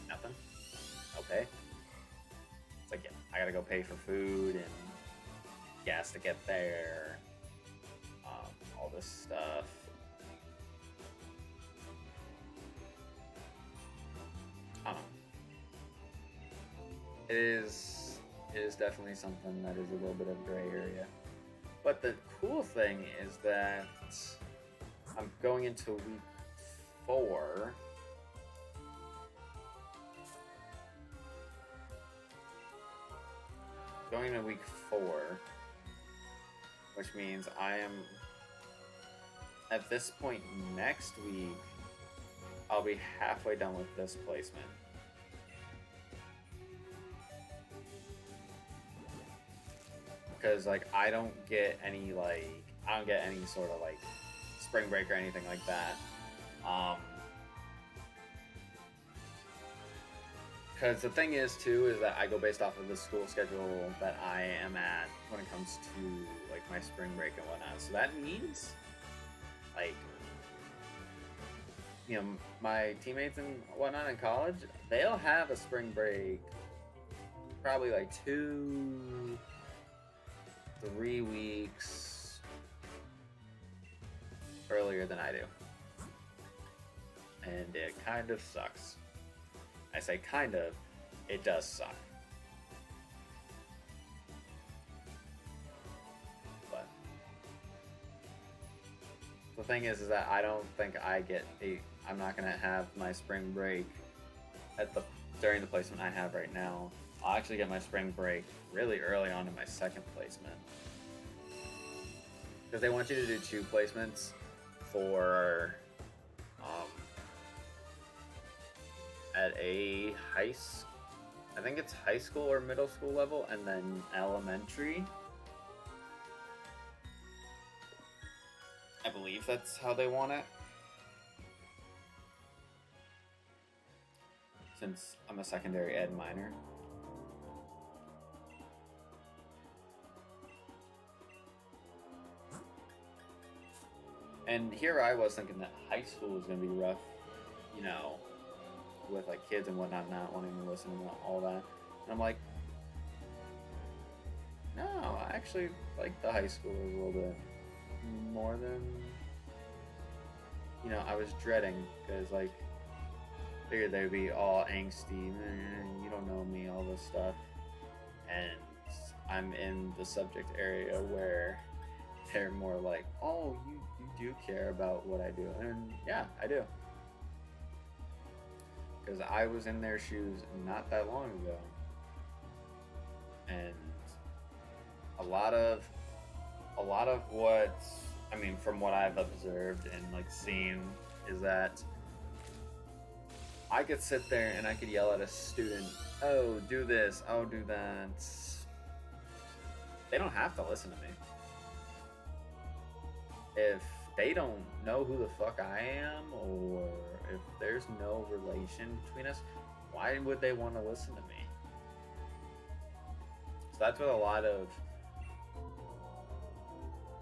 nothing, no pay. It's like, yeah, I gotta go pay for food and gas to get there, all this stuff. I don't know. It is definitely something that is a little bit of gray area. But the cool thing is that I'm going into week 4. Going into week 4, which means I am, at this point next week, I'll be halfway done with this placement. Because I don't get any sort of spring break or anything like that. Because the thing is that I go based off of the school schedule that I am at when it comes to my spring break and whatnot. So that means my teammates and whatnot in college, they'll have a spring break probably 2-3 weeks earlier than I do. And it kind of sucks. I say kind of, it does suck. But the thing is that I don't think I'm not gonna have my spring break during the placement I have right now. I'll actually get my spring break really early on in my second placement. Because they want you to do 2 placements for at a I think it's high school or middle school level, and then elementary. I believe that's how they want it. Since I'm a secondary ed minor. And here I was thinking that high school was going to be rough, with kids and whatnot not wanting to listen and all that. And I'm like, no, I actually like the high school a little bit more than, I was dreading, because figured they'd be all angsty, you don't know me, all this stuff. And I'm in the subject area where they're more like, oh, you do care about what I do. And yeah, I do. Because I was in their shoes not that long ago. And a lot of what, from what I've observed and seen, is that I could sit there and I could yell at a student, oh, do this, oh, do that. They don't have to listen to me. If they don't know who the fuck I am, or if there's no relation between us, why would they want to listen to me? So that's what a lot of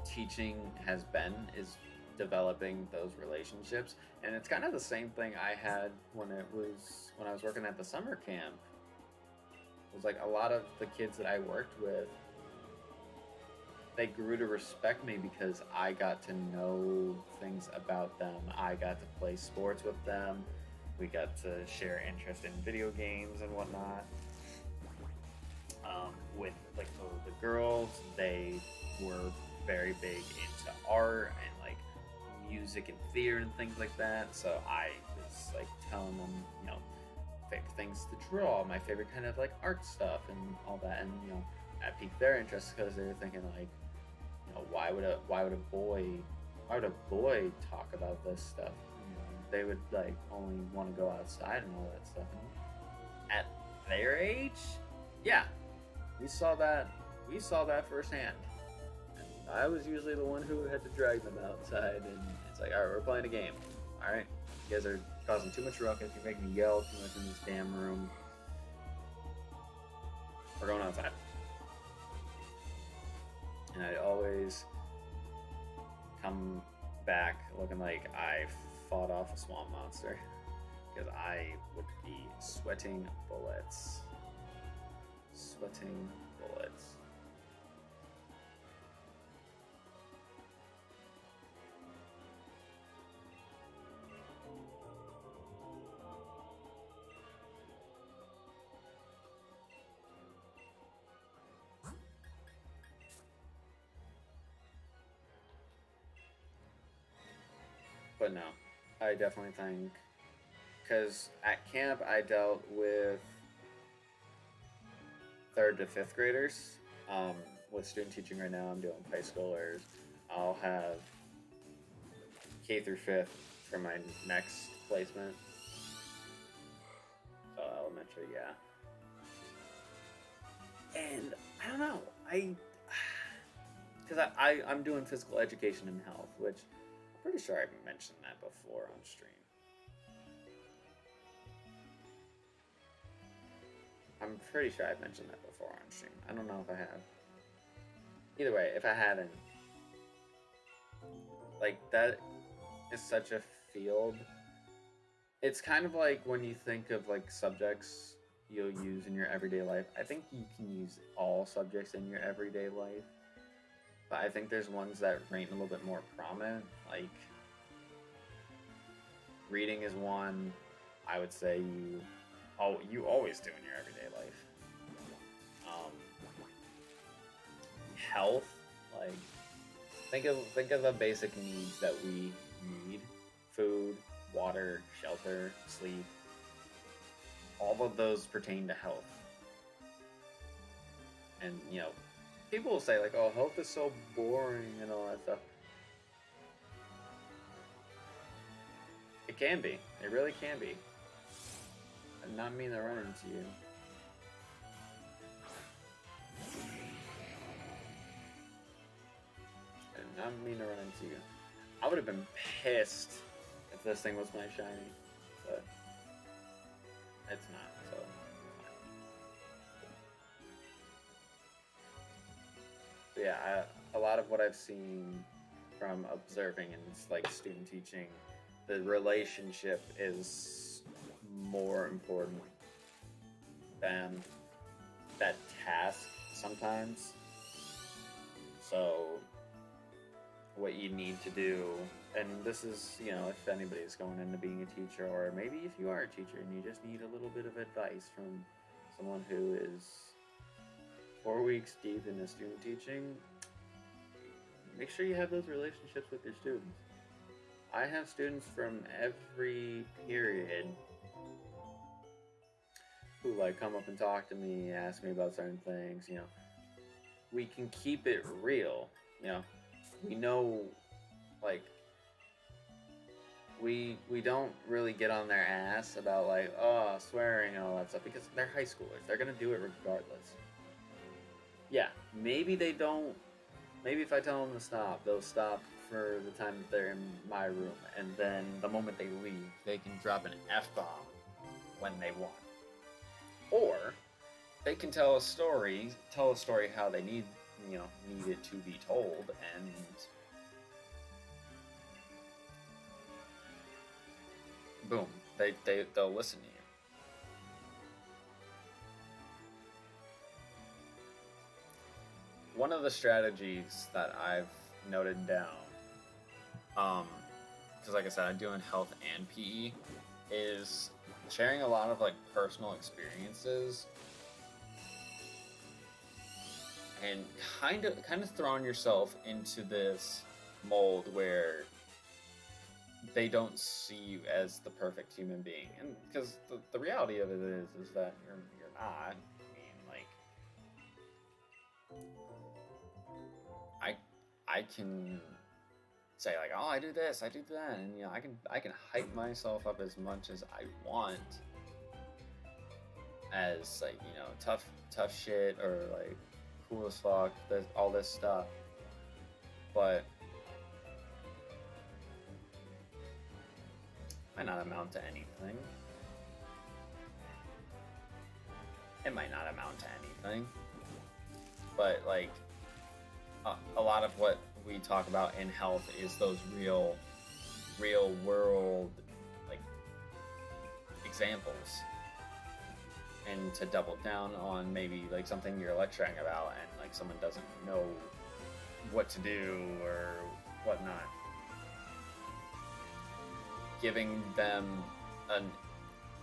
teaching has been, is developing those relationships. And it's kind of the same thing I had when I was working at the summer camp. It was like a lot of the kids that I worked with, they grew to respect me because I got to know things about them. I got to play sports with them. We got to share interest in video games and whatnot. With like the girls, they were very big into art and like music and theater and things like that. So I was like telling them, favorite things to draw, my favorite kind of like art stuff and all that, and that piqued their interest because they were thinking like, why would a boy talk about this stuff? They would like only want to go outside and all that stuff. And at their age, yeah, we saw that firsthand. And I was usually the one who had to drag them outside, and it's like, all right, we're playing a game. All right, you guys are causing too much ruckus. You're making me yell too much in this damn room. We're going outside. And I'd always come back looking like I fought off a swamp monster, because I would be sweating bullets. But no, I definitely think, because at camp I dealt with 3rd to 5th graders. With student teaching right now, I'm doing high schoolers. I'll have K through 5th for my next placement. So elementary, yeah. And I don't know, because I'm doing physical education and health, which I'm pretty sure I've mentioned that before on stream. I'm pretty sure I've mentioned that before on stream. I don't know if I have. Either way, if I haven't, like, that is such a field. It's kind of like when you think of like subjects you'll use in your everyday life. I think you can use all subjects in your everyday life, but I think there's ones that reign a little bit more prominent. Like, reading is one. I would say you always do in your everyday life. Health, like, think of the basic needs that we need: food, water, shelter, sleep. All of those pertain to health. And people will say like, "Oh, health is so boring" and all that stuff. It can be. It really can be. I did not mean to run into you. I did not mean to run into you. I would have been pissed if this thing was my shiny, but it's not, so it's fine. But yeah, a lot of what I've seen from observing and like student teaching, the relationship is more important than that task sometimes. So what you need to do, and this is, if anybody's going into being a teacher, or maybe if you are a teacher and you just need a little bit of advice from someone who is 4 weeks deep into student teaching, make sure you have those relationships with your students. I have students from every period who like come up and talk to me, ask me about certain things. We can keep it real. We know, like, we don't really get on their ass about like, swearing and all that stuff, because they're high schoolers. They're gonna do it regardless. Yeah, maybe they don't. Maybe if I tell them to stop, they'll stop for the time that they're in my room, and then the moment they leave, they can drop an F-bomb when they want. Or they can tell a story how they need it to be told, and boom, they'll listen to you. One of the strategies that I've noted down, because like I said, I do in health and PE, is sharing a lot of like personal experiences and kind of throwing yourself into this mold where they don't see you as the perfect human being, and because the reality of it is that you're not. I can say like, oh, I do this, I do that, and I can hype myself up as much as I want as like tough shit or like cool as fuck, all this stuff, but might not amount to anything. It might not amount to anything, but like a lot of what we talk about in health is those real world like examples, and to double down on maybe like something you're lecturing about and like someone doesn't know what to do or whatnot, giving them an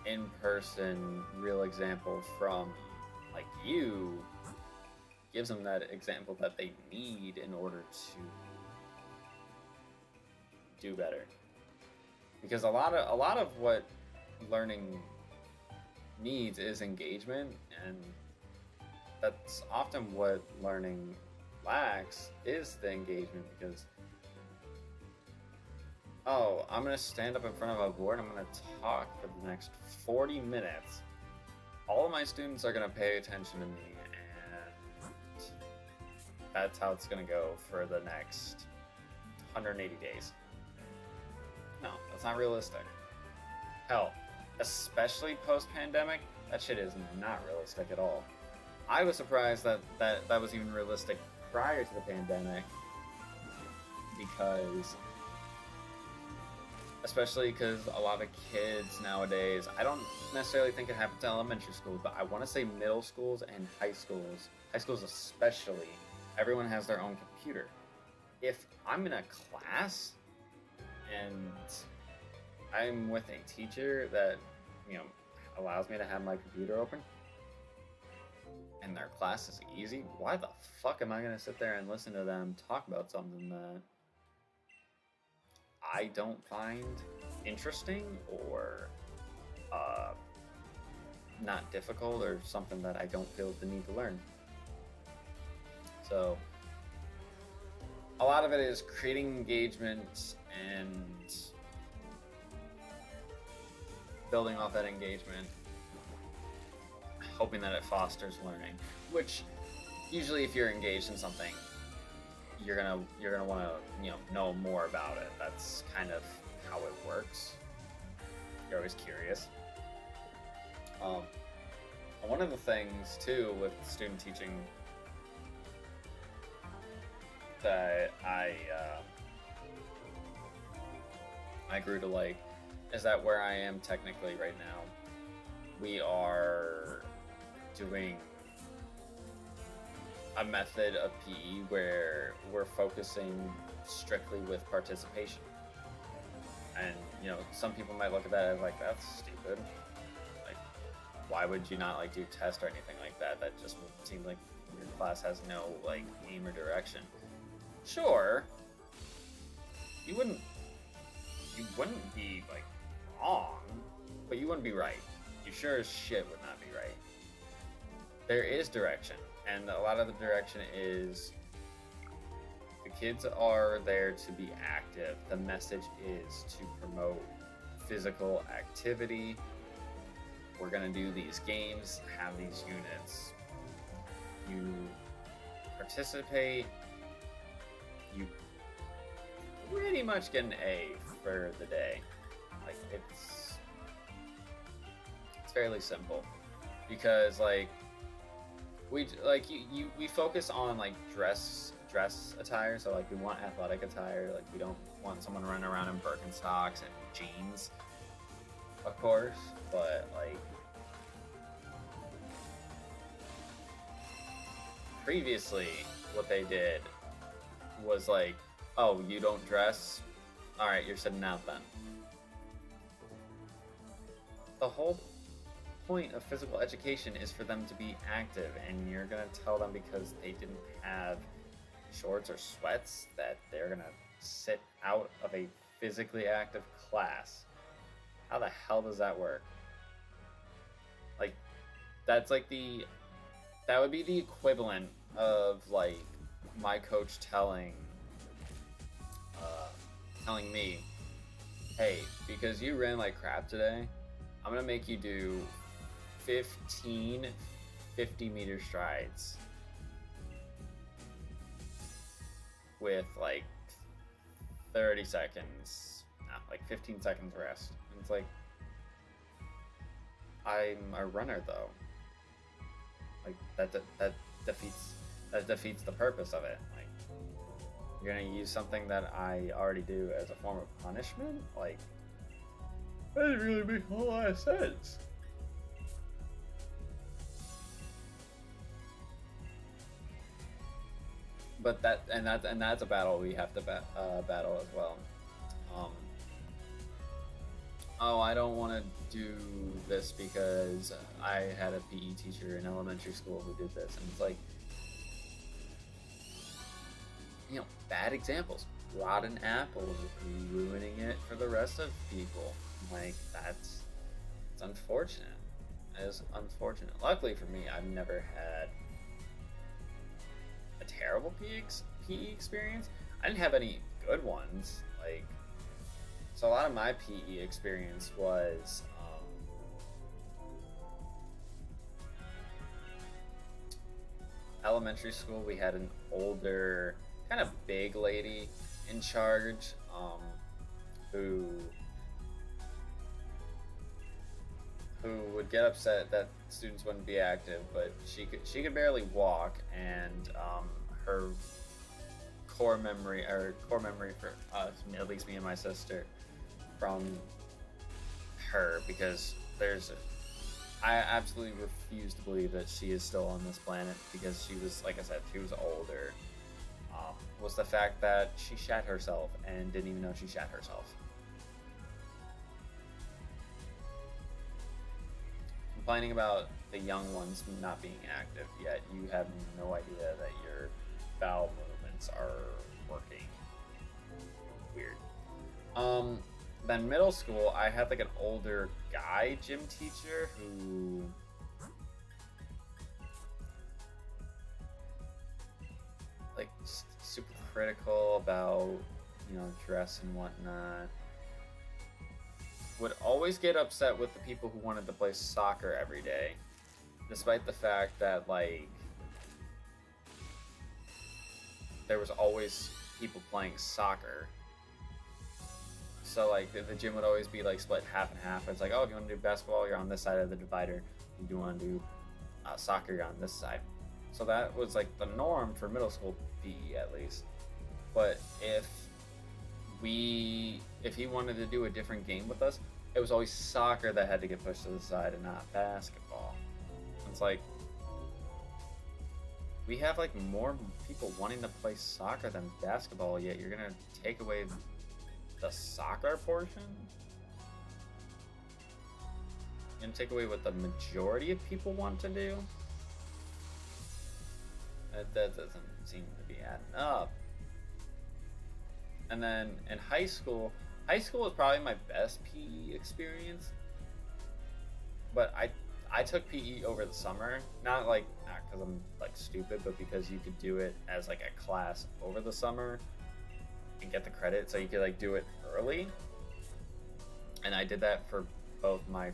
in-person real example from like you gives them that example that they need in order to do better. Because a lot of what learning needs is engagement, and that's often what learning lacks, is the engagement. Because I'm gonna stand up in front of a board, I'm gonna talk for the next 40 minutes, all of my students are gonna pay attention to me, that's how it's gonna go for the next 180 days. No, that's not realistic. Hell, especially post-pandemic, that shit is not realistic at all. I was surprised that was even realistic prior to the pandemic, especially because a lot of kids nowadays, I don't necessarily think it happens in elementary schools, but I want to say middle schools and high schools especially, everyone has their own computer. If I'm in a class and I'm with a teacher that, allows me to have my computer open and their class is easy, why the fuck am I going to sit there and listen to them talk about something that I don't find interesting or not difficult or something that I don't feel the need to learn? So a lot of it is creating engagement and building off that engagement, hoping that it fosters learning, which usually if you're engaged in something, you're gonna want to know more about it. That's kind of how it works. You're always curious. One of the things too with student teaching that I grew to like is that where I am technically right now, we are doing a method of PE where we're focusing strictly with participation. And some people might look at that as like, that's stupid. Like, why would you not like do tests or anything like that? That just seems like your class has no like aim or direction. Sure, you wouldn't be like wrong, but you wouldn't be right. You sure as shit would not be right. There is direction, and a lot of the direction is the kids are there to be active. The message is to promote physical activity. We're gonna do these games, have these units. You participate, you pretty much get an A for the day. Like it's fairly simple because like we focus on like dress attire, so like we want athletic attire, like we don't want someone running around in Birkenstocks and jeans, of course, but like previously what they did was like, oh, you don't dress, all right, you're sitting out then. The whole point of physical education is for them to be active, and you're gonna tell them because they didn't have shorts or sweats that they're gonna sit out of a physically active class. How the hell does that work? Like, that's like that would be the equivalent of like my coach telling me, hey, because you ran like crap today, I'm gonna make you do 15 50-meter strides with like 30 seconds, no, like 15 seconds rest. And it's like, I'm a runner though. Like that defeats the purpose of it. Like, you're gonna use something that I already do as a form of punishment? Like, that doesn't really make a whole lot of sense. But that's a battle we have to battle as well. Oh, I don't want to do this because I had a PE teacher in elementary school who did this, and it's like, you know, bad examples. Rotten apples, ruining it for the rest of people. Like, it's unfortunate. It's unfortunate. Luckily for me, I've never had a terrible PE experience. I didn't have any good ones. Like, so a lot of my PE experience was elementary school. We had an older, kind of big lady in charge, who would get upset that students wouldn't be active, but she could barely walk, and her core memory for us, at least me and my sister, from her, because I absolutely refuse to believe that she is still on this planet, because she was, like I said, she was older, was the fact that she shat herself and didn't even know she shat herself. Complaining about the young ones not being active, yet you have no idea that your bowel movements are working. Weird. Then middle school, I had like an older guy gym teacher who like super critical about, you know, dress and whatnot. Would always get upset with the people who wanted to play soccer every day, despite the fact that like there was always people playing soccer. So like the gym would always be like split half and half. It's like, oh, if you want to do basketball, you're on this side of the divider. If you want to do soccer, you're on this side. So that was like the norm for middle school PE, at least. But if he wanted to do a different game with us, it was always soccer that had to get pushed to the side and not basketball. It's like, we have like more people wanting to play soccer than basketball, yet you're gonna take away the soccer portion? You're gonna take away what the majority of people want to do? That doesn't seem to be adding up. And then in high school was probably my best PE experience. But I took PE over the summer, not because I'm like stupid, but because you could do it as like a class over the summer and get the credit, so you could like do it early. And I did that for both my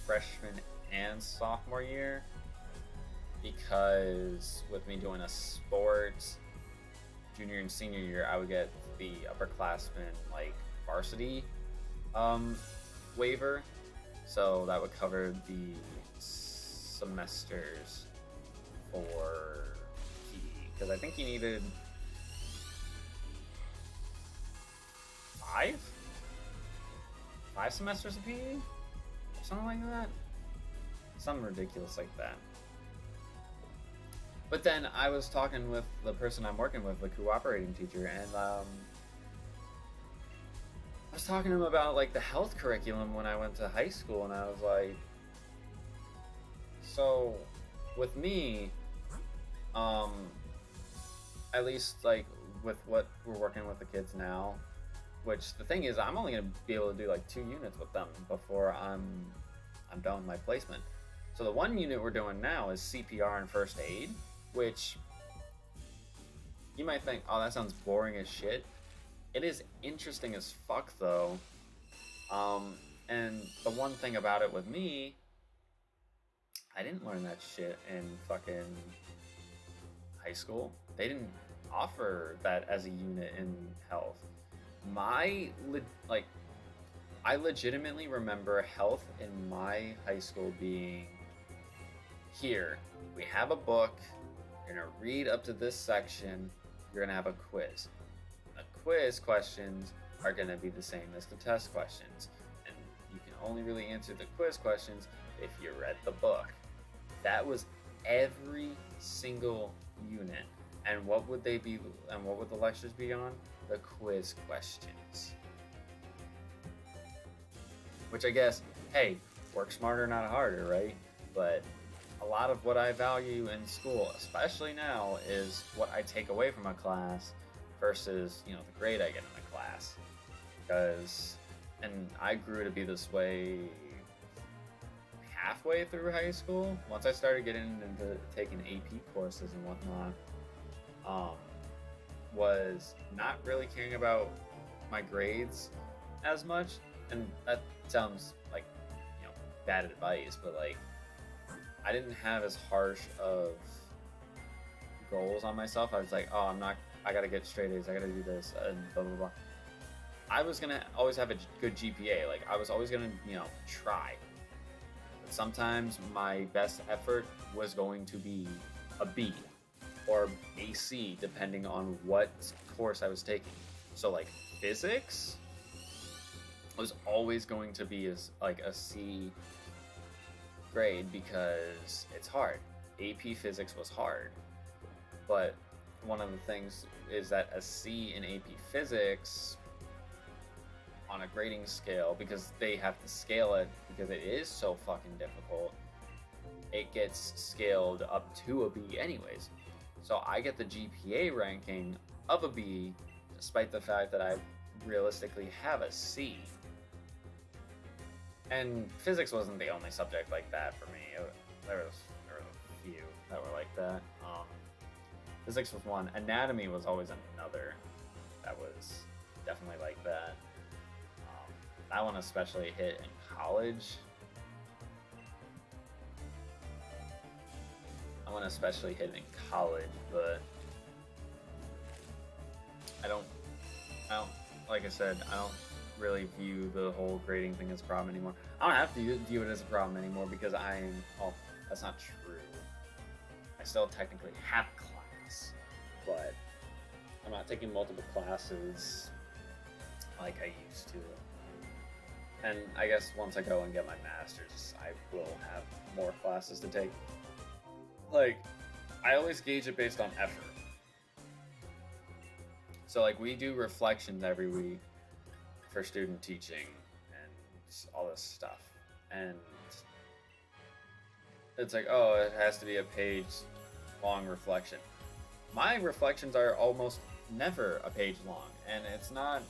freshman and sophomore year, because with me doing a sport junior and senior year, I would get the upperclassmen like varsity waiver, so that would cover the semesters for PE, because I think you needed five semesters of PE, something like that, something ridiculous like that. But then I was talking with the person I'm working with, the cooperating teacher, and I was talking to him about like the health curriculum when I went to high school, and I was like, so with me, at least like with what we're working with the kids now, which the thing is, I'm only gonna be able to do like 2 units with them before I'm done with my placement. So the 1 unit we're doing now is CPR and first aid, which you might think, oh, that sounds boring as shit. It is interesting as fuck though. And the one thing about it with me, I didn't learn that shit in fucking high school. They didn't offer that as a unit in health. I legitimately remember health in my high school being, here, we have a book, you're gonna read up to this section, you're gonna have a quiz. The quiz questions are gonna be the same as the test questions, and you can only really answer the quiz questions if you read the book. That was every single unit. And what would they be, and what would the lectures be on? The quiz questions. Which I guess, hey, work smarter, not harder, right? But a lot of what I value in school, especially now, is what I take away from a class versus, the grade I get in a class. And I grew to be this way halfway through high school. Once I started getting into taking AP courses and whatnot, was not really caring about my grades as much. And that sounds like, bad advice, but like, I didn't have as harsh of goals on myself. I was like, oh, I gotta get straight A's, I gotta do this, and blah, blah, blah. I was gonna always have a good GPA. Like, I was always gonna, try. But sometimes my best effort was going to be a B or a C, depending on what course I was taking. So, like, physics was always going to be a C grade because it's hard. AP physics was hard. But one of the things is that a C in AP physics on a grading scale, because they have to scale it because it is so fucking difficult, it gets scaled up to a B anyways. So I get the GPA ranking of a B despite the fact that I realistically have a C. And physics wasn't the only subject like that for me. There was a few that were like that. Physics was one. Anatomy was always another that was definitely like that. That one especially hit in college. But I don't, like I said, I don't really view the whole grading thing as a problem anymore. I don't have to view it as a problem anymore because that's not true. I still technically have class, but I'm not taking multiple classes like I used to. And I guess once I go and get my master's, I will have more classes to take. Like, I always gauge it based on effort. So, like, we do reflections every week for student teaching and all this stuff. And it's like, oh, it has to be a page-long reflection. My reflections are almost never a page long, and it's not,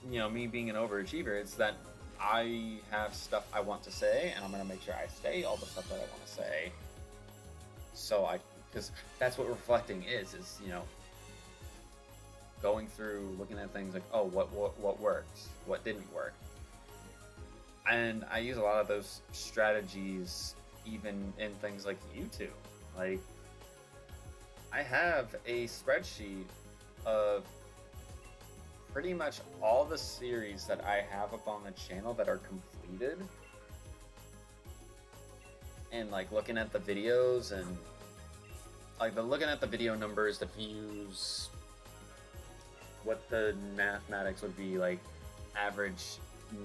me being an overachiever. It's that I have stuff I want to say, and I'm going to make sure I say all the stuff that I want to say. Because that's what reflecting is, going through, looking at things like, oh, what worked? What didn't work? And I use a lot of those strategies even in things like YouTube. Like, I have a spreadsheet of pretty much all the series that I have up on the channel that are completed. And like looking at the videos and like looking at the video numbers, the views, what the mathematics would be, like average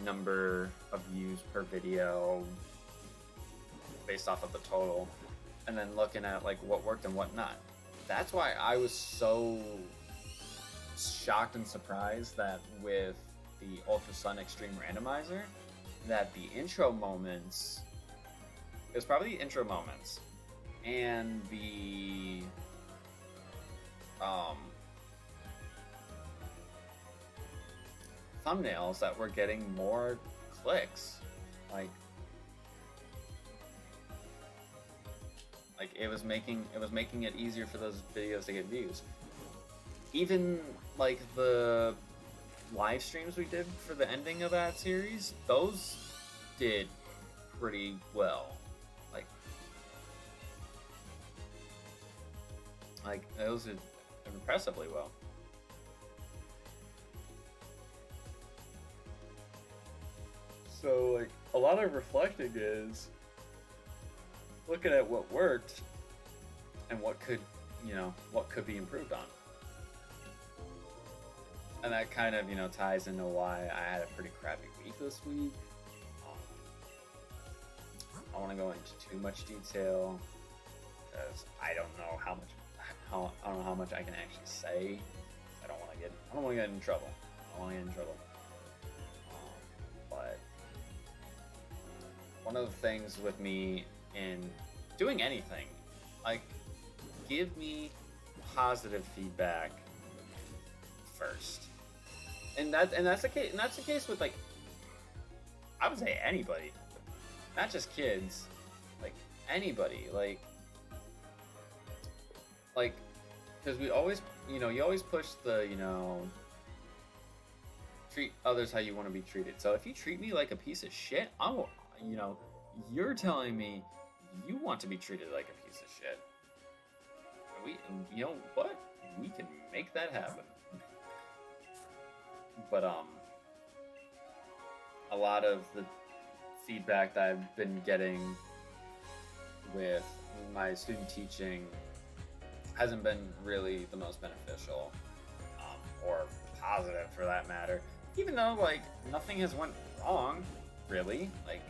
number of views per video based off of the total, and then looking at like what worked and what not. That's why I was so shocked and surprised that with the Ultra Sun Extreme Randomizer, that the intro moments, it was probably the intro moments and the thumbnails that were getting more clicks. Like it was making it easier for those videos to get views. Even like the live streams we did for the ending of that series, those did pretty well. Like those did impressively well. So like a lot of reflecting is looking at what worked and what could be improved on. And that kind of, ties into why I had a pretty crappy week this week. I don't want to go into too much detail because I don't know how much I can actually say. I don't want to get in trouble. But one of the things with me in doing anything, like, give me positive feedback first. And that's the case with, like, I would say anybody, not just kids, like anybody, like, because we always, you always push the, treat others how you want to be treated. So if you treat me like a piece of shit, you're telling me you want to be treated like a piece of shit. You know what? We can make that happen. But a lot of the feedback that I've been getting with my student teaching hasn't been really the most beneficial, or positive for that matter. Even though, like, nothing has went wrong, really. Like,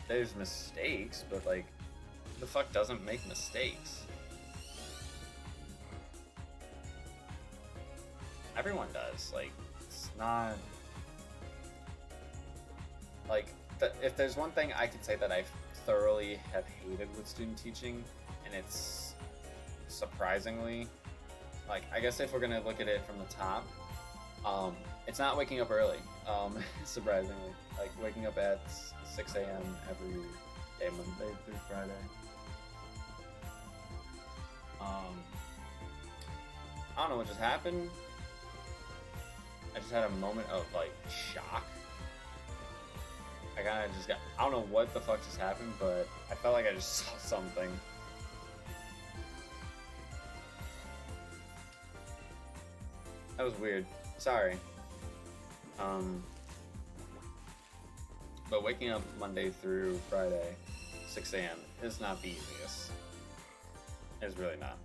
there's mistakes, but, like, who the fuck doesn't make mistakes? Everyone does. Like, it's not... Like, if there's one thing I could say that I thoroughly have hated with student teaching, and it's surprisingly, like, I guess if we're gonna look at it from the top, it's not waking up early, surprisingly. Like, waking up at 6 a.m. every day, Monday through Friday. I don't know what just happened. I just had a moment of, like, shock. I kind of just got, I don't know what the fuck just happened, but I felt like I just saw something. That was weird. Sorry. But waking up Monday through Friday, 6 a.m. is not the easiest. It's really not.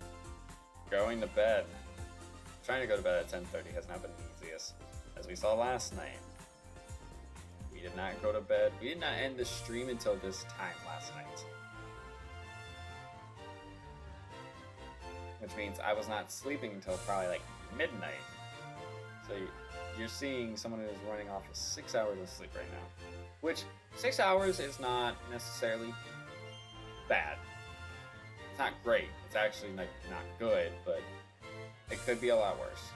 Going to bed, trying to go to bed at 10:30 has not been the easiest. As we saw last night, we did not go to bed. We did not end the stream until this time last night. Which means I was not sleeping until probably like midnight. So you're seeing someone who is running off of 6 hours of sleep right now. Which, 6 hours is not necessarily bad. It's not great. It's actually like not good, but it could be a lot worse.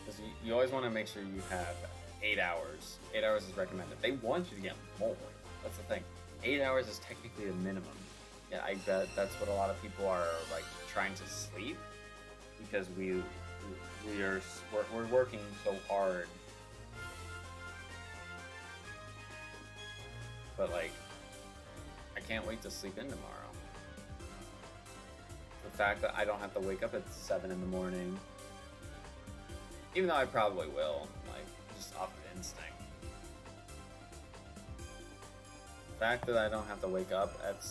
Because you always want to make sure you have 8 hours. 8 hours is recommended. They want you to get more. That's the thing. 8 hours is technically the minimum. Yeah, I bet that's what a lot of people are like trying to sleep, because we're working so hard. But like, I can't wait to sleep in tomorrow. fact that I don't have to wake up at 7 in the morning. Even though I probably will, like, just off of instinct. The fact that I don't have to wake up at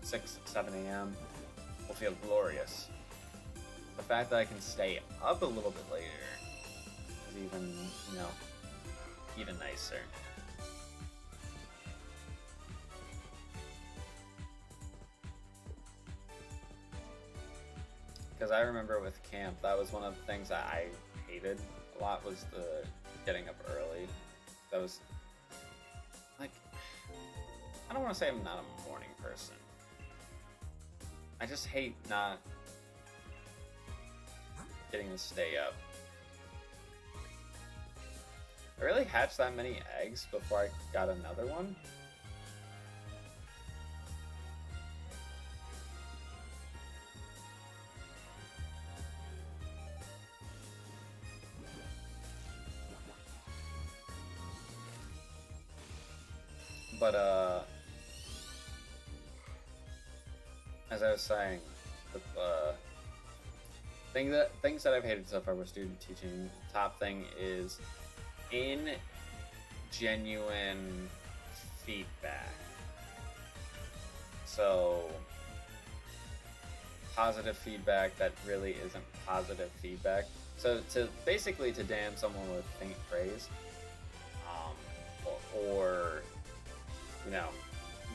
6, 7 a.m. will feel glorious. The fact that I can stay up a little bit later is even, you know, even nicer. Because I remember with camp, that was one of the things that I hated a lot, was the getting up early. That was, like, I don't want to say I'm not a morning person. I just hate not getting to stay up. I really hatched that many eggs before I got another one. But, as I was saying, the things that I've hated so far with student teaching, top thing is genuine feedback. So, positive feedback that really isn't positive feedback. So, basically to damn someone with faint praise, or you know,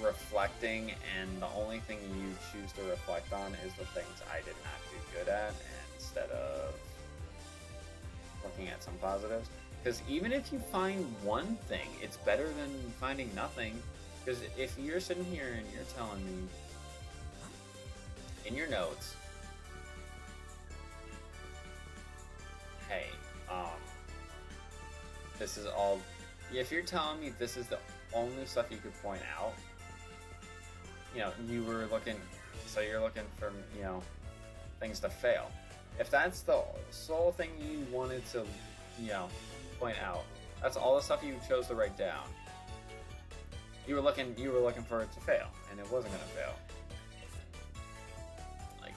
reflecting, and the only thing you choose to reflect on is the things I did not do good at, instead of looking at some positives. Because even if you find one thing, it's better than finding nothing. Because if you're sitting here and you're telling me in your notes, hey, this is all, if you're telling me this is the only stuff you could point out, you know, you were looking, so you're looking for, you know, things to fail. If that's the sole thing you wanted to, you know, point out, that's all the stuff you chose to write down. You were looking for it to fail, and it wasn't gonna fail. Like,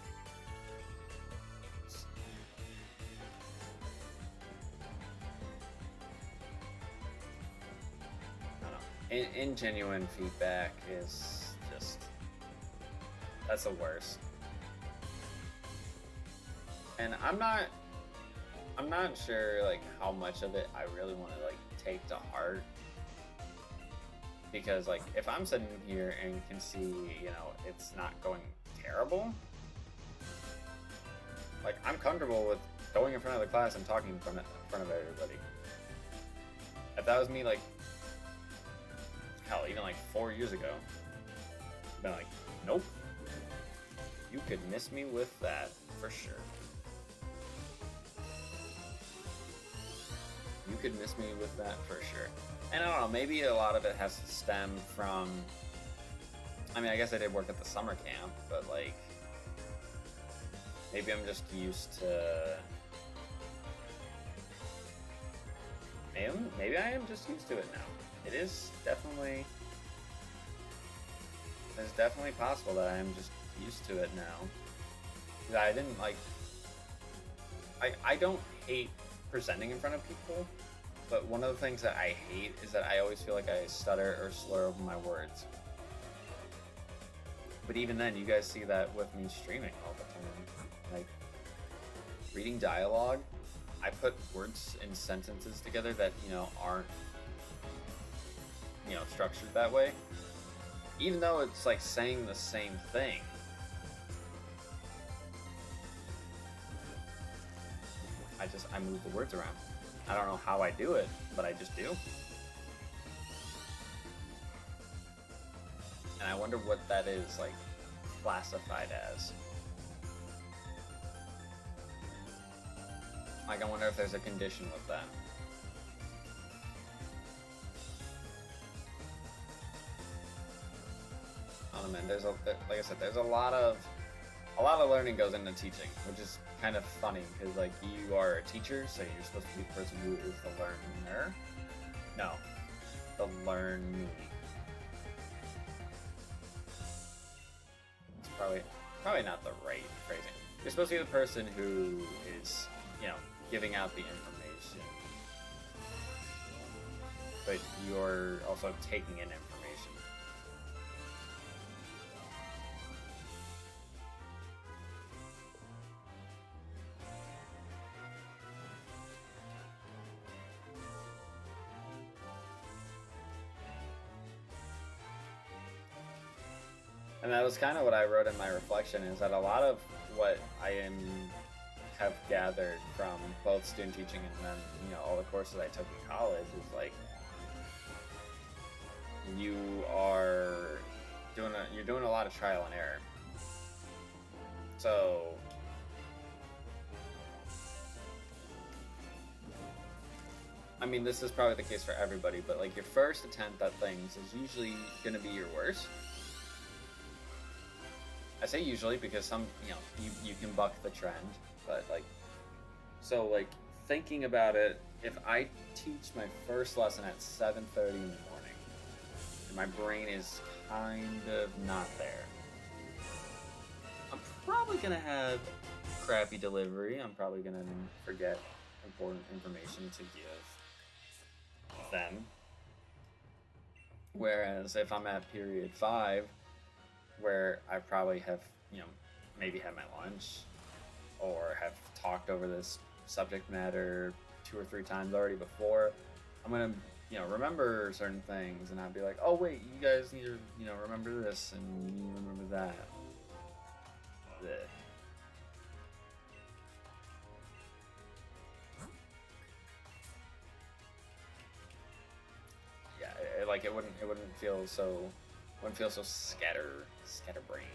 I don't know. Ingenuine feedback is just, that's the worst. And I'm not sure like how much of it I really want to like take to heart, because like if I'm sitting here and can see, you know, it's not going terrible, like I'm comfortable with going in front of the class and talking in front of everybody. If that was me, like, hell, even like 4 years ago, I'd been like, nope, you could miss me with that for sure. You could miss me with that for sure. And I don't know, maybe a lot of it has to stem from, I mean, I guess I did work at the summer camp, but like, maybe I'm just used to, maybe I am just used to it now. It is definitely, it's definitely possible that I am just used to it now. I didn't like, I don't hate presenting in front of people, but one of the things that I hate is that I always feel like I stutter or slur over my words. But even then, you guys see that with me streaming all the time. Like, reading dialogue, I put words and sentences together that, you know, aren't, you know, structured that way. Even though it's like saying the same thing. I move the words around. I don't know how I do it, but I just do. And I wonder what that is, like, classified as. Like, I wonder if there's a condition with that. I don't know, man. Like I said, there's a lot of learning goes into teaching, which is kind of funny, because like you are a teacher, so you're supposed to be the person who is the learner. No, the learnee. It's probably not the right phrasing. You're supposed to be the person who is, giving out the information, but you're also taking in information. And that was kind of what I wrote in my reflection, is that a lot of what have gathered from both student teaching and then, all the courses I took in college is like, you're doing a lot of trial and error. So I mean, this is probably the case for everybody, but like your first attempt at things is usually going to be your worst. I say usually because some, you can buck the trend, but like thinking about it, if I teach my first lesson at 7:30 in the morning, and my brain is kind of not there, I'm probably going to have crappy delivery. I'm probably going to forget important information to give them. Whereas if I'm at period 5, where I probably have, maybe had my lunch or have talked over this subject matter 2 or 3 times already before, I'm going to, remember certain things, and I'd be like, oh wait, you guys need to, remember this and you need to remember that. Blech. Yeah, it wouldn't feel so scatterbrained.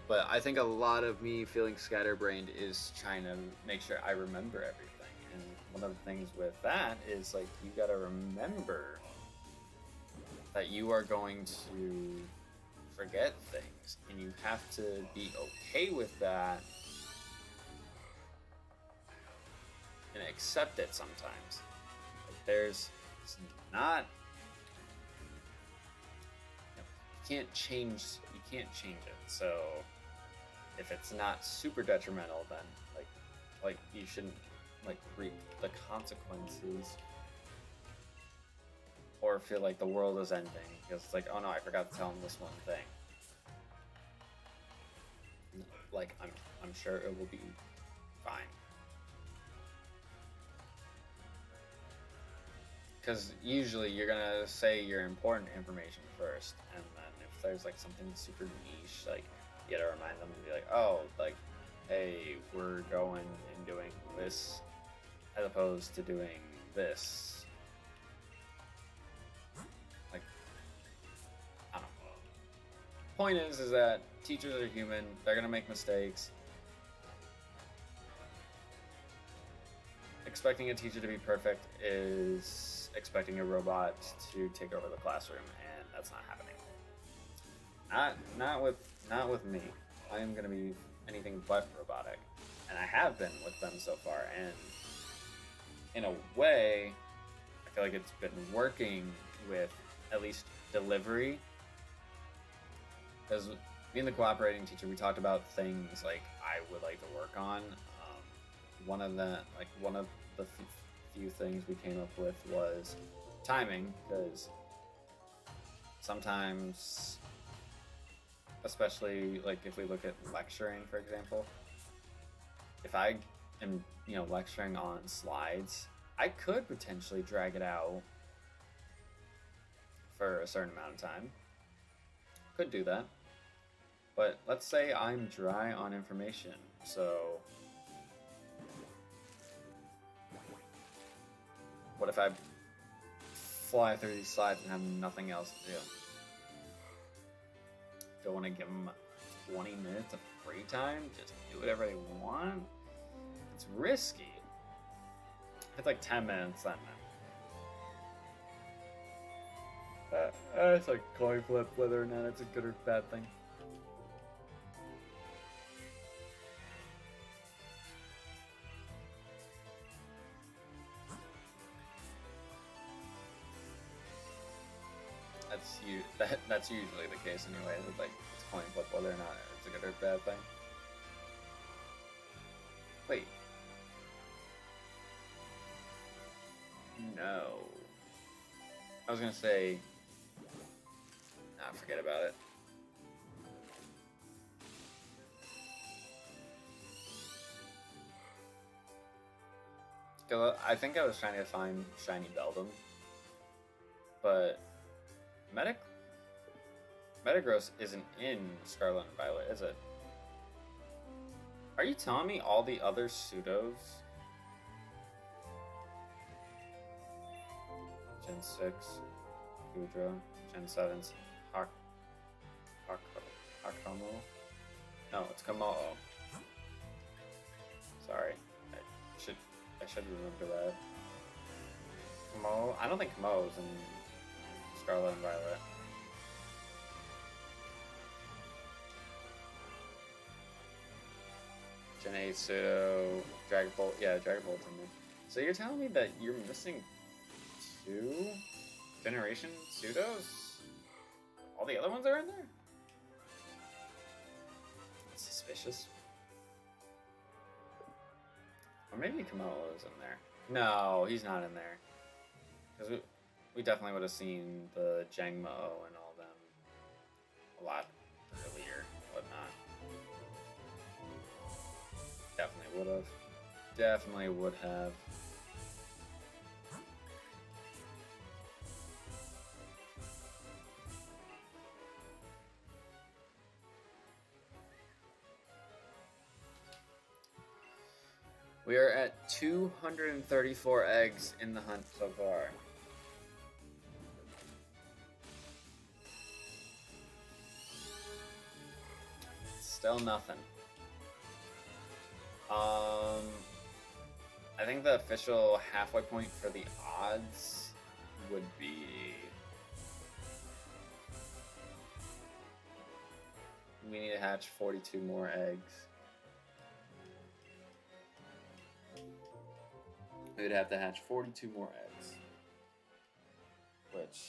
But I think a lot of me feeling scatterbrained is trying to make sure I remember everything. And one of the things with that is like you gotta remember that you are going to forget things, and you have to be okay with that and accept it sometimes. Like it's not. You can't change it. So if it's not super detrimental, then like you shouldn't reap the consequences or feel like the world is ending because it's like, oh no, I forgot to tell him this one thing. Like I'm sure it will be fine. Because usually you're gonna say your important information first, and then if there's like something super niche, like you gotta remind them and be like, oh, like, hey, we're going and doing this as opposed to doing this. Like, I don't know. Point is that teachers are human. They're gonna make mistakes. Expecting a teacher to be perfect is expecting a robot to take over the classroom, and that's not happening. Not with me. I am gonna be anything but robotic, and I have been with them so far. And in a way, I feel like it's been working with at least delivery. Because me and the cooperating teacher, we talked about things like I would like to work on. One of the few things we came up with was timing, because sometimes, especially like if we look at lecturing, for example, if I am lecturing on slides, I could potentially drag it out for a certain amount of time. Could do that. But let's say I'm dry on information, so what if I fly through these slides and have nothing else to do? Don't want to give them 20 minutes of free time, just do whatever they want? It's risky. It's like 10 minutes, then. It's like coin flip whether or not it's a good or bad thing. That's usually the case anyway. Like it's coin flip whether or not it's a good or bad thing. Wait. No. I was gonna say. Nah, forget about it. I think I was trying to find Shiny Beldum, but Metagross isn't in Scarlet and Violet, is it? Are you telling me all the other pseudos? Gen 6, Goodra, Gen 7's Hakomo? No, it's Komo. Sorry. I should remember that. Komo? I don't think Komo is in Scarlet and Violet. Gen 8 Pseudo, Dragapult. Yeah, Dragapult's in there. So you're telling me that you're missing 2 Generation Pseudos? All the other ones are in there? That's suspicious. Or maybe Kamalo is in there. No, he's not in there. Because we definitely would have seen the Jangmo and all them a lot earlier, whatnot. Definitely would have. Definitely would have. We are at 234 eggs in the hunt so far. Still nothing. I think the official halfway point for the odds would be we need to hatch 42 more eggs. We would have to hatch 42 more eggs. Which,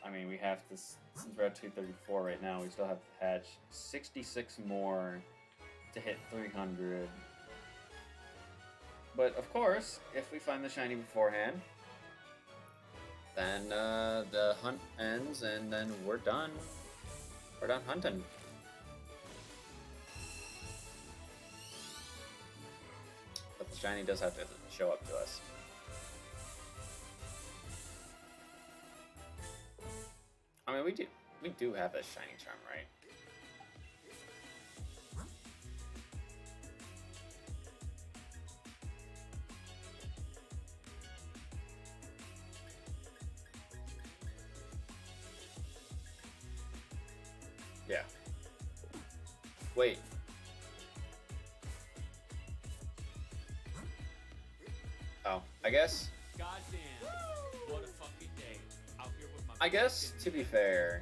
I mean, we have to, since we're at 234 right now, we still have to hatch 66 more to hit 300. But, of course, if we find the shiny beforehand, then the hunt ends and then we're done. We're done hunting. But the shiny does have to show up to us. I mean, we do have this shiny charm, right? Yeah. Wait. Oh, I guess. Goddamn. What a fucking day. Out here with my I guess, to be fair,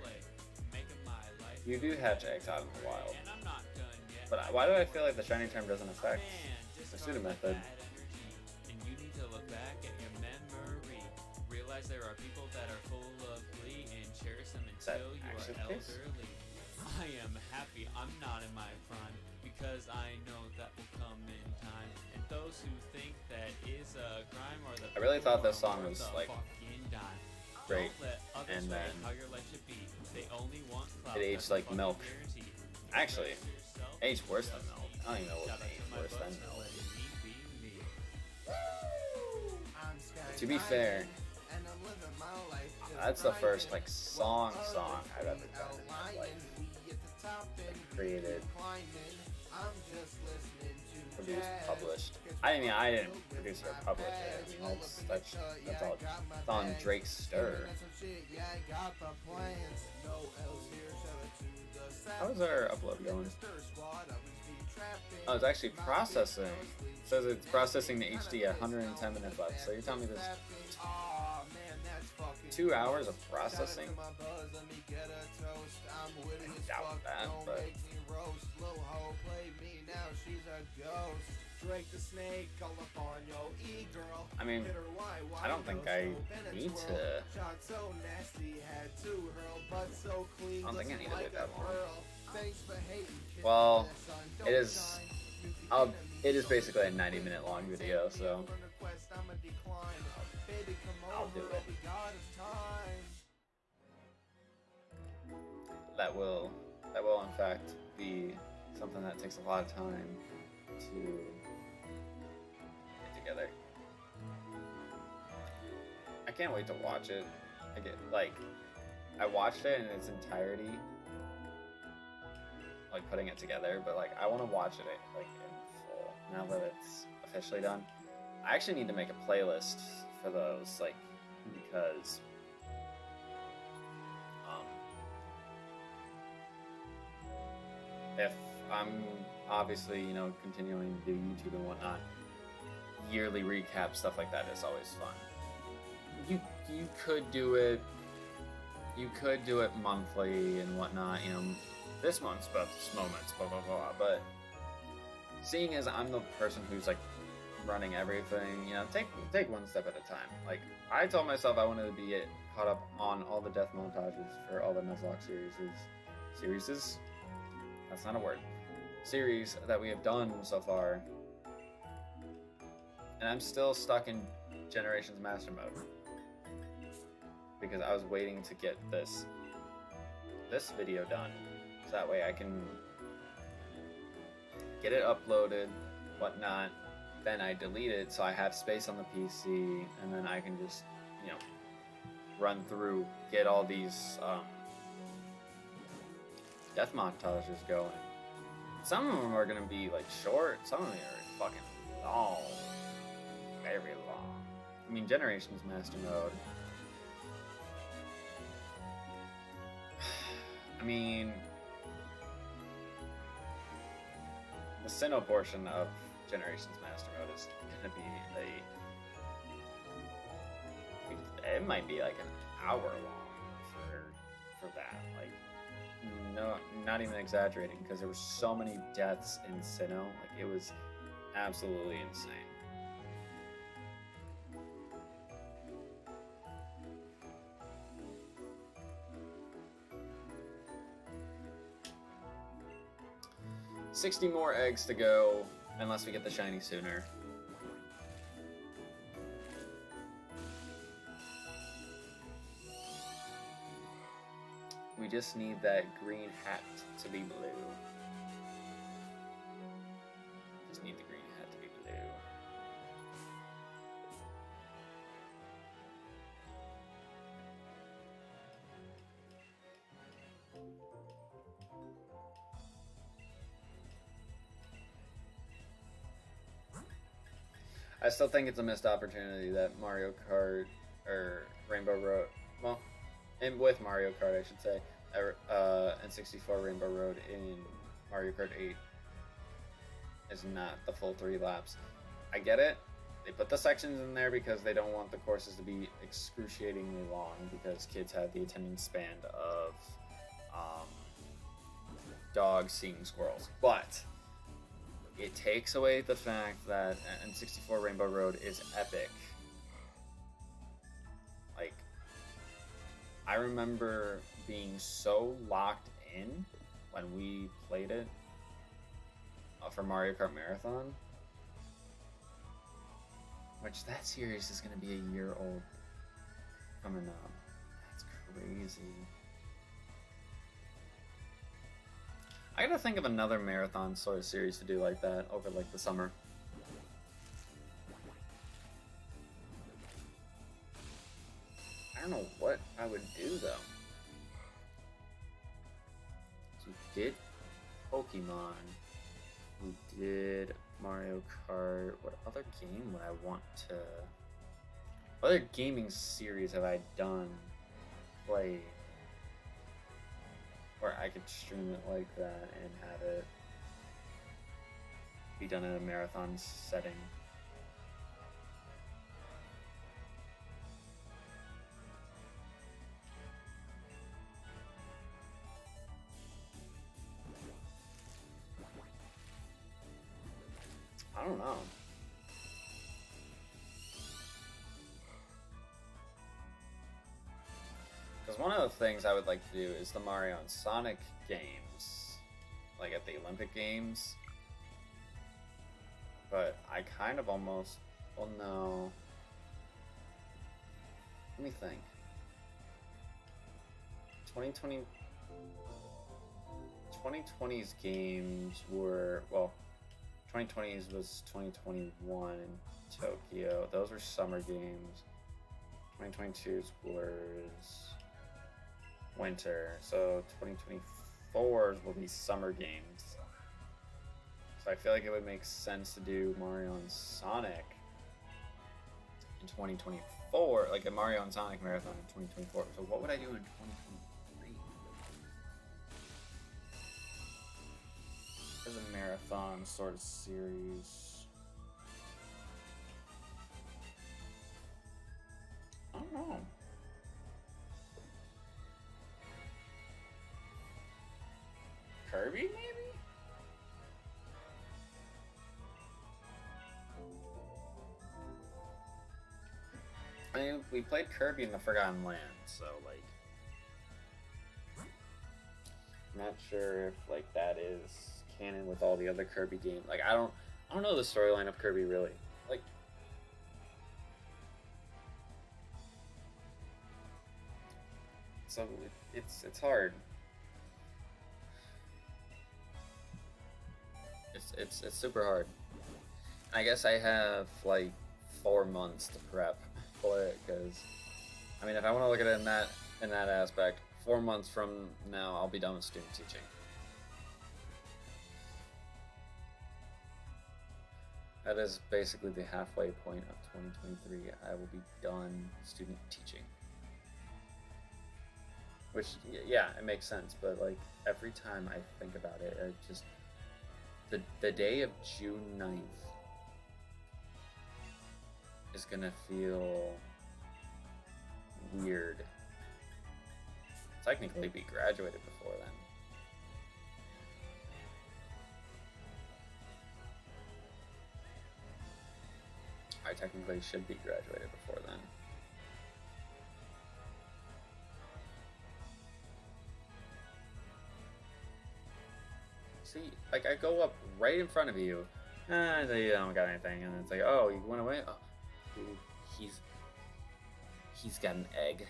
making my life you do hatch eggs out in the wild. and I'm not done yet. But why do I feel like the shiny charm doesn't affect the discard pseudo the method? bad energy, and you need to look back at your memory. Realize there are people that are full of glee and cherish them that until you actually are the case? elderly. I am happy I'm not in my prime because I know that will come in time. And those who think that is a crime or the I really people thought this who are song worth was, a like, fucking dime. great, Don't let others and rate then how your life should be. They only want clout, it aged that's a like fucking milk. guarantee. Actually, Express yourself, aged worse than just milk. be. I don't even know what Shout out aged to my worse than buds for milk. letting me be me. To be fair, that's the first like song I've ever done in my life. Like, created, produced, published. I mean, I didn't produce or publish it. I mean, that's all it's on Drake's Stir. How's our upload going? Oh, it's actually processing. It says it's processing the HD at 110 minutes left. So you're telling me there's 2 hours of processing? I doubt that, but Drake the snake, all up on yo e-girl. I mean, Hit her why I don't think no I scope and a need twirl. to. Shot so nasty, had to hurl, but so clean, I don't think I glisten need to like wait that a long. pearl. Thanks for hating, kiss Well, me, son, it don't is. shine. You the I'll. enemy, It is so basically a you 90-minute long video, so on a quest, I'ma decline. Baby, come I'll over, do it. all we got is time. that will in fact be something that takes a lot of time to get together. I can't wait to watch it. I watched it in its entirety, like putting it together, but like I want to watch it like in full now that it's officially done. I actually need to make a playlist for those, like, because if I'm obviously, continuing to do YouTube and whatnot, yearly recap stuff like that is always fun. You could do it. You could do it monthly and whatnot. This month's best moments, blah blah blah. But seeing as I'm the person who's like running everything, take one step at a time. Like I told myself I wanted to be caught up on all the death montages for all the Nuzlocke series. That's not a word. Series that we have done so far. And I'm still stuck in Generations Master Mode. Because I was waiting to get this video done. So that way I can get it uploaded, whatnot. Then I delete it so I have space on the PC. And then I can just, run through, get all these death montages going. Some of them are gonna be like short, some of them are fucking long. Very long. I mean, Generations Master Mode. I mean, the Sinnoh portion of Generations Master Mode is gonna be it might be like an hour long for that. Like, no, not even exaggerating, because there were so many deaths in Sinnoh. Like, it was absolutely insane. $60 more eggs to go, unless we get the shiny sooner. We just need that green hat to be blue. Just need the green hat to be blue. I still think it's a missed opportunity that Mario Kart or Rainbow Road, well, and with Mario Kart, I should say, N64 Rainbow Road in Mario Kart 8 is not the full 3 laps. I get it. They put the sections in there because they don't want the courses to be excruciatingly long, because kids have the attention span of dogs seeing squirrels. But it takes away the fact that N64 Rainbow Road is epic. Like, I remember being so locked in when we played it for Mario Kart Marathon, which that series is going to be a year old coming up. That's crazy. I gotta think of another marathon sort of series to do like that over like the summer. I don't know what I would do though. So we did Pokemon. We did Mario Kart. What other game would I want to... What other gaming series have I done? Played? Or I could stream it like that and have it be done in a marathon setting. I don't know. Because one of the things I would like to do is the Mario and Sonic games, like at the Olympic Games. But I kind of almost, well, no. Let me think. 2020's games were, well, 2020's was 2021 in Tokyo. Those were summer games. 2022's was winter. So 2024's will be summer games. So I feel like it would make sense to do Mario and Sonic in 2024, like a Mario and Sonic marathon in 2024. So what would I do in 2023? There's a marathon sort of series. I don't know. Kirby, maybe? I mean, we played Kirby in the Forgotten Land, so, like, I'm not sure if, like, that is canon with all the other Kirby games. Like, I don't know the storyline of Kirby, really. Like, so it's hard. It's super hard. I guess I have, like, 4 months to prep for it, because I mean, if I want to look at it in that aspect, 4 months from now I'll be done with student teaching. That is basically the halfway point of 2023. I will be done student teaching, which, yeah, it makes sense, but like every time I think about it, it just the day of June 9th is gonna feel weird. Technically be graduated before then. I technically should be graduated before then. See, like, I go up right in front of you, and you don't got anything, and it's like, oh, you went away? Oh. Ooh, he's got an egg.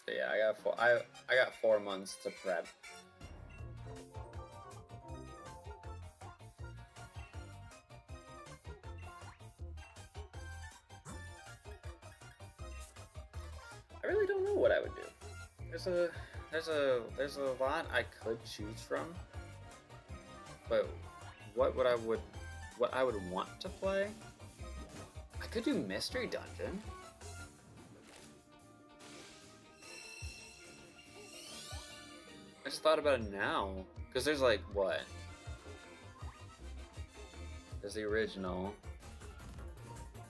So yeah, I got 4 months to prep. I really don't know what I would do. There's a lot I could choose from, but what I would want to play? I could do Mystery Dungeon. I just thought about it now, because there's like what? There's the original,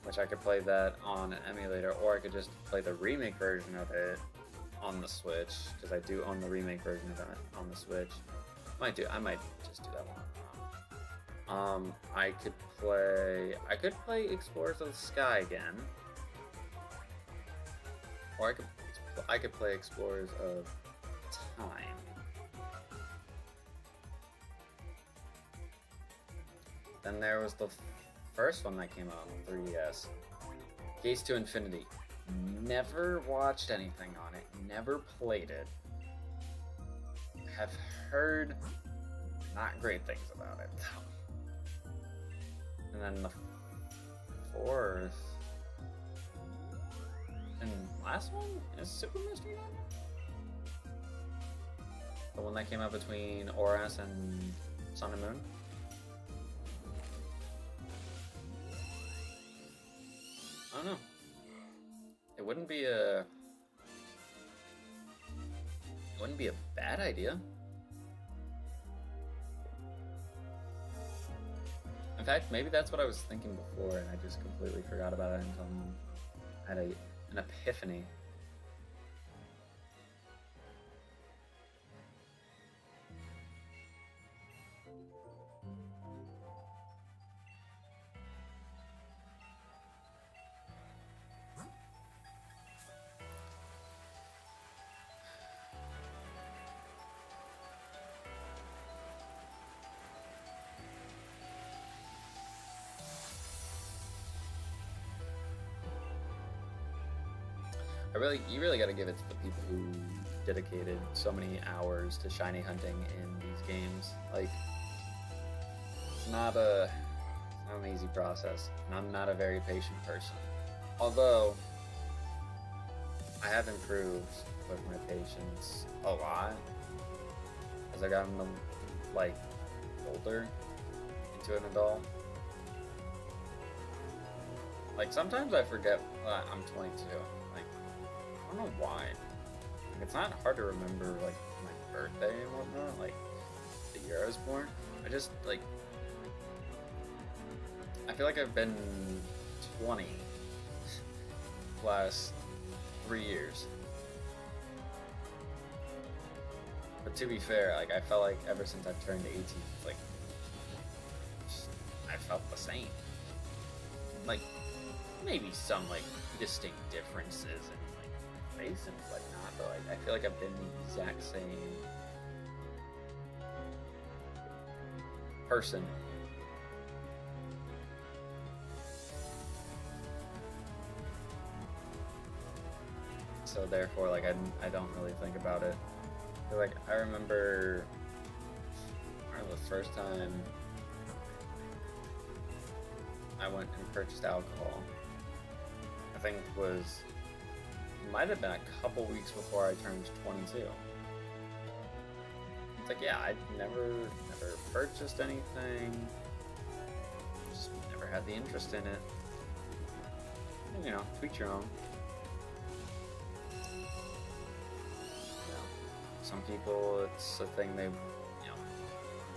which I could play that on an emulator, or I could just play the remake version of it on the Switch, because I do own the remake version of it on the Switch. I might just do that one. I could play Explorers of the Sky again, or I could play Explorers of Time. Then there was the first one that came out on 3DS, Gates to Infinity. Never watched anything on it, never played it. Have heard not great things about it, though. And then the fourth and last one is Super Mystery Dungeon? The one that came out between Oras and Sun and Moon? I don't know. It wouldn't be a wouldn't be a bad idea. In fact, maybe that's what I was thinking before, and I just completely forgot about it until I had an epiphany. You really got to give it to the people who dedicated so many hours to shiny hunting in these games. Like, it's not an easy process, and I'm not a very patient person. Although, I have improved with my patience a lot as I've gotten like older into an adult. Like, sometimes I forget that I'm 22. I don't know why. Like, it's not hard to remember like my birthday and whatnot, like the year I was born. I just like I feel like I've been 20 the last 3 years. But to be fair, like I felt like ever since I've turned 18, like I felt the same. Like maybe some like distinct differences in face and whatnot, but like I feel like I've been the exact same person. So therefore, like I don't really think about it. But, like I remember the first time I went and purchased alcohol. I think it was. Might have been a couple weeks before I turned 22. It's like, yeah, I'd never purchased anything. Just never had the interest in it. And, you know, tweet your own. You know, some people, it's a thing they,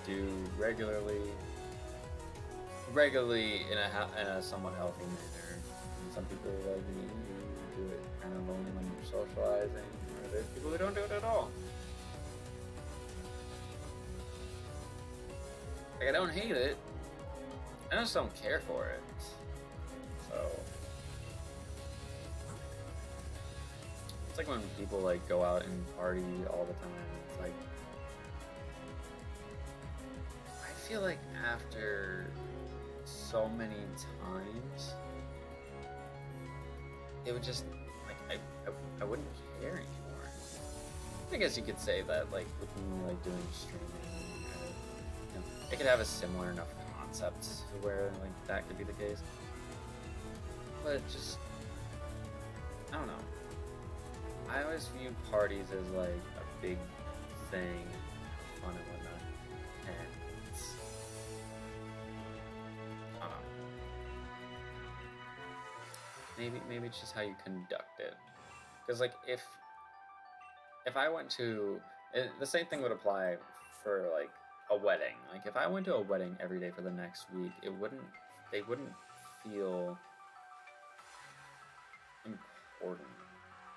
do regularly in a somewhat healthy manner. And some people like me do it kind of only when you're socializing, or there's people who don't do it at all. Like, I don't hate it, I just don't care for it. So it's like when people like go out and party all the time. It's like I feel like after so many times it would just, like, I wouldn't care anymore. I guess you could say that, like, with me, like, doing streaming, it could have a similar enough concept to where, like, that could be the case. But just, I don't know. I always view parties as, like, a big thing, fun and whatnot, and it's, I don't know. Maybe it's just how you conduct it. Because, like, if I went to... the same thing would apply for, like, a wedding. Like, if I went to a wedding every day for the next week, they wouldn't feel important.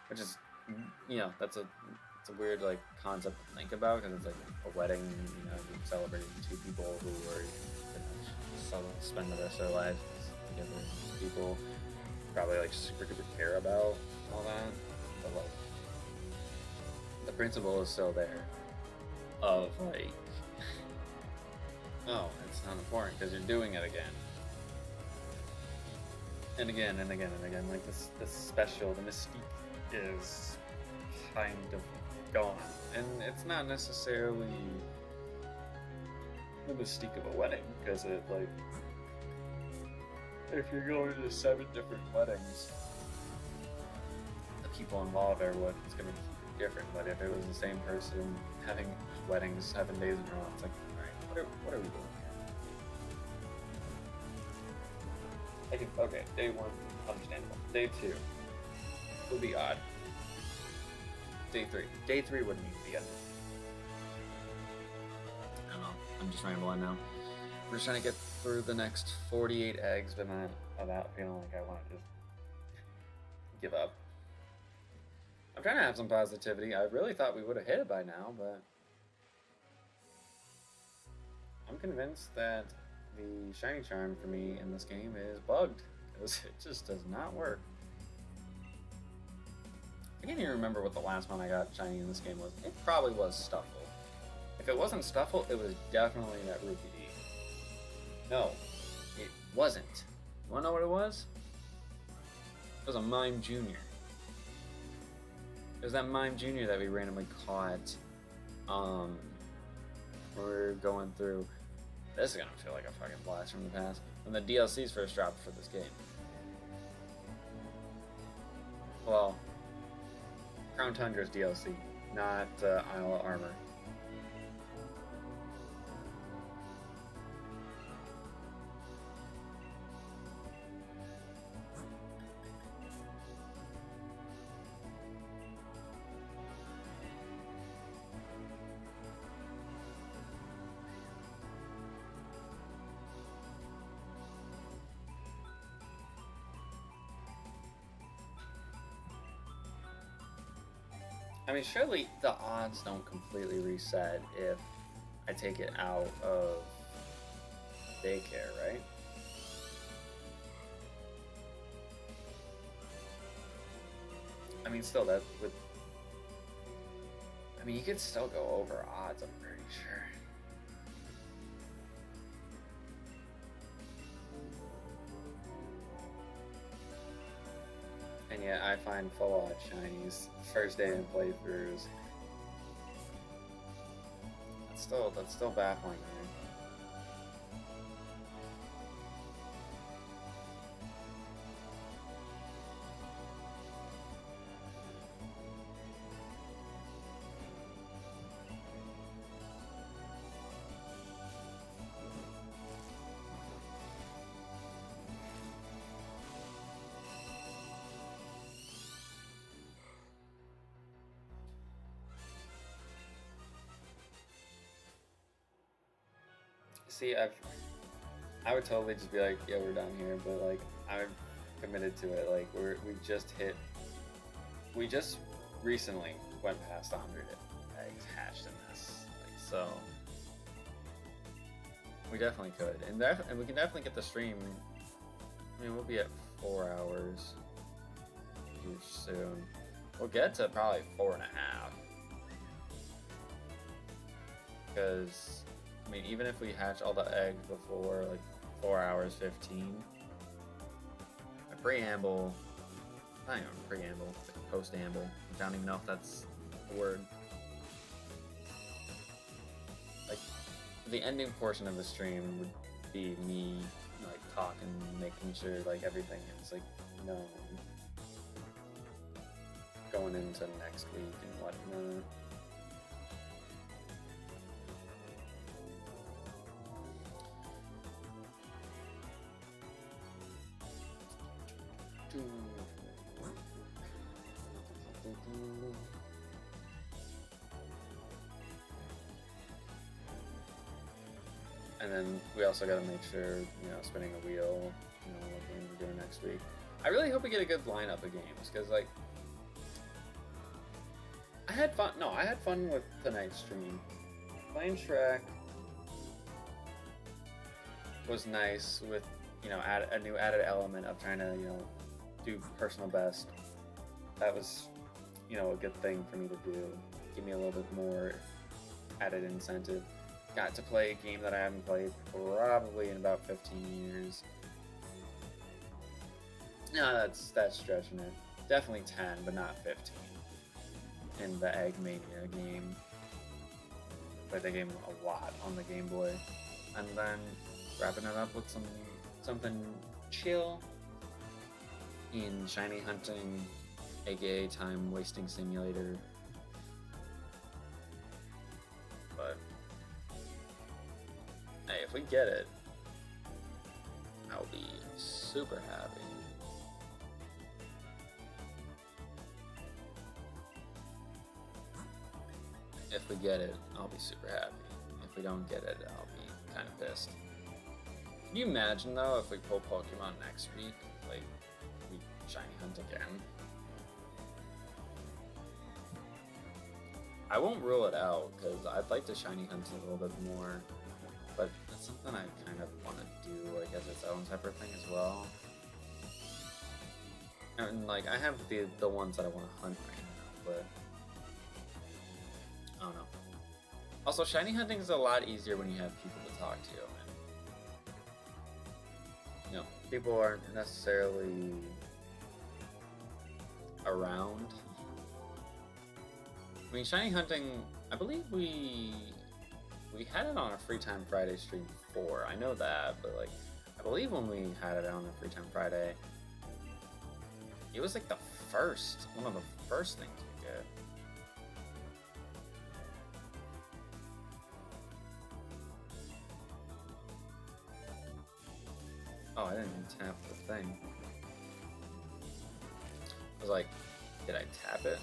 Which is, it's a weird, like, concept to think about, because it's, like, a wedding, you're celebrating two people who are going to spend the rest of their lives together. People probably like super duper care about all that, but like the principle is still there of like, oh, it's not important because you're doing it again and again and again and again. Like this special, the mystique is kind of gone, and it's not necessarily the mystique of a wedding, because it like, if you're going to 7 different weddings, the people involved are what is going to be different. But if it was the same person having weddings 7 days in a row, it's like, alright, what are we doing here? Okay, day 1, understandable. Day 2 would be odd. day 3. Day 3 wouldn't even be good. I don't know. I'm just rambling now. We're just trying to get through the next 48 eggs, but not without feeling like I want to just give up. I'm trying to have some positivity. I really thought we would have hit it by now, but I'm convinced that the shiny charm for me in this game is bugged, because it just does not work. I can't even remember what the last one I got shiny in this game was. It probably was Stuffle. If it wasn't Stuffle, it was definitely that Rupee D. No, it wasn't. You wanna know what it was? It was a Mime Junior. It was that Mime Junior that we randomly caught when we were going through. This is gonna feel like a fucking blast from the past. When the DLCs first dropped for this game. Well, Crown Tundra's DLC, not Isle of Armor. I mean, surely the odds don't completely reset if I take it out of daycare, right? I mean, still, that would... I mean, you could still go over odds, I'm pretty sure. And yet I find full odd shinies first day in playthroughs. That's still baffling to me. See, I would totally just be like, yeah, we're done here, but like, I'm committed to it. Like, we just recently went past 100 eggs hatched in this. Like, so, we definitely could, and we can definitely get the stream. I mean, we'll be at 4 hours here soon. We'll get to probably 4.5, because. I mean, even if we hatch all the eggs before, like, 4 hours 15, a preamble, not even a preamble, it's like a post-amble, I don't even know if that's a word. Like, the ending portion of the stream would be me, like, talking, making sure, like, everything is, like, known, going into next week and whatnot. And then we also got to make sure, spinning a wheel, what games we're doing next week. I really hope we get a good lineup of games, because, like, I had fun with tonight's stream. Playing Shrek was nice with, add a new added element of trying to, do personal best. That was, a good thing for me to do. Give me a little bit more added incentive. Got to play a game that I haven't played probably in about 15 years. No, that's stretching it. Definitely 10, but not 15. In the Egg Mania game. Played the game a lot on the Game Boy. And then wrapping it up with something chill in Shiny Hunting, aka Time Wasting Simulator. But hey, if we get it, I'll be super happy. if we get it, I'll be super happy. If we don't get it, I'll be kind of pissed. Can you imagine though if we pull Pokemon next week, like we shiny hunt again? I won't rule it out because I'd like to shiny hunt a little bit more, but that's something I kind of want to do. I guess its own separate thing as well. And like I have the ones that I want to hunt right now, but I don't know. Also, shiny hunting is a lot easier when you have people to talk to, and you know, people aren't necessarily around. I mean, shiny hunting, I believe we had it on a Freetime Friday stream before. I know that, but like, I believe when we had it on a Freetime Friday, it was like one of the first things we did. Oh, I didn't even tap the thing. I was like, did I tap it?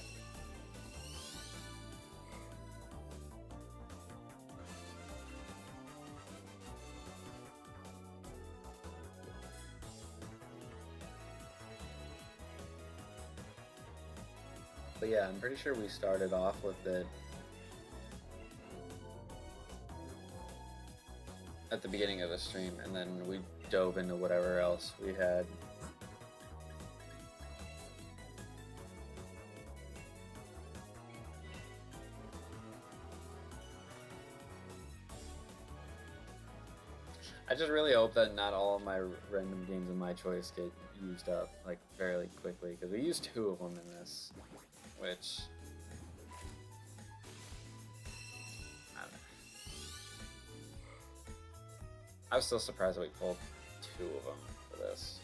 But yeah, I'm pretty sure we started off with it at the beginning of the stream, and then we dove into whatever else we had. I just really hope that not all of my random games of my choice get used up like fairly quickly, because we used 2 of them in this, which I don't know. I was still surprised that we pulled 2 of them for this.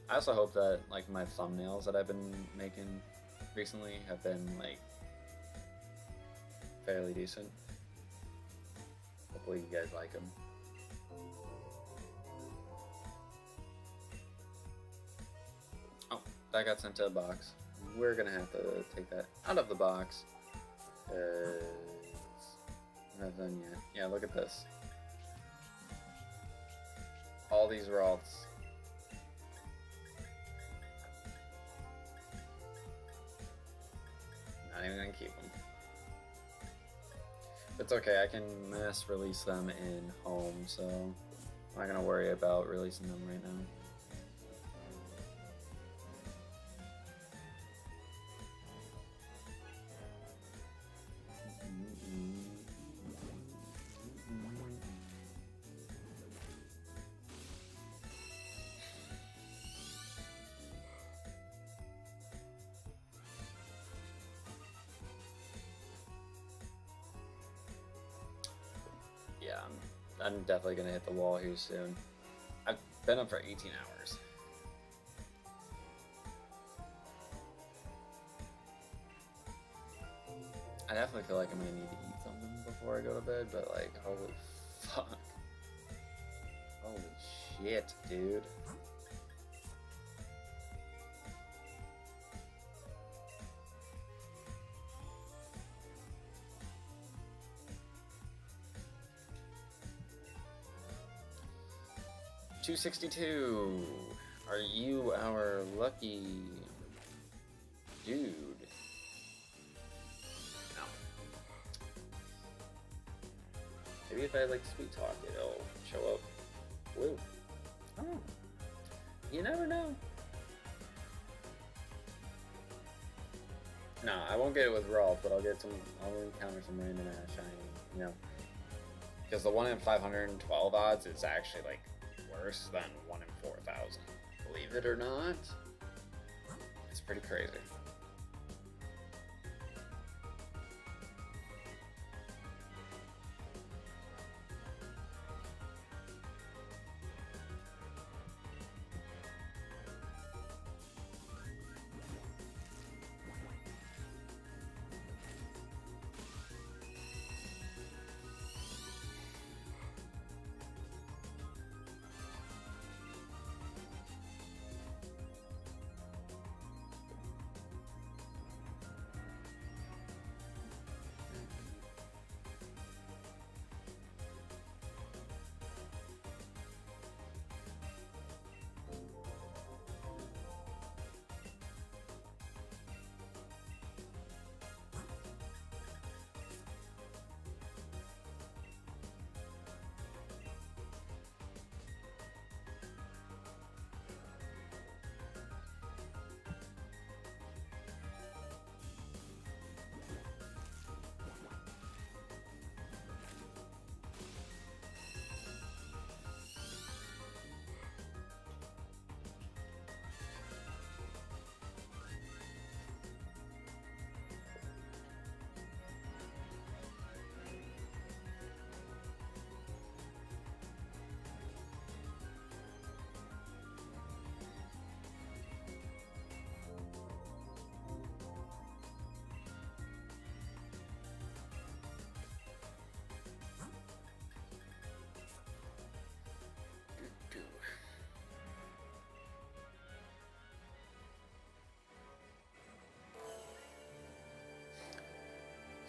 I also hope that like my thumbnails that I've been making recently have been like fairly decent. Hopefully you guys like them. Oh, that got sent to a box. We're gonna have to take that out of the box. We're not done yet. Yeah, look at this. All these Ralts. Not even gonna keep them. It's okay, I can mass release them in home, so I'm not gonna worry about releasing them right now. Yeah, I'm definitely gonna hit the wall here soon. I've been up for 18 hours. I definitely feel like I'm gonna need to eat something before I go to bed, but like, holy fuck. Holy shit, dude. $262. Are you our lucky dude? No. Maybe if I like sweet talk, it'll show up. Woo. Oh. You never know. No, I won't get it with Rolf, but I'll encounter some random ass shiny, you know. Because the 1 in 512 odds is actually like worse than 1 in 4,000. Believe it or not, it's pretty crazy.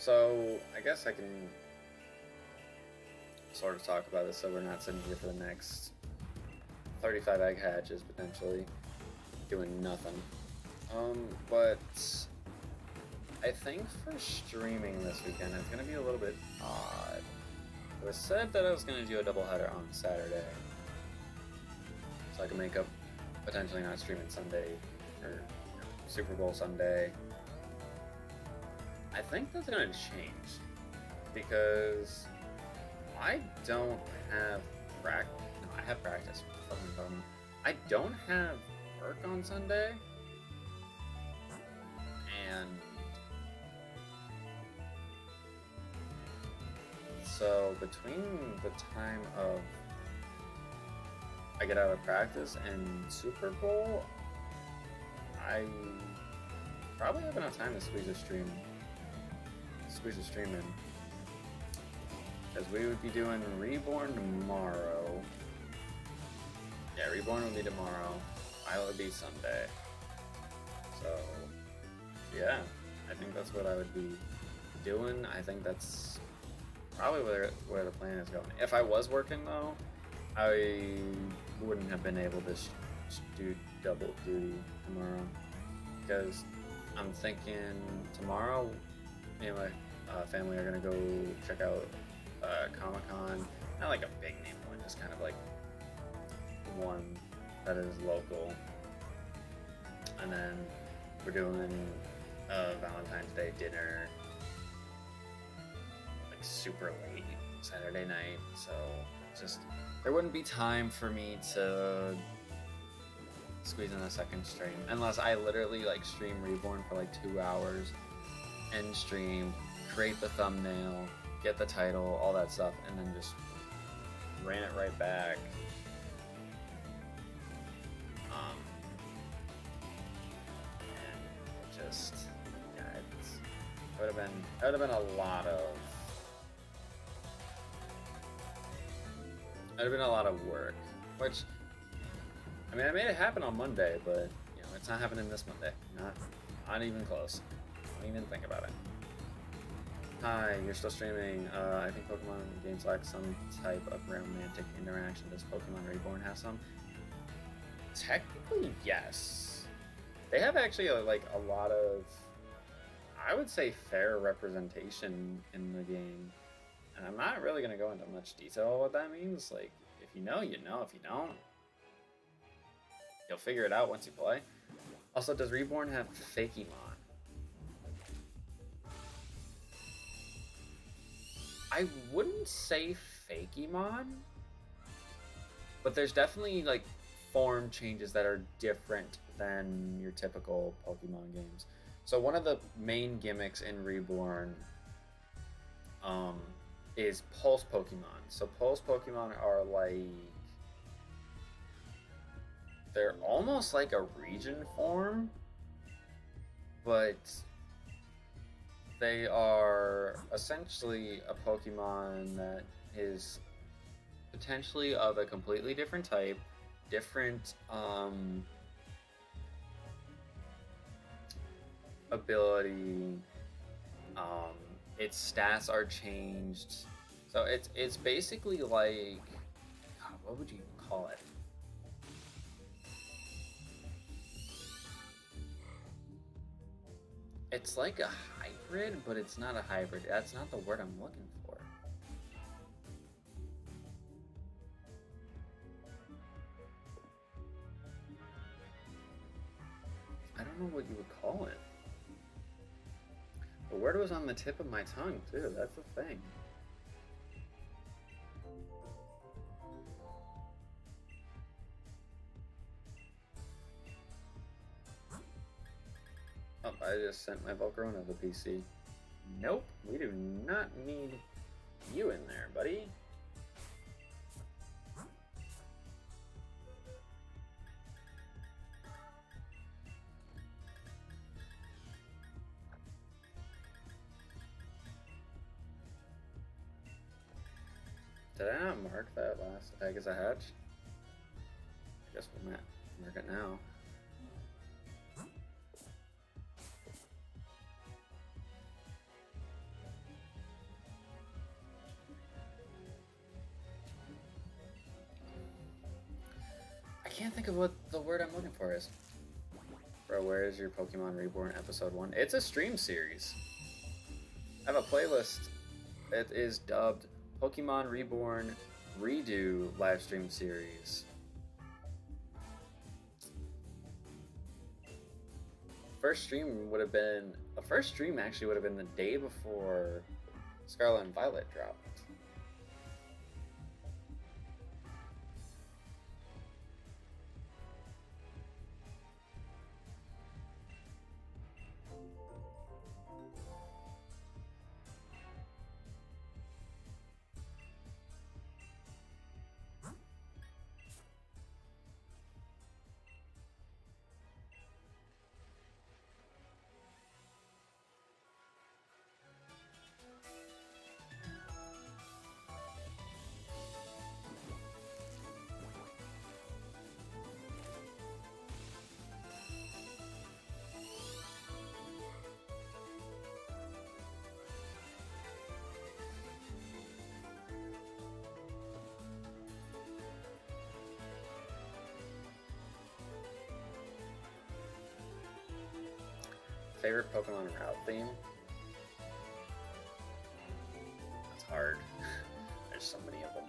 So I guess I can sort of talk about this so we're not sitting here for the next 35 egg hatches potentially doing nothing. But I think for streaming this weekend it's gonna be a little bit odd. It was said that I was gonna do a doubleheader on Saturday, so I can make up potentially not streaming Sunday or Super Bowl Sunday. I think that's gonna change because I don't have practice. No, I have practice. I don't have work on Sunday, and so between the time of I get out of practice and Super Bowl, I probably have enough time to squeeze a stream in. Because we would be doing Reborn tomorrow. Yeah, Reborn would be tomorrow. Mine would be Sunday. So, yeah, I think that's what I would be doing. I think that's probably where the plan is going. If I was working, though, I wouldn't have been able to do double duty tomorrow. Because I'm thinking tomorrow, me and my family are going to go check out Comic-Con. Not like a big name one, just kind of like one that is local. And then we're doing a Valentine's Day dinner like super late Saturday night, so just there wouldn't be time for me to squeeze in a second stream unless I literally like stream Reborn for like 2 hours, end stream, create the thumbnail, get the title, all that stuff, and then just ran it right back. And just, yeah, it would have been a lot of work, which, I mean, I made it happen on Monday, but, you know, it's not happening this Monday. Not even close. Don't even think about it. Hi, you're still streaming. I think Pokemon games lack some type of romantic interaction. Does Pokemon Reborn have some? Technically, yes. They have actually a lot of, I would say, fair representation in the game. And I'm not really going to go into much detail what that means. Like, if you know, you know. If you don't, you'll figure it out once you play. Also, does Reborn have Fakemon? I wouldn't say Fakemon, but there's definitely like form changes that are different than your typical Pokemon games. So one of the main gimmicks in Reborn is Pulse Pokemon. So Pulse Pokemon are like, they're almost like a region form, but they are essentially a Pokemon that is potentially of a completely different type, different ability. Its stats are changed, so it's basically like, God, what would you call it? It's like a hybrid, but it's not a hybrid. That's not the word I'm looking for. I don't know what you would call it. The word was on the tip of my tongue, too. That's the thing. Oh, I just sent my Volcarona to the PC. Nope, we do not need you in there, buddy. Did I not mark that last egg as a hatch? I guess we'll mark it now. can't think of what the word I'm looking for is. Bro, where is your Pokemon Reborn Episode 1? It's a stream series. I have a playlist. It is dubbed Pokemon Reborn Redo live stream series. First stream would have been, the first stream actually would have been the day before Scarlet and Violet dropped. Favorite Pokemon route theme? That's hard. There's so many of them.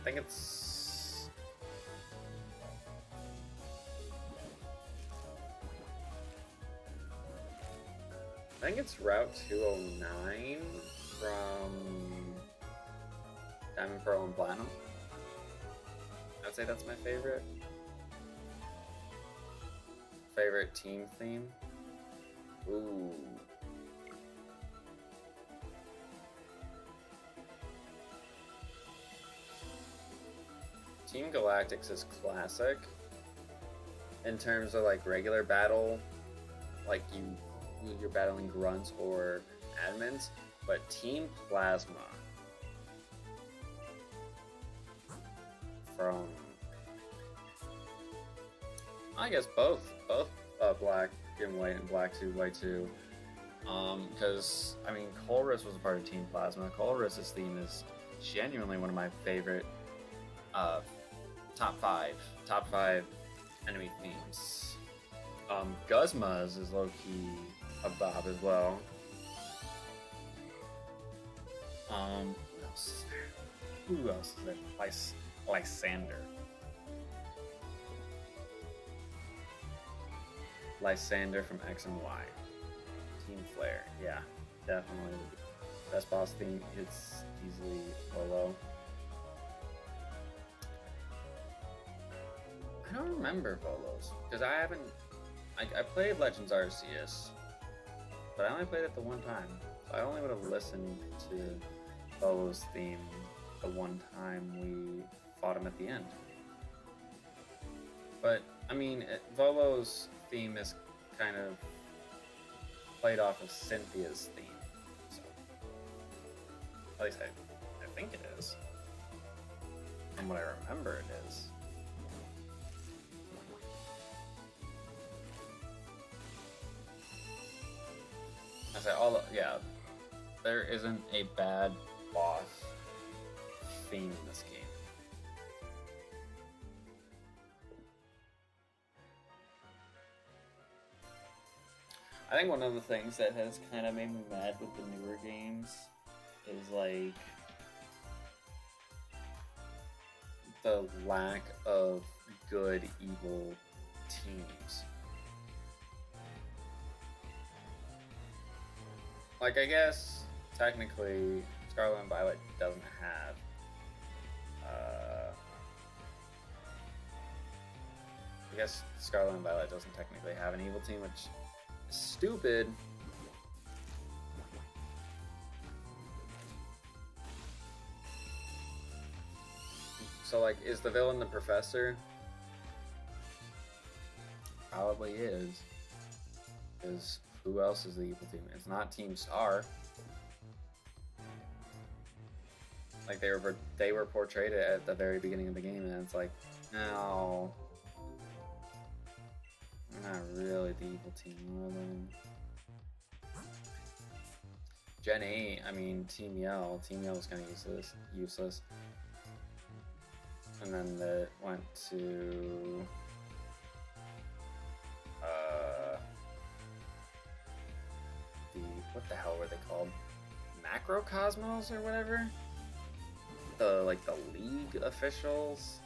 I think it's... I think it's Route 209 from Diamond, Pearl, and Platinum. I'd say that's my favorite. Favorite team theme? Ooh. Team Galactic's is classic in terms of like regular battle, like you're battling grunts or admins, but Team Plasma from, I guess both Black and White and Black 2, White 2, because I mean Colress was a part of Team Plasma. Colress's theme is genuinely one of my favorite top five enemy themes. Guzma's is low-key a bob as well. What else is there? Who else is there? Lysander. Lysander from X and Y. Team Flare. Yeah, definitely. Best boss theme, it's easily Lolo. I don't remember Volos, because I played Legends Arceus, but I only played it the one time. So I only would have listened to Volo's theme the one time we fought him at the end. But, I mean, Volo's theme is kind of played off of Cynthia's theme. So, at least I think it is. From what I remember it is. I say yeah, there isn't a bad boss theme in this game. I think one of the things that has kind of made me mad with the newer games is like the lack of good evil teams. Like, I guess, technically, Scarlet and Violet doesn't have, I guess Scarlet and Violet doesn't technically have an evil team, which is stupid. So, like, is the villain the Professor? Probably is. Because who else is the evil team? It's not Team Star. Like they were portrayed at the very beginning of the game, and it's like, no. not really the evil team, are they? Gen 8, I mean, Team Yell. Team Yell was kind of useless. And then it went to... what the hell were they called? Macrocosmos or whatever? The league officials?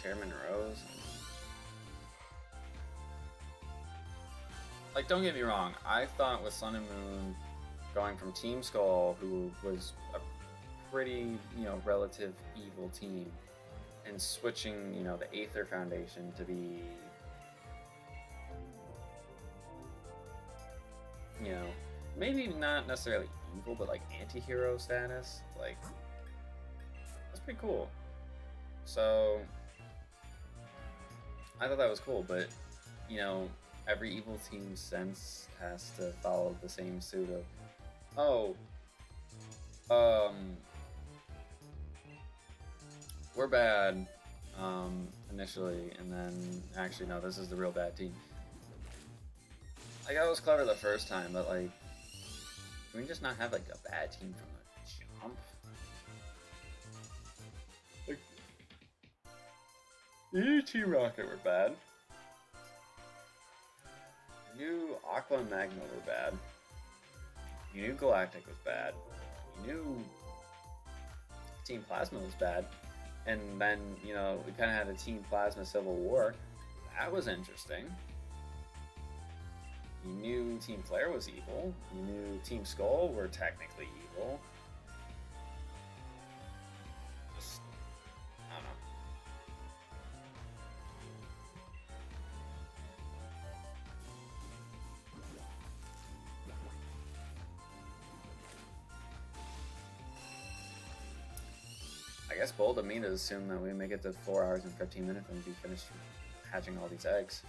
Chairman Rose? Like, don't get me wrong, I thought with Sun and Moon going from Team Skull, who was a pretty, relative evil team, and switching, the Aether Foundation to be, maybe not necessarily evil, but like anti-hero status. Like, that's pretty cool. So, I thought that was cool, but, every evil team since has to follow the same suit of, we're bad, initially, and then, actually, no, this is the real bad team. Like, I was clever the first time, but, like, can we just not have, like, a bad team from the jump? Like, you knew Team Rocket were bad. You knew Aqua and Magma were bad. You knew Galactic was bad. You knew Team Plasma was bad. And then, we kind of had a Team Plasma Civil War. That was interesting. You knew Team Flare was evil. You knew Team Skull were technically evil. Just, I don't know. I guess bold of me to assume that we make it to 4 hours and 15 minutes and be finished hatching all these eggs.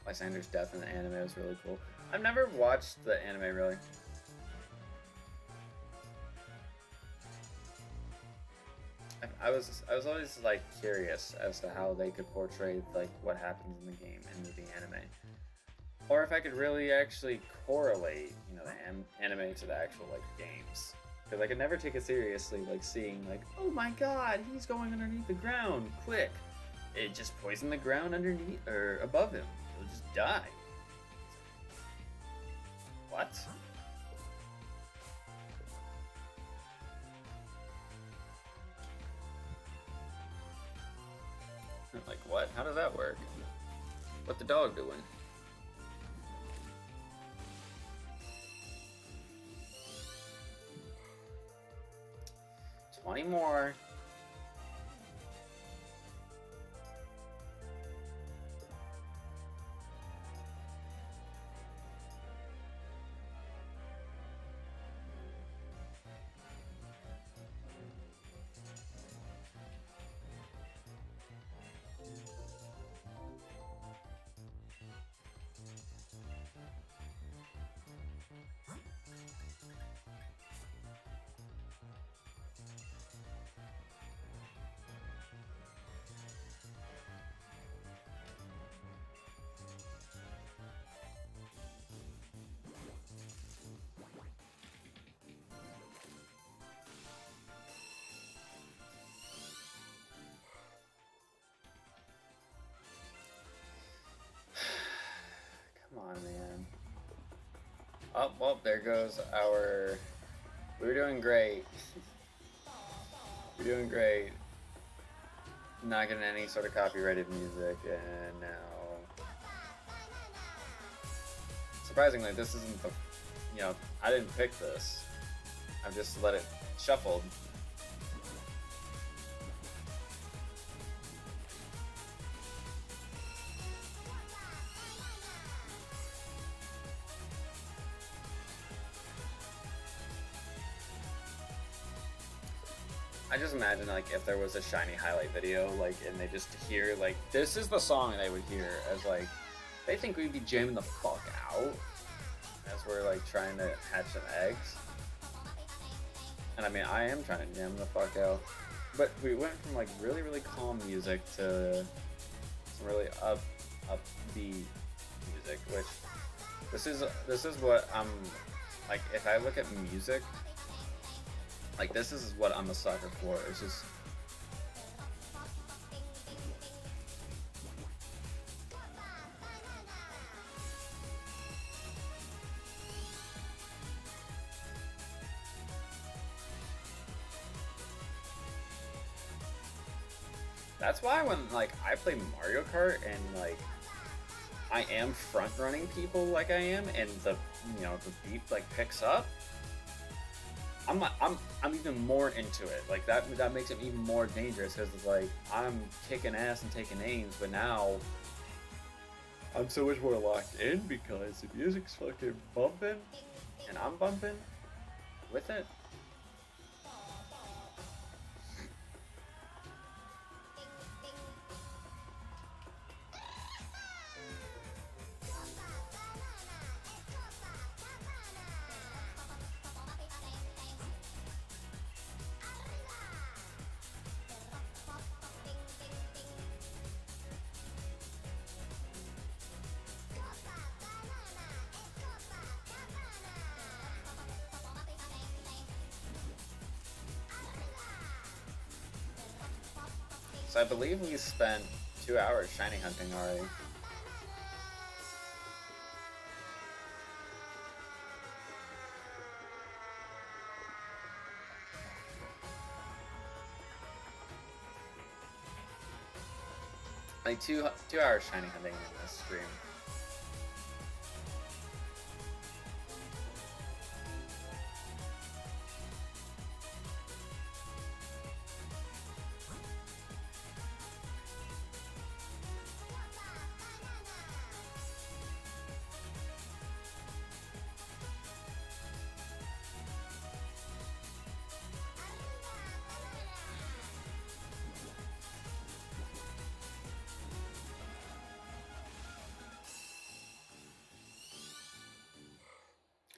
Lysander's death in the anime was really cool. I've never watched the anime, really. I was always like curious as to how they could portray like what happens in the game into the anime, or if I could really actually correlate, the anime to the actual like games. Because I could never take it seriously, like seeing like, oh my god, he's going underneath the ground, quick! It just poisoned the ground underneath or above him. He'll just die. What? Like what? How does that work? What the dog doing? 20 more. Come on, man. Oh, well, there goes our... We were doing great. We're doing great. Not getting any sort of copyrighted music, and now... Surprisingly, this isn't the... I didn't pick this. I've just let it shuffled. I just imagine, like, if there was a Shiny highlight video, like, and they just hear, like, this is the song they would hear as, like, they think we'd be jamming the fuck out as we're, like, trying to hatch some eggs. And I mean, I am trying to jam the fuck out. but we went from like really really calm music to some really upbeat music, which this is what I'm like. If I look at music, like this is what I'm a sucker for. It's just that's why when like I play Mario Kart and like I am front running people like I am, and the the beat like picks up, I'm even more into it. Like that makes it even more dangerous because it's like I'm kicking ass and taking names, but now I'm so much more locked in because the music's fucking bumping and I'm bumping with it. So I believe we spent 2 hours shiny hunting already. Like two hours shiny hunting in this stream.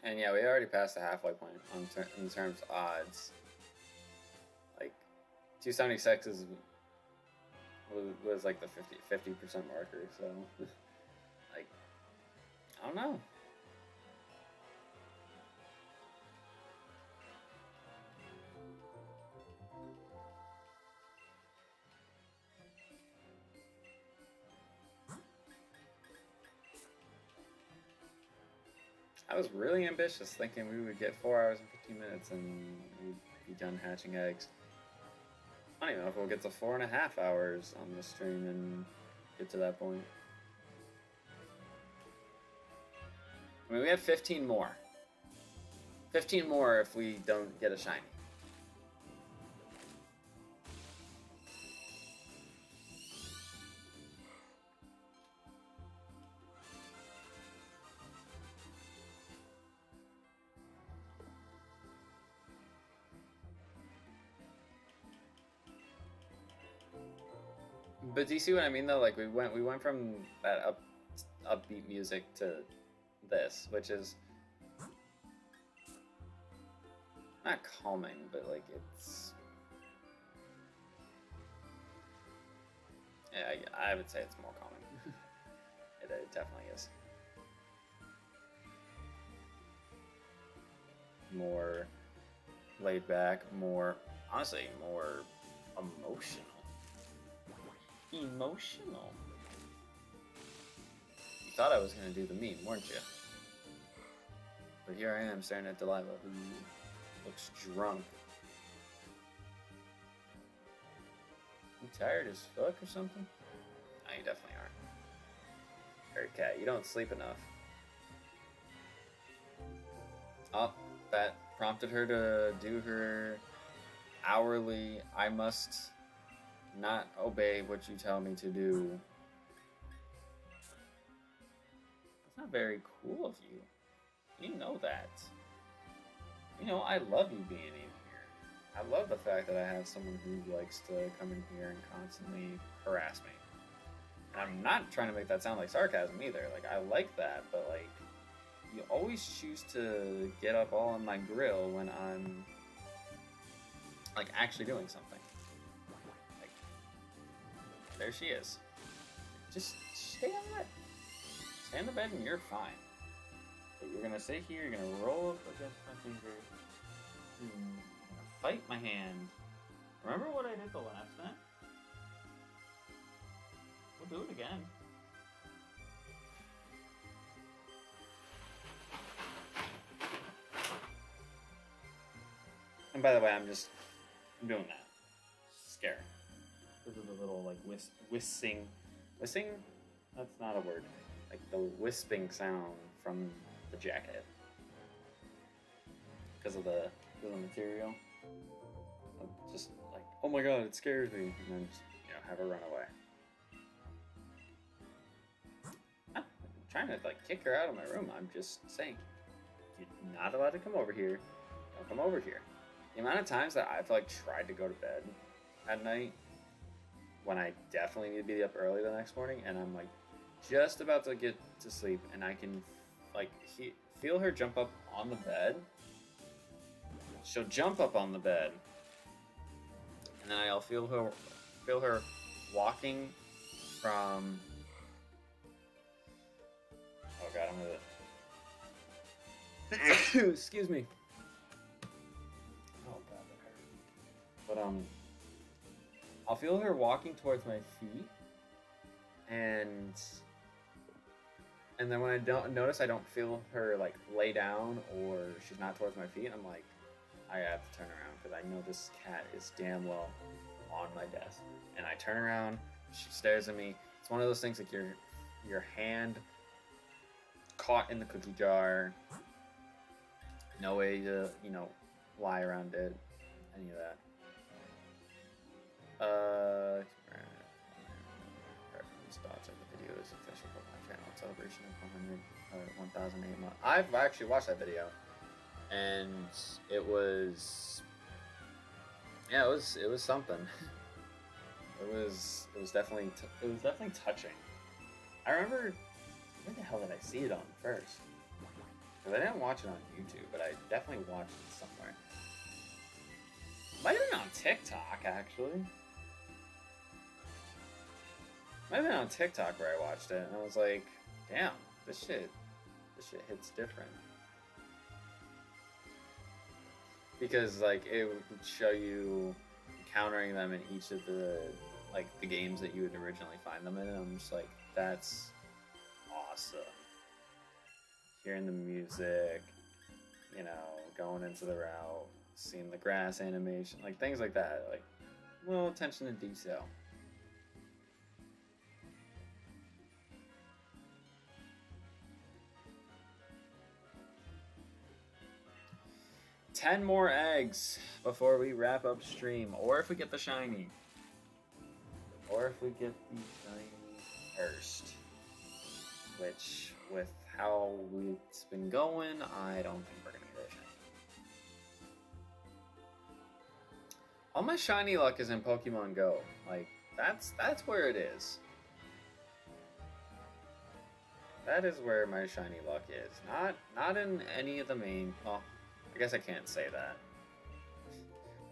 And yeah, we already passed the halfway point in terms of odds. Like, 276 was like the 50% marker, so, like, I don't know. I was really ambitious, thinking we would get 4 hours and 15 minutes and we'd be done hatching eggs. I don't even know if we'll get to 4.5 hours on the stream and get to that point. I mean, we have 15 more. 15 more if we don't get a shiny. But do you see what I mean though? Like we went from that upbeat music to this, which is not calming, but like it's yeah, I would say it's more calming. It definitely is. More laid back, more honestly, more emotional. Emotional. You thought I was gonna do the meme, weren't you? But here I am staring at Delilah, who looks drunk. You tired as fuck or something? No, you definitely aren't. Harry Cat, you don't sleep enough. Oh, that prompted her to do her hourly I must not obey what you tell me to do. That's not very cool of you. You know that. You know, I love you being in here. I love the fact that I have someone who likes to come in here and constantly harass me. And I'm not trying to make that sound like sarcasm either. Like, I like that, but like, you always choose to get up all on my grill when I'm like actually doing something. There she is. Just stay on the bed. Stay on the bed and you're fine. But you're gonna sit here, you're gonna roll up against my fingers. You're gonna fight my hand. Remember what I did the last time? We'll do it again. And by the way, I'm doing that. Scare. This is a little like whistling. Whistling? That's not a word. Like the wisping sound from the jacket. Because of the material. I'm just like, oh my god, it scares me. And then just, have her run away. I'm trying to like kick her out of my room. I'm just saying, you're not allowed to come over here. Don't come over here. The amount of times that I've like tried to go to bed at night when I definitely need to be up early the next morning, and I'm like just about to get to sleep, and I can like feel her jump up on the bed. She'll jump up on the bed, and then I'll feel her walking from. Oh god, I'm gonna. Excuse me. But I'll feel her walking towards my feet, and then when I don't notice, I don't feel her like lay down or she's not towards my feet. I'm like, I have to turn around because I know this cat is damn well on my desk. And I turn around, she stares at me. It's one of those things like your hand caught in the cookie jar. No way to lie around it, any of that. Thoughts of the video is official Pokemon channel celebration of 1,008 months. I've actually watched that video, and it was it was something. It was definitely touching. I remember where the hell did I see it on first? Because I didn't watch it on YouTube, but I definitely watched it somewhere. Might have been on TikTok actually. Might have been on TikTok where I watched it, and I was like, damn, this shit hits different. Because, like, it would show you encountering them in each of the games that you would originally find them in, and I'm just like, that's awesome. Hearing the music, going into the route, seeing the grass animation, like, things like that, like, a little attention to detail. Ten more eggs before we wrap up stream, or if we get the shiny. Or if we get the shiny first. Which, with how it's been going, I don't think we're gonna get a shiny. All my shiny luck is in Pokemon Go. Like, that's where it is. That is where my shiny luck is. Not in any of the main. Well, I guess I can't say that.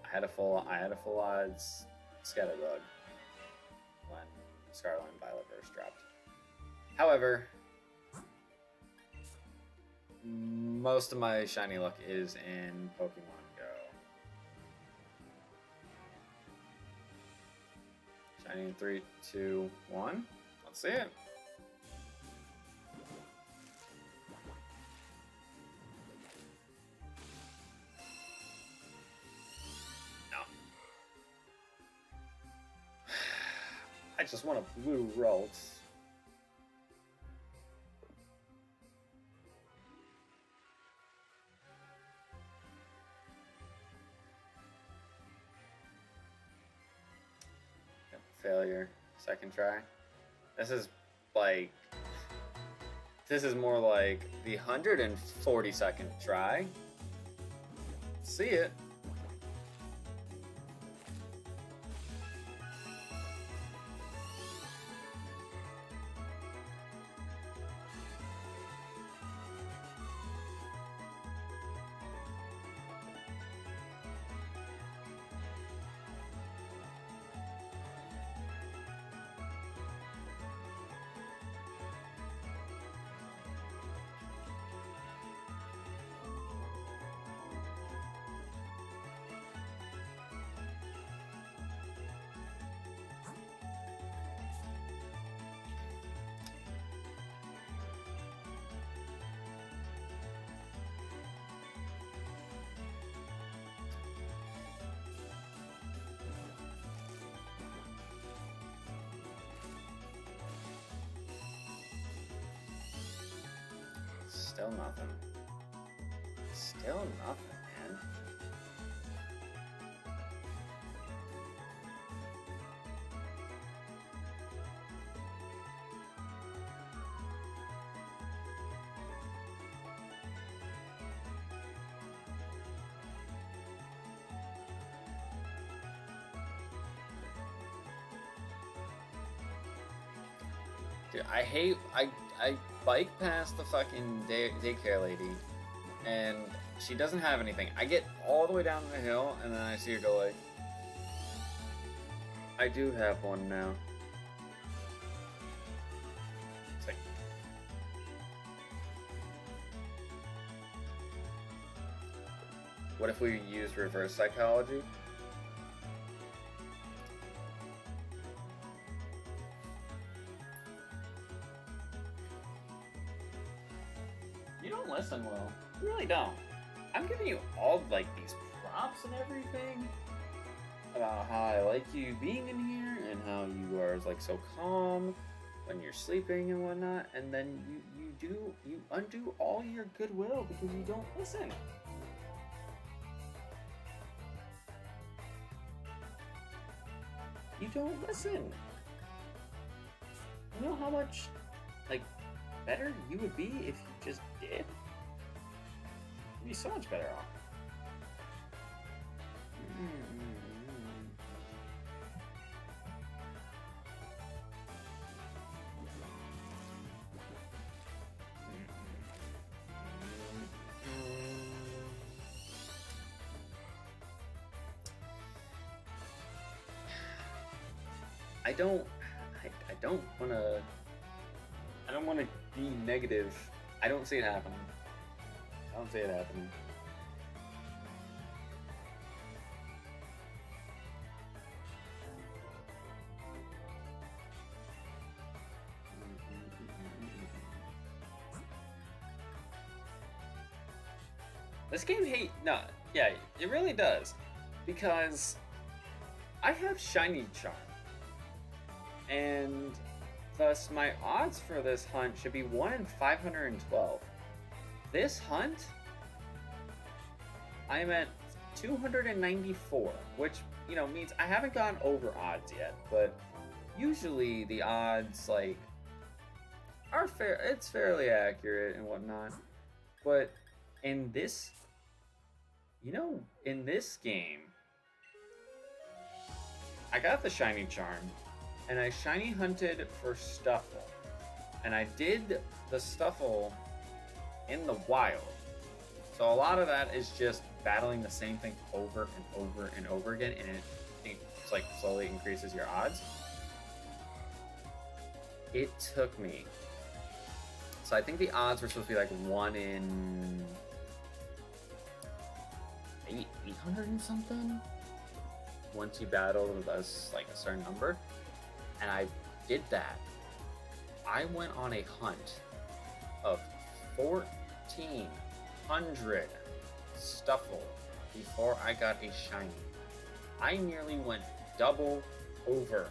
I had a full odds Scatterbug when Scarlet and Violet first dropped. However, most of my shiny luck is in Pokemon Go. Shiny in 3, 2, 1. Let's see it. I just want a blue Ralts. Yep, failure. Second try. This is more like the 142nd try. See it. Still nothing. Still nothing, man. Dude, I bike past the fucking daycare lady, and she doesn't have anything. I get all the way down the hill, and then I see her go like, I do have one now. It's like, what if we use reverse psychology? You don't listen well. You really don't. I'm giving you all like these props and everything about how I like you being in here and how you are like so calm when you're sleeping and whatnot, and then you undo all your goodwill because you don't listen. You don't listen. You know how much like better you would be if you just did? You'd be so much better off. I don't wanna be negative. I don't see it happening. I don't see it happening. This game yeah, it really does. Because I have Shiny Charm. And thus my odds for this hunt should be 1 in 512. This hunt, I'm at 294, which, you know, means I haven't gone over odds yet, but usually the odds, like, are fair, it's fairly accurate and whatnot. But in this, you know, in this game, I got the Shiny Charm, and I shiny hunted for Stuffle. And I did the Stuffle in the wild. So a lot of that is just battling the same thing over and over and over again, and it's like slowly increases your odds. It took me. So I think the odds were supposed to be like 1 in 800 and something? Once you battle with us like a certain number. And I did that. I went on a hunt of 1,400 Stuffle before I got a shiny. I nearly went double over.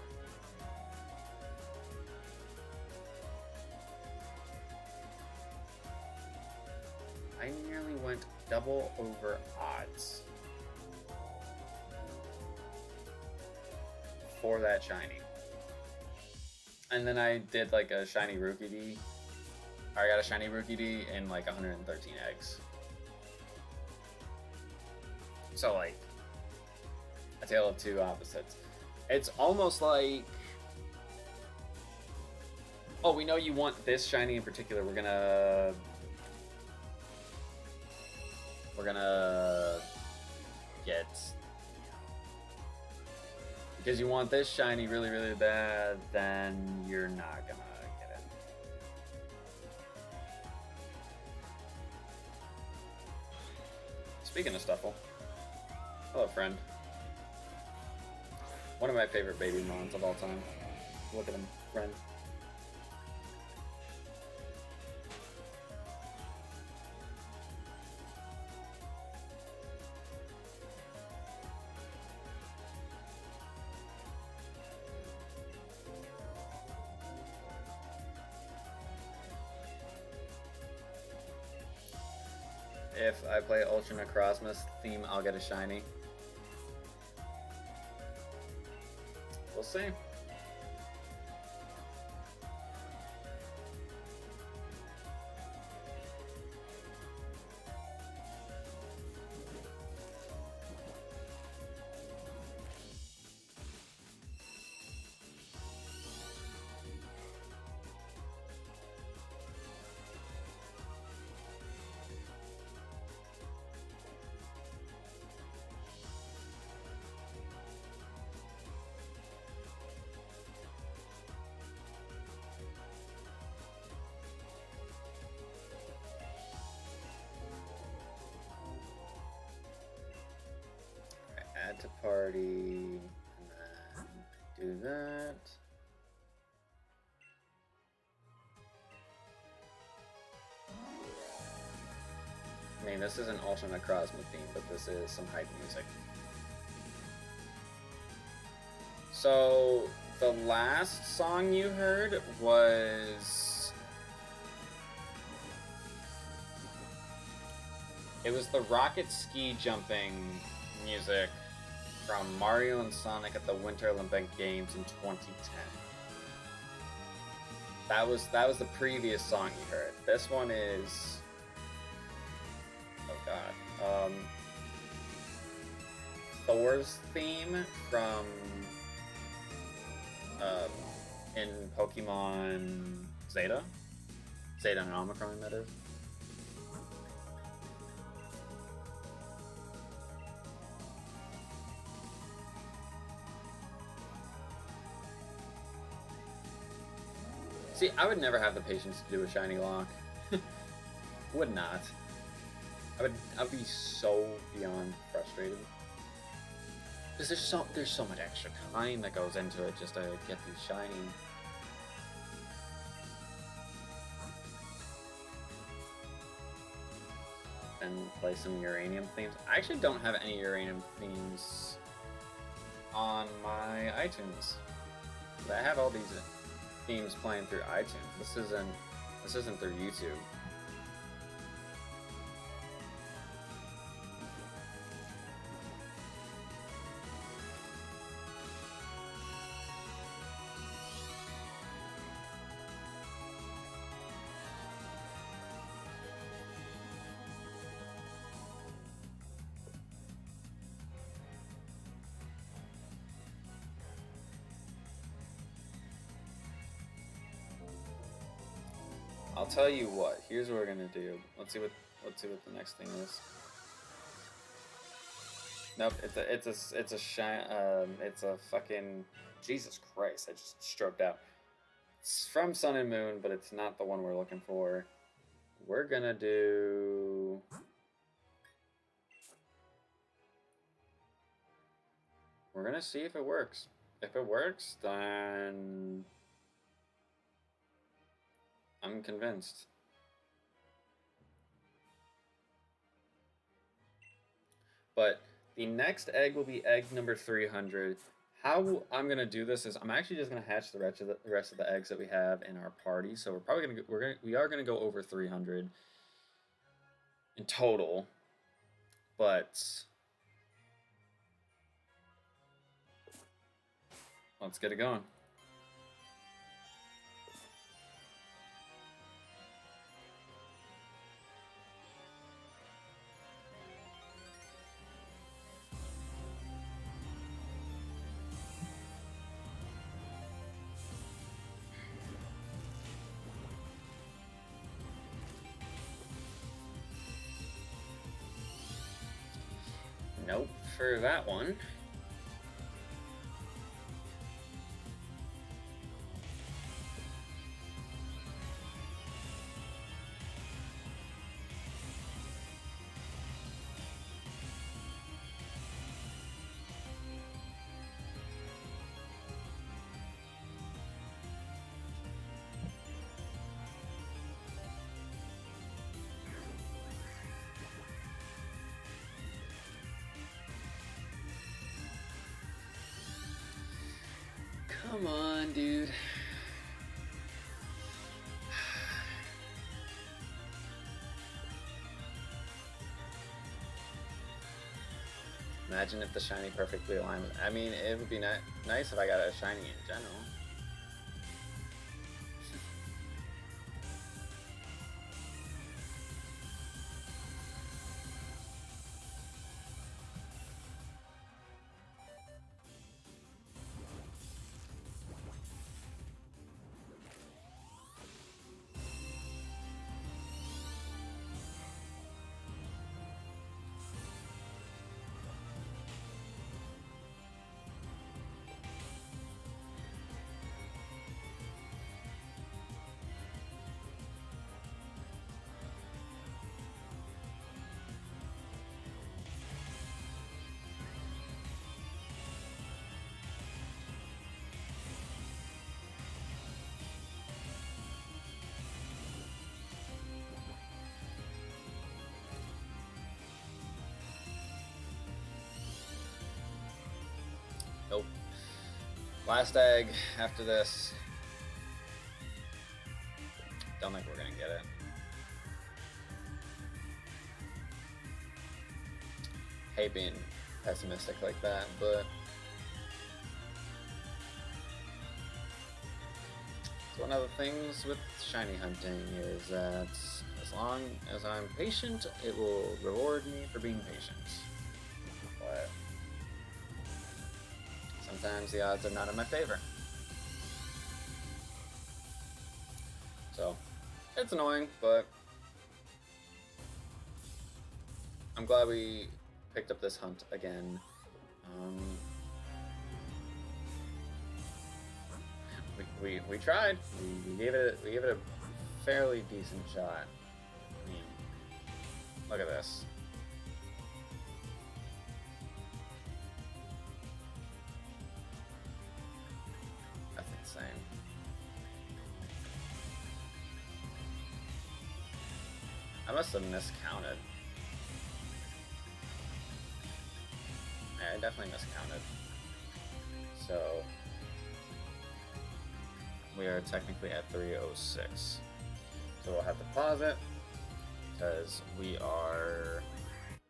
I nearly went double over odds for that shiny. And then I did like a shiny Rookie D. I got a shiny Rookie D in like 113 eggs. So like a tale of two opposites. It's almost like, oh, we know you want this shiny in particular. We're gonna get, because you want this shiny really, really bad, then you're not gonna get it. Speaking of Stuffle, hello friend. One of my favorite baby mons of all time. Look at him, friend. if I play Ultra Necrozma's theme, I'll get a shiny. We'll see. Add to party, and then do that. I mean, this isn't Ultra Necrozma theme, but this is some hype music. So, the last song you heard was... It was the rocket ski jumping music from Mario and Sonic at the Winter Olympic Games in 2010. That was the previous song you heard. This one is, oh god, Thor's theme from in Pokemon Zeta and Omicron, that is. See, I would never have the patience to do a shiny lock. Would not. I'd be so beyond frustrated. Because there's so much extra time that goes into it just to get these shiny. And play some Uranium themes. I actually don't have any Uranium themes on my iTunes. But I have all these themes playing through iTunes. This isn't through YouTube. I'll tell you what. Here's what we're gonna do. Let's see what the next thing is. Nope. It's a fucking Jesus Christ. I just stroked out. It's from Sun and Moon, but it's not the one we're looking for. We're gonna do. We're gonna see if it works. If it works, then I'm convinced. But the next egg will be egg number 300. How I'm gonna do this is I'm actually just gonna hatch the rest of the eggs that we have in our party. So we're probably gonna go over 300 in total, but let's get it going. Nope, for that one. Come on, dude. Imagine if the shiny perfectly aligned with... I mean, it would be nice if I got a shiny in general. Nope. Last egg after this. Don't think we're gonna get it. Hate being pessimistic like that, but one of the things with shiny hunting is that as long as I'm patient, it will reward me for being patient. But sometimes the odds are not in my favor. So, it's annoying, but I'm glad we picked up this hunt again. We tried. We gave it a fairly decent shot. I mean, look at this. That's insane. I must have miscounted. Yeah, I definitely miscounted. So we are technically at 306. So we'll have to pause it because we are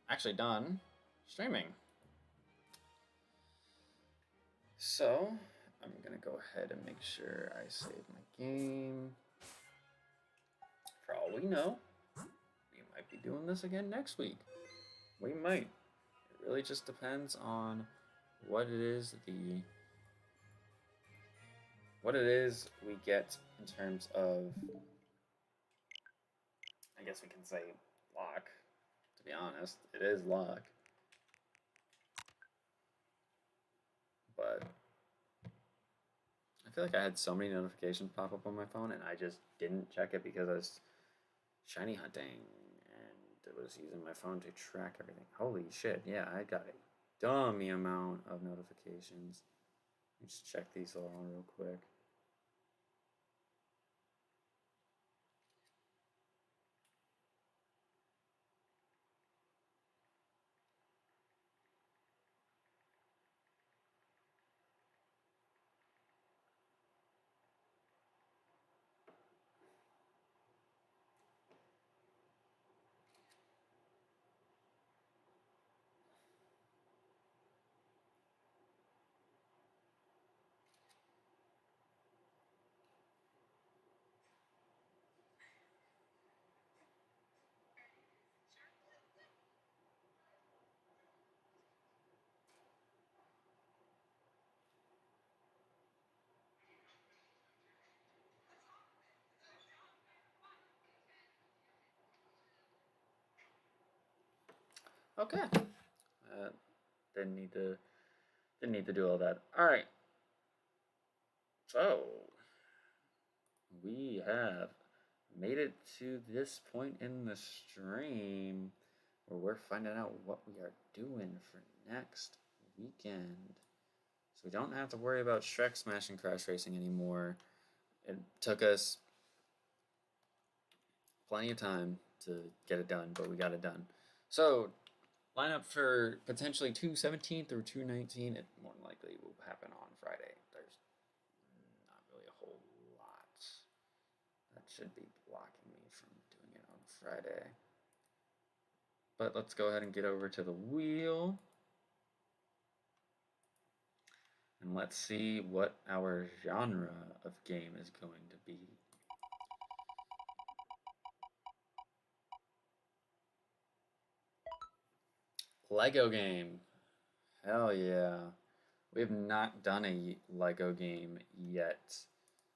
actually done streaming. So I'm gonna go ahead and make sure I save my game. For all we know, we might be doing this again next week. We might. It really just depends on what it is we get in terms of, I guess we can say, luck. To be honest, it is luck. But I feel like I had so many notifications pop up on my phone and I just didn't check it because I was shiny hunting and I was using my phone to track everything. Holy shit, yeah, I got a dummy amount of notifications. Let me just check these all real quick. Okay. Didn't need to do all that. All right. So we have made it to this point in the stream where we're finding out what we are doing for next weekend. So we don't have to worry about Shrek Smash and Crash Racing anymore. It took us plenty of time to get it done, but we got it done. So lineup for potentially 2/17 through 2/19. It more than likely will happen on Friday. There's not really a whole lot that should be blocking me from doing it on Friday. But let's go ahead and get over to the wheel. And let's see what our genre of game is going to be. Lego game. Hell yeah. We have not done a Lego game yet.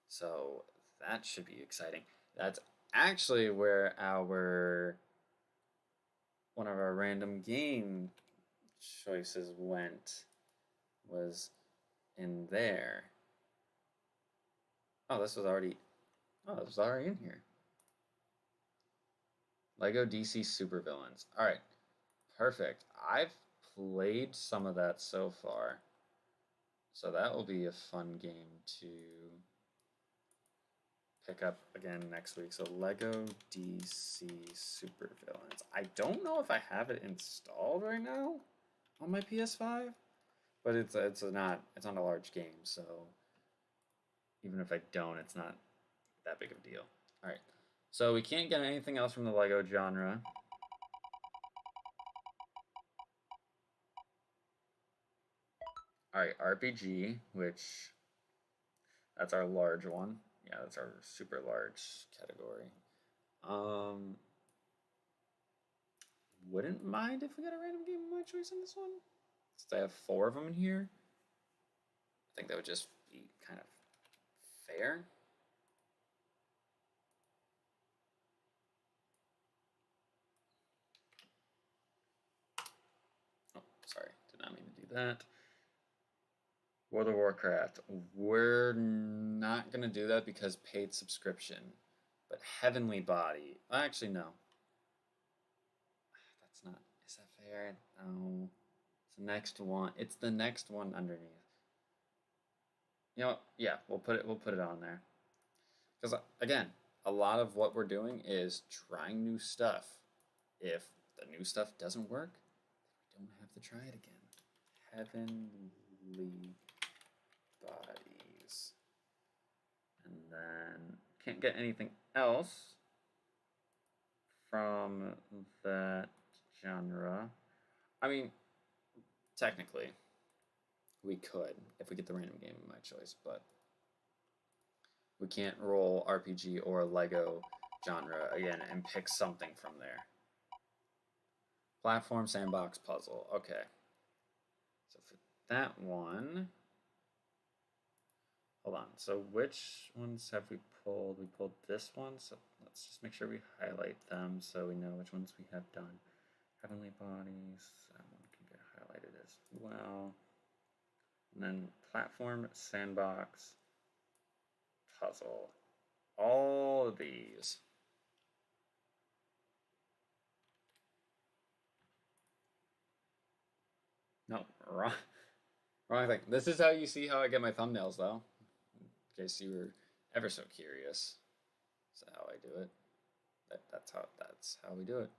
So that should be exciting. That's actually where one of our random game choices went, was in there. Oh, this was already in here. Lego DC Supervillains. All right. Perfect. I've played some of that so far. So that will be a fun game to pick up again next week. So Lego DC Supervillains. I don't know if I have it installed right now on my PS5, but it's not a large game, so even if I don't, it's not that big of a deal. All right. So we can't get anything else from the Lego genre. All right, RPG, which that's our large one. Yeah, that's our super large category. Wouldn't mind if we got a random game of my choice on this one. Since I have 4 of them in here, I think that would just be kind of fair. Oh, sorry, did not mean to do that. World of Warcraft. We're not going to do that because paid subscription. But Heavenly Body. Actually, no. That's not. Is that fair? No. It's the next one. It's the next one underneath. You know what? Yeah, we'll put it on there. Because again, a lot of what we're doing is trying new stuff. If the new stuff doesn't work, we don't have to try it again. Heavenly Bodies. And then can't get anything else from that genre. I mean, technically, we could if we get the random game of my choice, but we can't roll RPG or Lego genre again and pick something from there. Platform, sandbox, puzzle. Okay. So for that one, hold on. So which ones have we pulled? We pulled this one. So let's just make sure we highlight them so we know which ones we have done. Heavenly Bodies. That one can get highlighted as well. And then platform, sandbox, puzzle. All of these. No, wrong. Wrong thing. This is how you see how I get my thumbnails, though. In case you were ever so curious. That's how I do it. That's how we do it.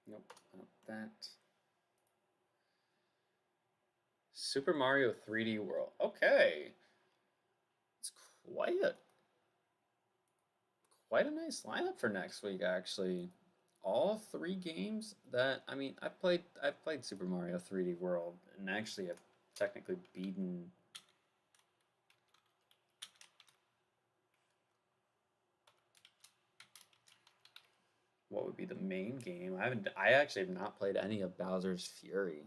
Nope, not that. Super Mario 3D World. Okay. It's quite a nice lineup for next week, actually. All 3 games that I've played Super Mario 3D World, and actually have technically beaten what would be the main game. I actually have not played any of Bowser's Fury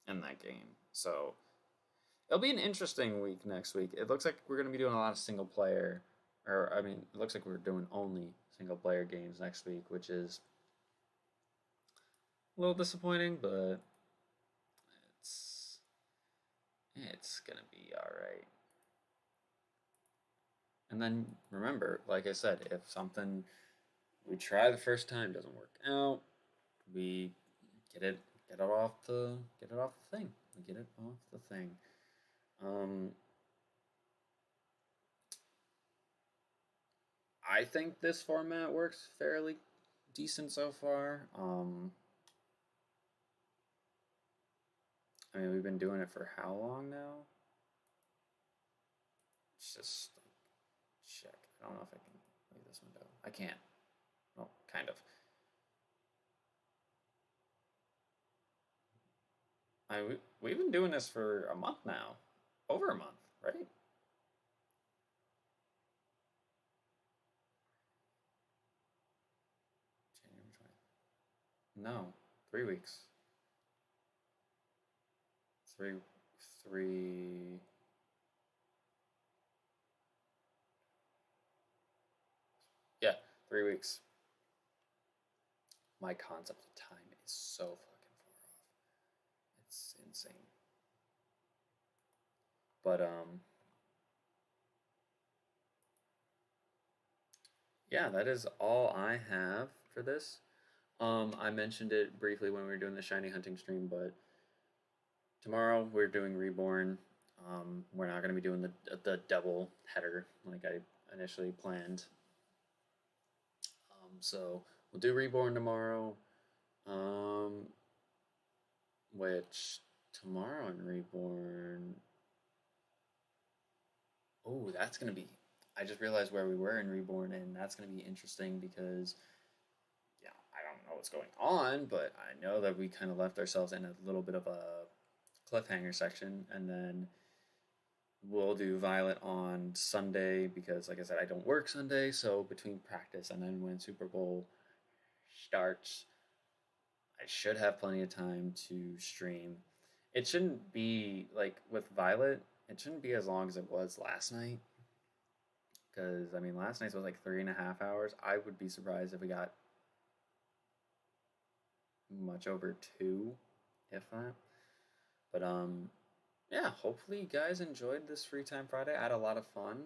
in that game. So it'll be an interesting week next week. It looks like we're going to be doing a lot of single player, it looks like we're doing only single player games next week, which is a little disappointing, but it's going to be all right. And then remember, like I said, if something we try the first time doesn't work out, we get it off the thing. We get it off the thing. I think this format works fairly decent so far. We've been doing it for how long now? Let's just check. I don't know if I can leave this window. I can't. Well, kind of. we've been doing this for a month now, over a month, right? January 20th. No, 3 weeks. Three, three. Yeah, 3 weeks. My concept of time is so fucking far off. It's insane. But yeah, that is all I have for this. I mentioned it briefly when we were doing the shiny hunting stream, but tomorrow we're doing Reborn. We're not going to be doing the double header like I initially planned. So we'll do Reborn tomorrow. Which tomorrow in Reborn. Oh, that's going to be. I just realized where we were in Reborn, and that's going to be interesting because yeah, I don't know what's going on, but I know that we kind of left ourselves in a little bit of a cliffhanger section, and then we'll do Violet on Sunday because, like I said, I don't work Sunday, so between practice and then when Super Bowl starts, I should have plenty of time to stream. It shouldn't be like with Violet, it shouldn't be as long as it was last night. Because, I mean, last night's was like 3.5 hours. I would be surprised if we got much over 2, if that. But, yeah, hopefully you guys enjoyed this Free Time Friday. I had a lot of fun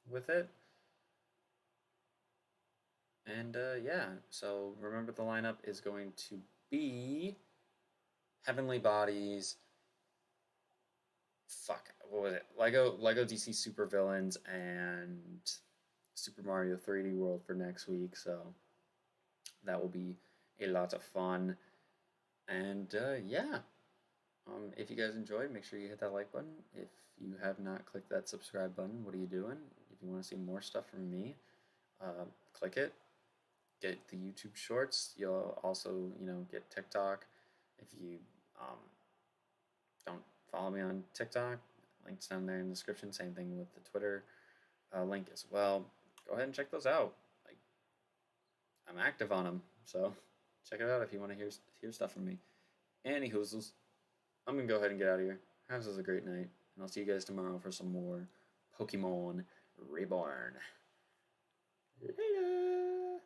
with it. And yeah, so remember the lineup is going to be Heavenly Bodies. Fuck, what was it? Lego DC Super Villains and Super Mario 3D World for next week. So that will be a lot of fun. And yeah, if you guys enjoyed, make sure you hit that like button. If you have not clicked that subscribe button, what are you doing? If you want to see more stuff from me, click it. Get the YouTube Shorts. You'll also, get TikTok. If you don't follow me on TikTok, links down there in the description. Same thing with the Twitter link as well. Go ahead and check those out. Like, I'm active on them, so check it out if you want to hear stuff from me. Any hoozles, I'm gonna go ahead and get out of here. Have yourselves a great night, and I'll see you guys tomorrow for some more Pokemon Reborn. Later.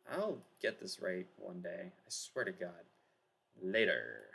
I'll get this right one day. I swear to God. Later.